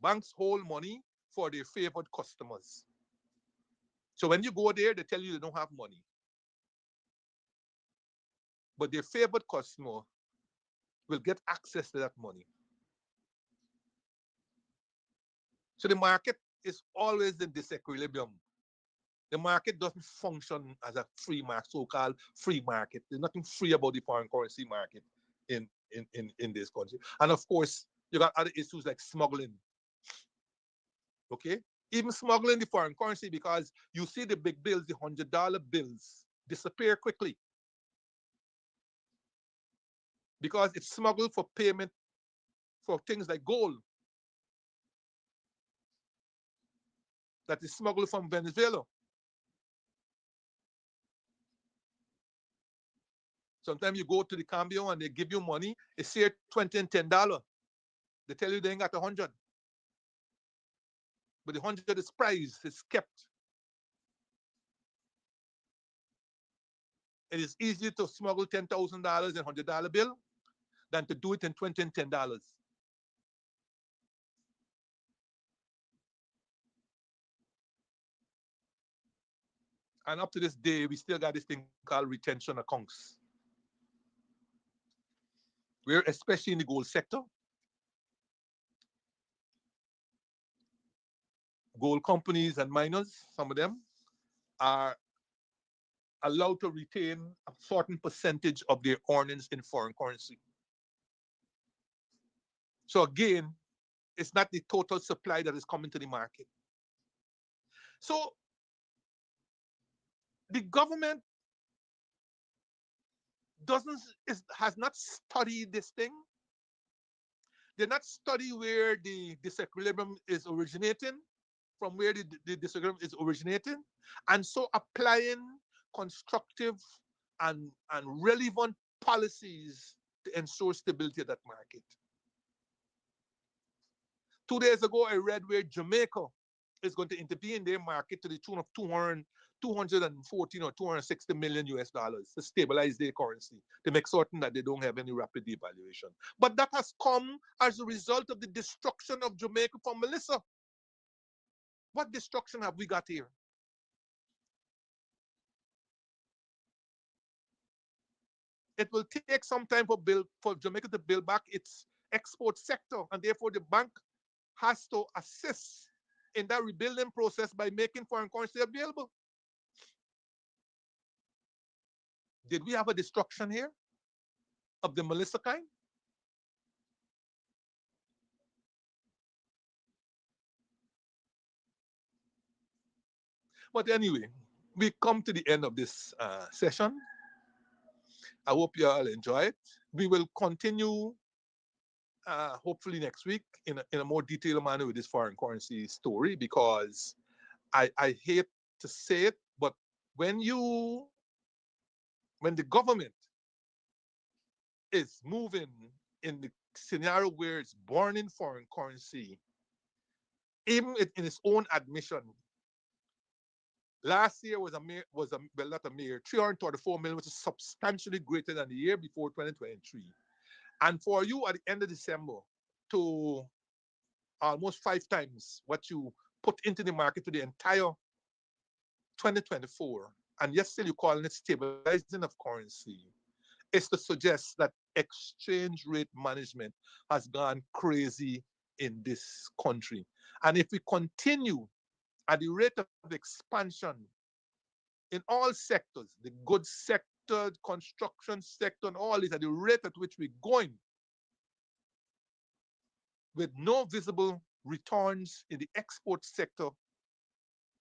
Banks hold money for their favored customers. So when you go there, they tell you they don't have money. But their favored customer will get access to that money. So the market is always in disequilibrium. The market doesn't function as a free market, so-called free market. There's nothing free about the foreign currency market in this country. And of course, you got other issues like smuggling. Okay? Even smuggling the foreign currency, because you see the big bills, the $100 bills, disappear quickly. Because it's smuggled for payment for things like gold that is smuggled from Venezuela. Sometimes you go to the Cambio and they give you money, it's here 20 and $10. They tell you they ain't got 100. But the 100 is prized, it's kept. It is easier to smuggle $10,000 in $100 bill than to do it in 20 and $10. And up to this day, we still got this thing called retention accounts, where especially in the gold sector, gold companies and miners, some of them, are allowed to retain a certain percentage of their earnings in foreign currency. So again, it's not the total supply that is coming to the market. So the government has not studied this thing. They're not study where the disequilibrium is originating, from where the disequilibrium is originating, and so applying constructive and relevant policies to ensure stability of that market. 2 days ago, I read where Jamaica is going to intervene in their market to the tune of 214 or 260 million US dollars to stabilize their currency, to make certain that they don't have any rapid devaluation. But that has come as a result of the destruction of Jamaica from Melissa. What destruction have we got here? It will take some time for Jamaica to build back its export sector, and therefore the bank has to assist in that rebuilding process by making foreign currency available. Did we have a destruction here of the Melissa kind? But anyway, we come to the end of this session. I hope you all enjoy it. We will continue hopefully next week in a more detailed manner with this foreign currency story, because I hate to say it, but when the government is moving in the scenario where it's burning foreign currency, even in its own admission, last year was well, not a mere 334 million, which is substantially greater than the year before, 2023. And for you at the end of December to almost 5 times what you put into the market for the entire 2024, and yet still you're calling it stabilizing of currency, is to suggest that exchange rate management has gone crazy in this country. And if we continue at the rate of expansion in all sectors, the goods sector, construction sector, and all this, at the rate at which we're going, with no visible returns in the export sector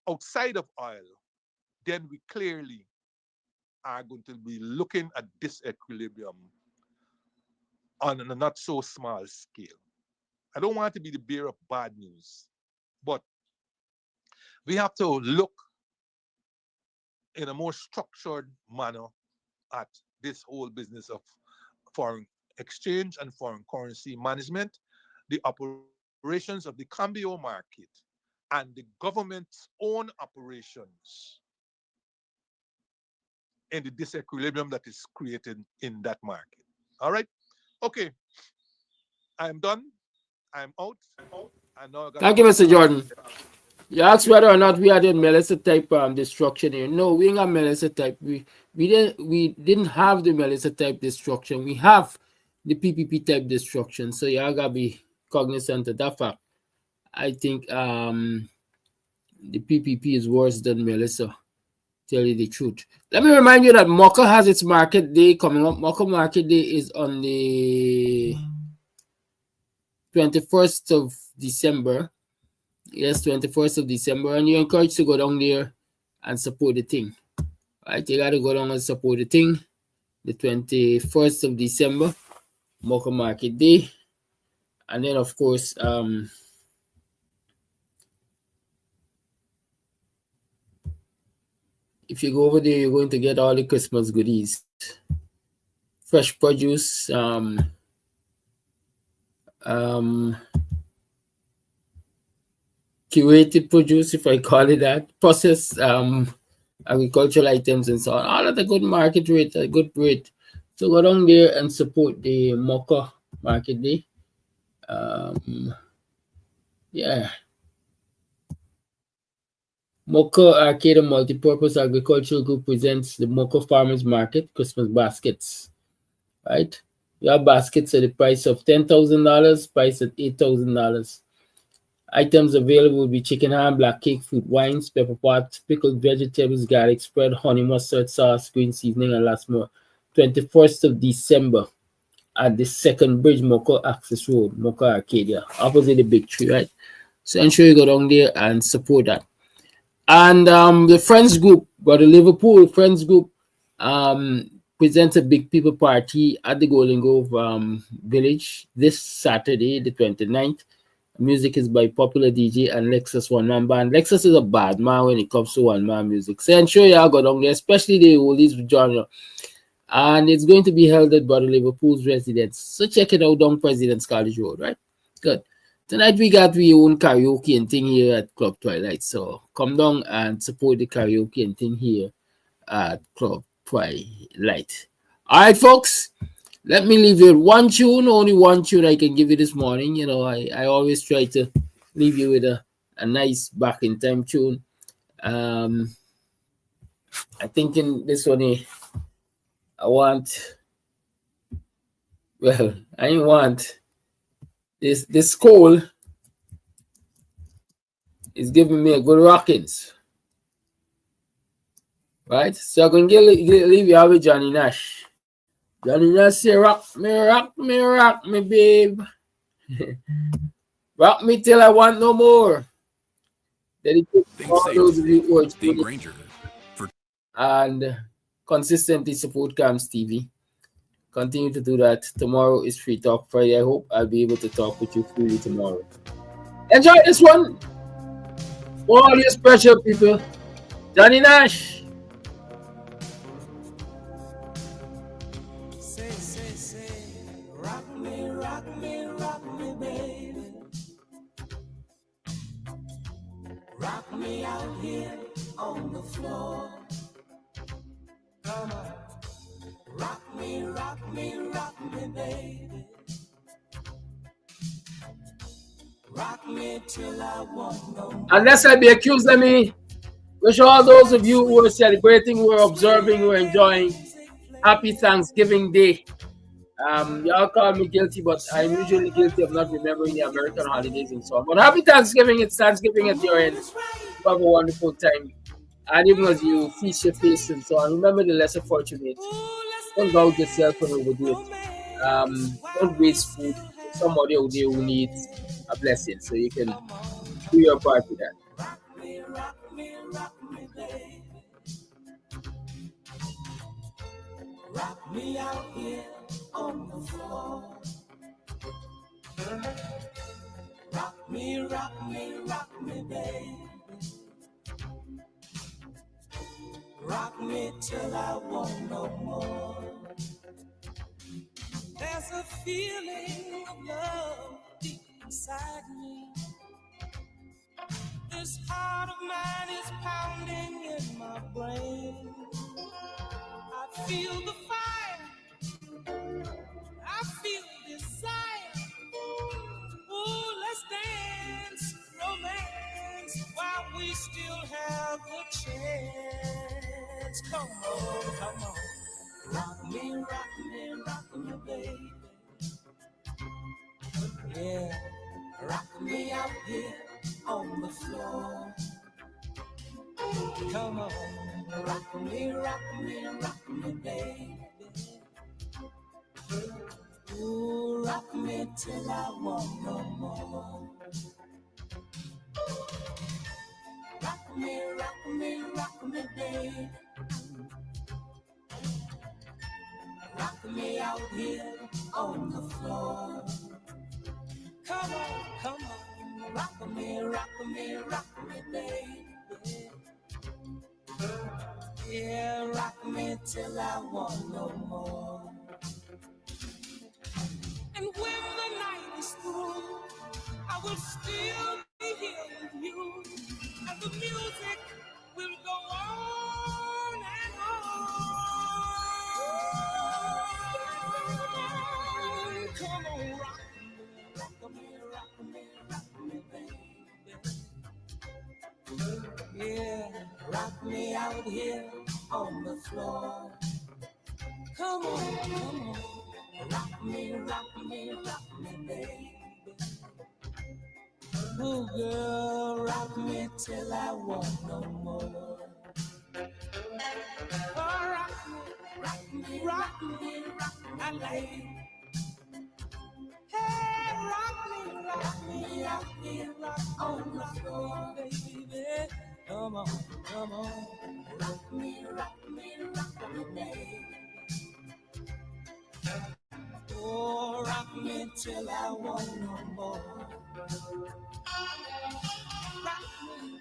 outside of oil, then we clearly are going to be looking at disequilibrium on a not so small scale. I don't want to be the bearer of bad news, but we have to look in a more structured manner at this whole business of foreign exchange and foreign currency management, the operations of the Cambio market, and the government's own operations in the disequilibrium that is created in that market. All right? Okay. I'm done. I'm out. And now I got Thank you, Mr. Jordan. You asked whether or not we had a Melissa type destruction here. No, we ain't got Melissa type. We didn't have the Melissa type destruction. We have the PPP type destruction. So y'all gotta be cognizant of that fact. I think the PPP is worse than Melissa. Tell you the truth. Let me remind you that Mocha has its market day coming up. Mocha market day is on the 21st of December. Yes, 21st of December, and you're encouraged to go down there and support the thing. Right, you gotta go down and support the thing. The 21st of December, Mocha Market Day, and then of course, if you go over there, you're going to get all the Christmas goodies, fresh produce, curated produce, if I call it that, processed agricultural items and so on, all at a good market rate, a good rate. So go down there and support the Mocha Market Day. Yeah. Mocha Arcade and Multipurpose Agricultural Group presents the Mocha Farmers Market Christmas baskets. Right? You have baskets at the price of $10,000, price at $8,000. Items available will be chicken ham, black cake, fruit wines, pepper pot, pickled vegetables, garlic spread, honey mustard sauce, green seasoning, and lots more. 21st of December at the second bridge, Mocha Access Road, Mocha Arcadia, opposite the big tree, right? So ensure you go down there and support that. And the Friends Group, but the Liverpool Friends Group, presents a big people party at the Golden Grove Village this Saturday, the 29th. Music is by popular DJ and Lexus One Man Band. Lexus is a bad man when it comes to one man music. So ensure y'all go down there, especially the oldies genre. And it's going to be held at Brother Liverpool's residence. So check it out down President's College Road, right? Good. Tonight we got we own karaoke and thing here at Club Twilight. So come down and support the karaoke and thing here at Club Twilight. All right, folks. Let me leave you with one tune, only one tune I can give you this morning. You know, I always try to leave you with a nice back in time tune. I think in this one, I want this coal is giving me a good rockings. Right? So I'm going to leave you out with Johnny Nash. Johnny Nash say, rock me, babe. Rock me till I want no more. Dedicate to all those of you who are tuning and consistently support Cam's TV. Continue to do that. Tomorrow is Free Talk Friday. I hope I'll be able to talk with you freely tomorrow. Enjoy this one. For all you special people. Johnny Nash. Rock me out here on the floor. Come on. Rock me, baby. Rock me till I want no more. Unless I be accused, let me wish all those of you who are celebrating, who are observing, who are enjoying, happy Thanksgiving Day. Y'all call me guilty, but I'm usually guilty of not remembering the American holidays and so on. But happy Thanksgiving. It's Thanksgiving at your end. You have a wonderful time. And even as you feast your face and so on, remember the lesser fortunate. Don't gouge yourself and overdo it. Don't waste food. Somebody out there who needs a blessing, so you can do your part with that. Rock me, baby. Rock me out here on the floor. Rock me, baby. Rock me till I want no more. There's a feeling of love deep inside me. This heart of mine is pounding in my brain. I feel the fire. I feel desire. Ooh, let's dance, romance, while we still have the chance. Come on. Rock me, baby. Yeah, rock me out here on the floor. Come on, rock me, baby. Ooh, rock me till I want no more. Rock me, baby. Rock me out here on the floor. Come on, rock me, baby. Yeah, rock me till I want no more. And when the night is through, I will still be here with you, and the music will go on and on. Come on, rock me, baby. Yeah, rock me out here on the floor. Come on, come on. Rock me, baby. Oh, girl, rock me till I want no more. Oh, rock me, I like. Hey, rock me, rock on the floor, baby. Come on, come on. Rock me, baby. Oh, rock me till I want no more. Rock me,